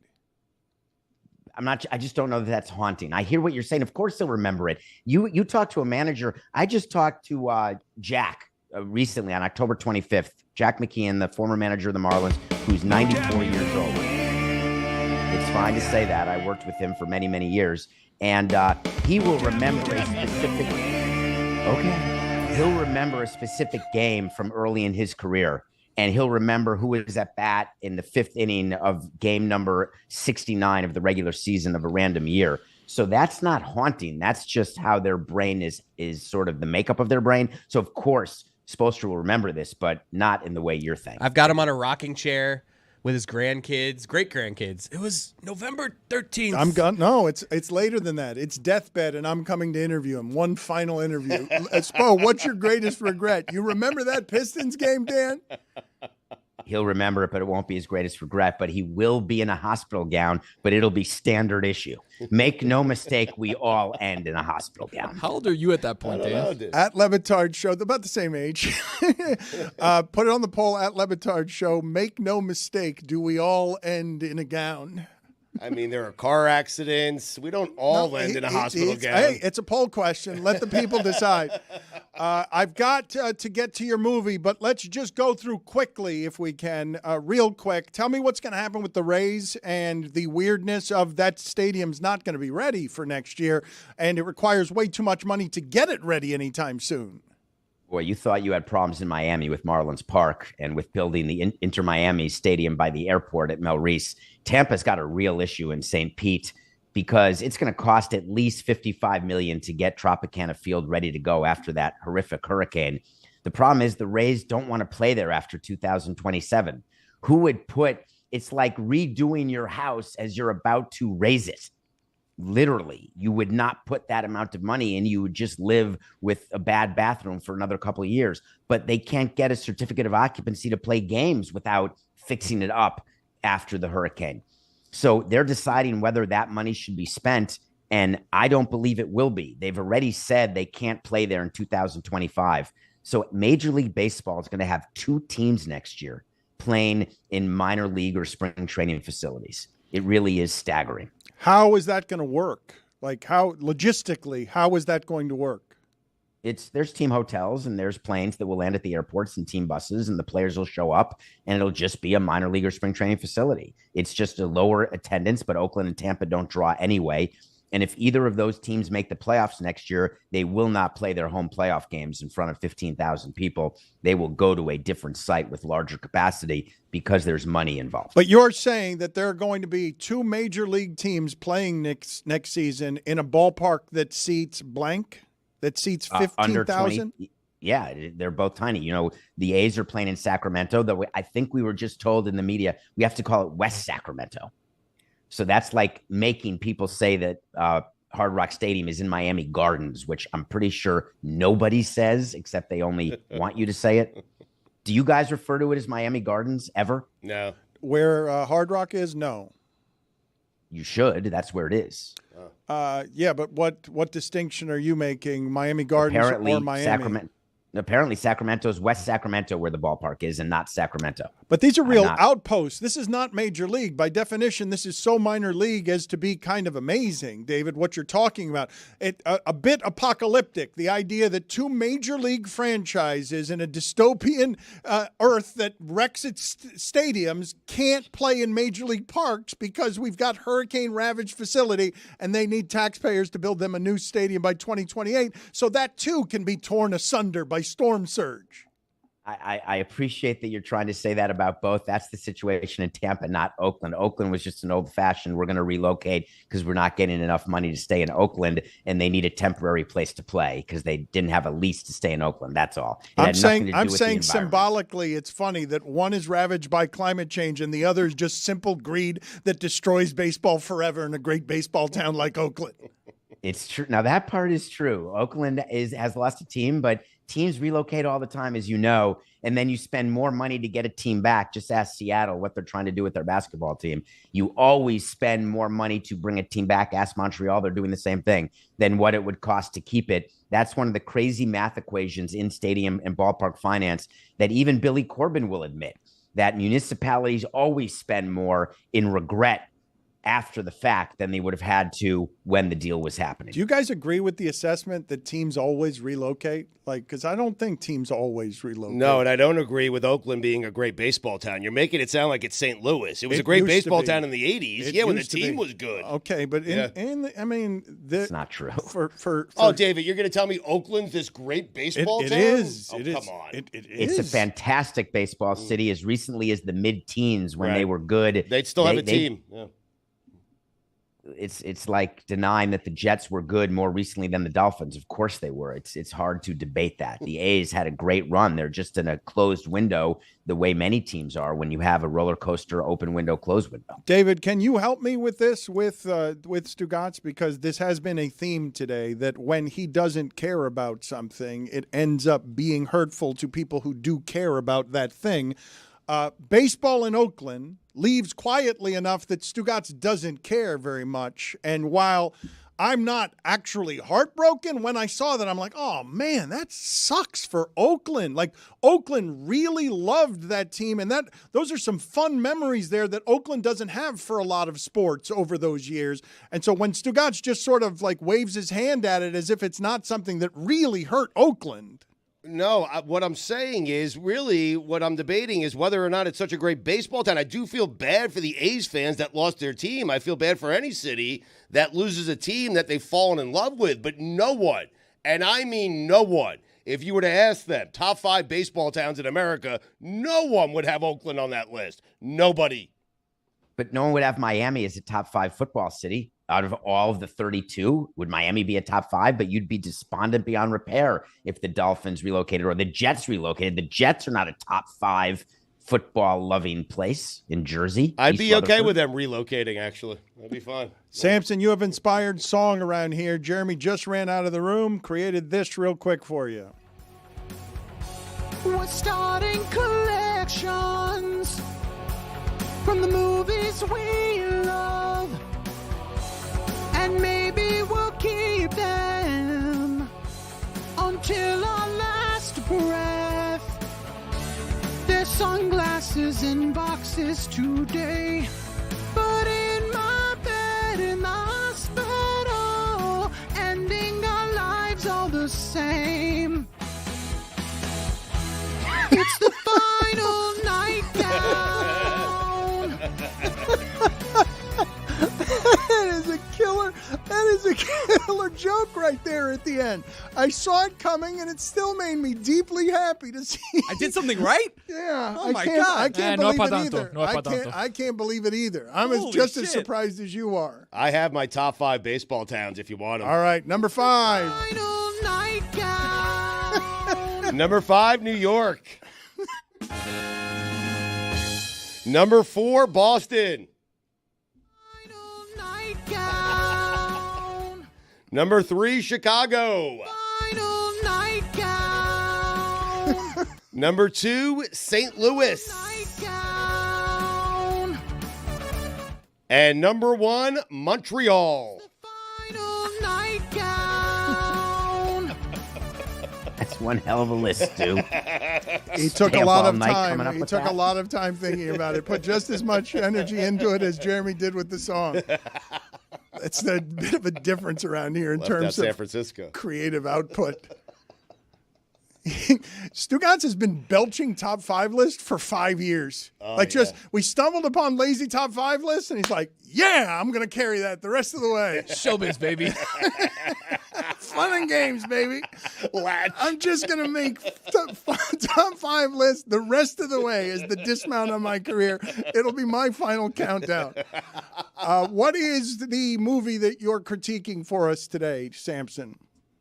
I just don't know that that's haunting. I hear what you're saying. Of course they'll remember it. You talk to a manager. I just talked to Jack recently on October 25th. Jack McKeon, the former manager of the Marlins, who's 94 years old. It's fine to say that. I worked with him for many, many years. And he will remember a specific... Okay. He'll remember a specific game from early in his career. And he'll remember who was at bat in the 5th inning of game number 69 of the regular season of a random year. So that's not haunting. That's just how their brain is sort of the makeup of their brain. So, of course, Spoelstra will remember this, but not in the way you're thinking. I've got him on a rocking chair with his grandkids, great-grandkids. It was November 13th. No, it's later than that. It's deathbed, and I'm coming to interview him. One final interview. Spo, what's your greatest regret? You remember that Pistons game, Dan? He'll remember it, but it won't be his greatest regret. But he will be in a hospital gown, but it'll be standard issue. Make no mistake, we all end in a hospital gown. How old are you at that point, Dan? At Le Batard Show, they're about the same age. Put it on the poll at Le Batard Show. Make no mistake, do we all end in a gown? I mean, there are car accidents. We don't all end in a hospital gown. Hey, it's a poll question. Let the people decide. I've got to get to your movie, but let's just go through quickly, if we can, real quick. Tell me what's going to happen with the Rays and the weirdness of that stadium's not going to be ready for next year, and it requires way too much money to get it ready anytime soon. Boy, you thought you had problems in Miami with Marlins Park and with building the Inter Miami Stadium by the airport at Mel Reese. Tampa's got a real issue in St. Pete because it's going to cost at least $55 million to get Tropicana Field ready to go after that horrific hurricane. The problem is the Rays don't want to play there after 2027. Who would it's like redoing your house as you're about to raise it. Literally, you would not put that amount of money and you would just live with a bad bathroom for another couple of years. But they can't get a certificate of occupancy to play games without fixing it up after the hurricane. So they're deciding whether that money should be spent, and I don't believe it will be. They've already said they can't play there in 2025. So Major League Baseball is going to have 2 teams next year playing in minor league or spring training facilities. It really is staggering. How is that going to work? Like, how logistically, how is that going to work? There's team hotels and there's planes that will land at the airports and team buses, and the players will show up, and it'll just be a minor league or spring training facility. It's just a lower attendance, but Oakland and Tampa don't draw anyway. And if either of those teams make the playoffs next year, they will not play their home playoff games in front of 15,000 people. They will go to a different site with larger capacity because there's money involved. But you're saying that there are going to be 2 major league teams playing next season in a ballpark that seats blank, that seats 15,000? Yeah, they're both tiny. You know, the A's are playing in Sacramento, though I think we were just told in the media we have to call it West Sacramento. So that's like making people say that Hard Rock Stadium is in Miami Gardens, which I'm pretty sure nobody says, except they only want you to say it. Do you guys refer to it as Miami Gardens ever? No. Where Hard Rock is? No. You should. That's where it is. Yeah, but what distinction are you making, Miami Gardens Apparently, or Miami? Apparently, Sacramento's West Sacramento where the ballpark is and not Sacramento. But these are real outposts. This is not major league. By definition, this is so minor league as to be kind of amazing, David, what you're talking about. A bit apocalyptic, the idea that 2 major league franchises in a dystopian earth that wrecks its stadiums can't play in major league parks because we've got hurricane-ravaged facility and they need taxpayers to build them a new stadium by 2028. So that, too, can be torn asunder by storm surge. I appreciate that you're trying to say that about both. That's the situation in Tampa, not Oakland. Oakland was just an old-fashioned, we're going to relocate because we're not getting enough money to stay in Oakland, and they need a temporary place to play because they didn't have a lease to stay in Oakland. That's all. I'm saying symbolically, it's funny that one is ravaged by climate change and the other is just simple greed that destroys baseball forever in a great baseball town like Oakland. It's true. Now, that part is true. Oakland has lost a team, but teams relocate all the time, as you know, and then you spend more money to get a team back. Just ask Seattle what they're trying to do with their basketball team. You always spend more money to bring a team back. Ask Montreal. They're doing the same thing than what it would cost to keep it. That's one of the crazy math equations in stadium and ballpark finance that even Billy Corbin will admit, that municipalities always spend more in regret after the fact than they would have had to when the deal was happening. Do you guys agree with the assessment that teams always relocate? Like, because I don't think teams always relocate. No, and I don't agree with Oakland being a great baseball town. You're making it sound like it's St. Louis. It was a great baseball town in the 80s. Yeah, when the team was good. Okay, but it's not true. Oh, David, you're going to tell me Oakland's this great baseball town? It is. Oh, come on. It's a fantastic baseball city. As recently as the mid-teens when they were good. They'd still have a team. Yeah. It's like denying that the Jets were good more recently than the Dolphins. Of course they were. It's hard to debate that. The A's had a great run. They're just in a closed window the way many teams are when you have a roller coaster, open window, closed window. David, can you help me with this with Stugotz? Because this has been a theme today that when he doesn't care about something, it ends up being hurtful to people who do care about that thing. Baseball in Oakland leaves quietly enough that Stugotz doesn't care very much. And while I'm not actually heartbroken, when I saw that, I'm like, oh, man, that sucks for Oakland. Like, Oakland really loved that team, and those are some fun memories there that Oakland doesn't have for a lot of sports over those years. And so when Stugotz just sort of like waves his hand at it as if it's not something that really hurt Oakland. No, what I'm saying is really what I'm debating is whether or not it's such a great baseball town. I do feel bad for the A's fans that lost their team. I feel bad for any city that loses a team that they've fallen in love with. But no one, and I mean no one, if you were to ask them, top 5 baseball towns in America, no one would have Oakland on that list. Nobody. But no one would have Miami as a top 5 football city. Out of all of the 32, would Miami be a top 5? But you'd be despondent beyond repair if the Dolphins relocated or the Jets relocated. The Jets are not a top 5 football-loving place in Jersey. I'd be okay with them relocating, actually. That'd be fine. Samson, you have inspired song around here. Jeremy just ran out of the room, created this real quick for you. We're starting collections from the movies we love, and maybe we'll keep them until our last breath. There's sunglasses in boxes today, but in my bed in the hospital, ending our lives all the same. It's the final nightgown. That is a killer joke right there at the end. I saw it coming, and it still made me deeply happy to see. I did something right? Yeah. Oh, my God. I can't No believe it tanto. either. No tanto. I can't believe it either. I'm Holy just as shit. surprised as you are. I have my top 5 baseball towns if you want them. All right, number 5. Final nightgown. Number 5, New York. Number 4, Boston. Final nightgown. Number 3, Chicago. Final nightgown. Number 2, St. Louis. Nightgown. And number 1, Montreal. Final nightgown. That's one hell of a list, Stu. He took Stay a up lot all of night time. coming up He with took that. a lot of time thinking about it. Put just as much energy into it as Jeremy did with the song. It's a bit of a difference around here in Left out terms San of Francisco. creative output. Stugotz has been belching top 5 list for 5 years. We stumbled upon lazy top 5 lists, and he's like, yeah, I'm going to carry that the rest of the way. Showbiz, baby. Fun and games, baby. I'm just going to make top 5 list the rest of the way as the dismount on my career. It'll be my final countdown. What is the movie that you're critiquing for us today, Samson?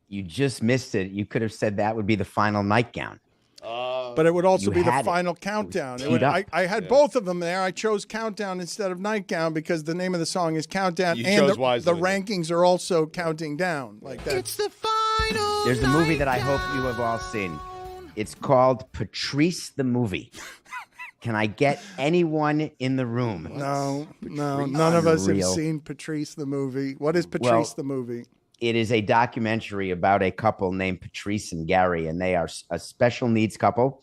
You just missed it. You could have said that would be the final nightgown. But it would also You be the had it. final countdown. It was teed up. I had both of them there. I chose Countdown instead of Nightgown because the name of the song is Countdown, You and chose the wisely. rankings are also counting down like that. It's the final There's a movie that I hope you have all seen. It's called Patrice the Movie. Can I get anyone in the room? No, none of us have Unreal. seen Patrice the movie. What is Patrice Well, the movie? It is a documentary about a couple named Patrice and Gary, and they are a special needs couple.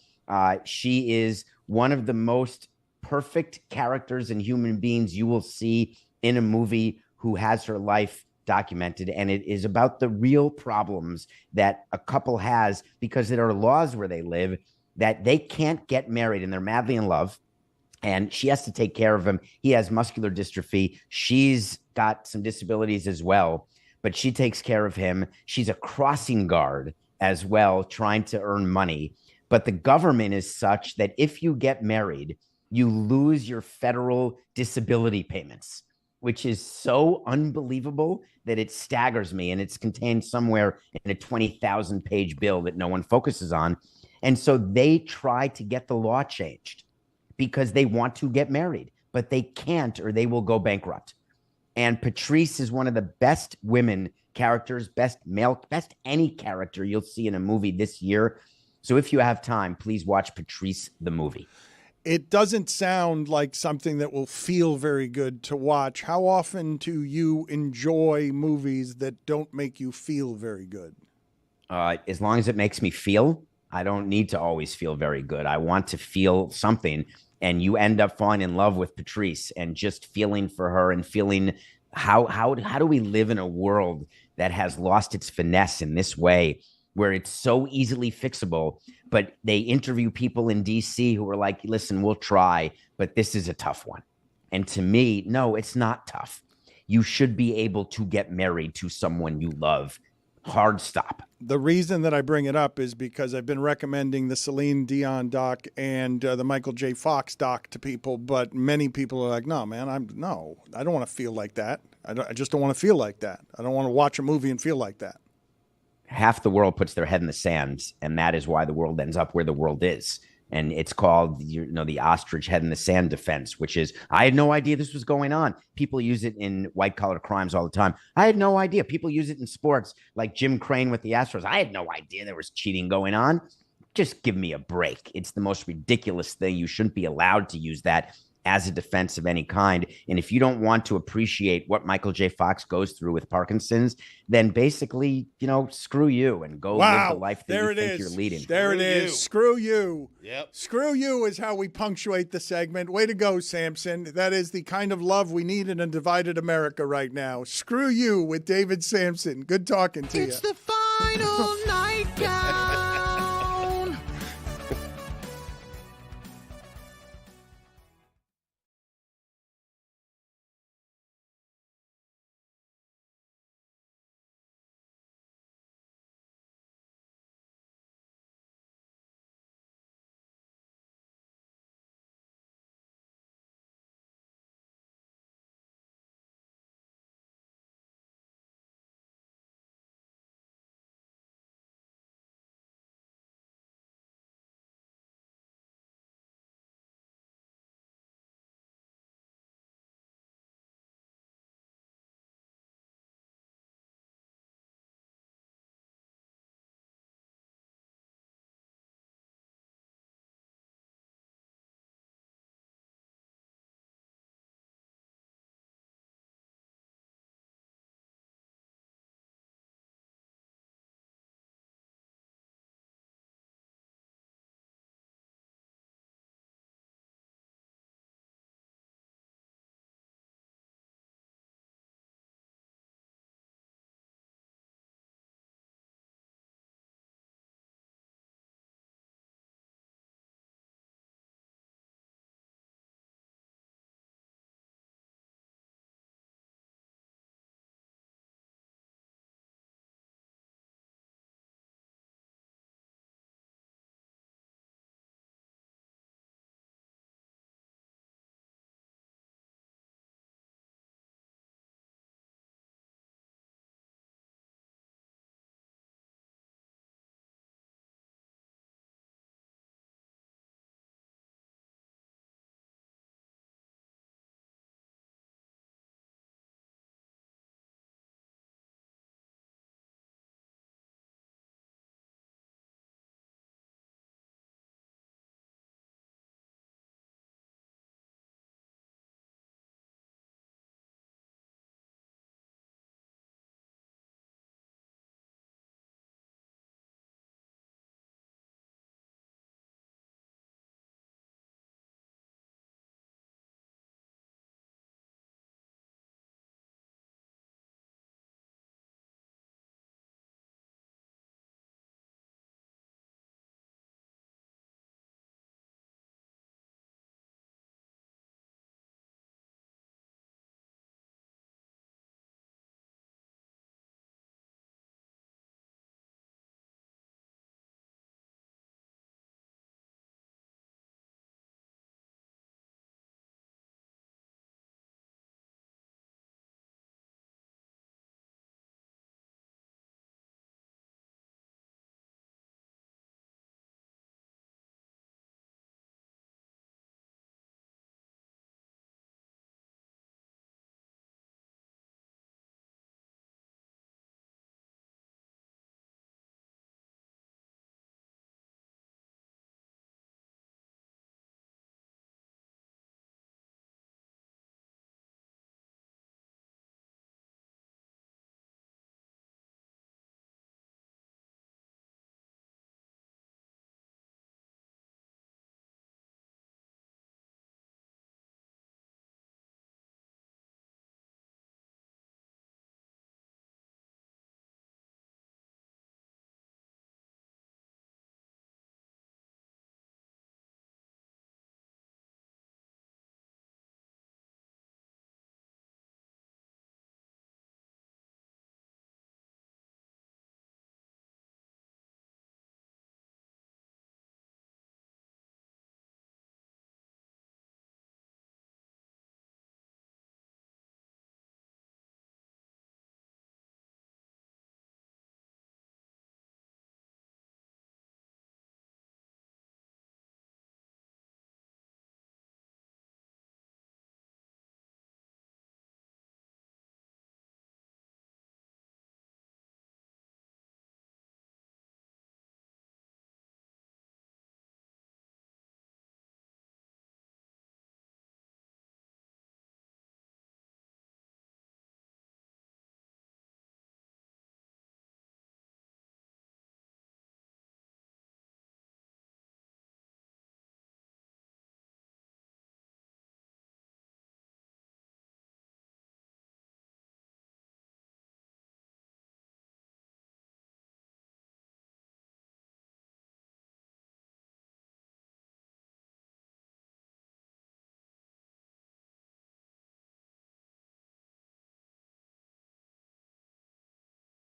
She is one of the most perfect characters and human beings you will see in a movie who has her life documented. And it is about the real problems that a couple has because there are laws where they live that they can't get married and they're madly in love. And she has to take care of him. He has muscular dystrophy. She's got some disabilities as well, but she takes care of him. She's a crossing guard as well, trying to earn money. But the government is such that if you get married, you lose your federal disability payments, which is so unbelievable that it staggers me. And it's contained somewhere in a 20,000 page bill that no one focuses on. And so they try to get the law changed because they want to get married, but they can't or they will go bankrupt. And Patrice is one of the best women characters, best male, best any character you'll see in a movie this year. So if you have time, please watch Patrice the movie. it doesn't sound like something that will feel very good to watch. How often do you enjoy movies that don't make you feel very good? As long as it makes me feel, I don't need to always feel very good. I want to feel something, and you end up falling in love with Patrice and just feeling for her and feeling how do we live in a world that has lost its finesse in this way, where it's so easily fixable. But they interview people in DC who are like, listen, we'll try, but this is a tough one. And to me, no, it's not tough. You should be able to get married to someone you love. Hard stop. The reason that I bring it up is because I've been recommending the Celine Dion doc and the Michael J. Fox doc to people, but many people are like, no, man, I don't want to feel like that. I just don't want to feel like that. I don't want to watch a movie and feel like that. Half the world puts their head in the sand, and that is why the world ends up where the world is. And it's called, the ostrich head in the sand defense, which is, I had no idea this was going on. People use it in white collar crimes all the time. I had no idea. People use it in sports, like Jim Crane with the Astros. I had no idea there was cheating going on. Just give me a break. It's the most ridiculous thing. You shouldn't be allowed to use that as a defense of any kind. And if you don't want to appreciate what Michael J. Fox goes through with Parkinson's, then basically, screw you and go live the life that you think you're leading. There it is. Screw you. Yep. Screw you is how we punctuate the segment. Way to go, Samson. That is the kind of love we need in a divided America right now. Screw you with David Samson. Good talking to you. It's the final night, guys.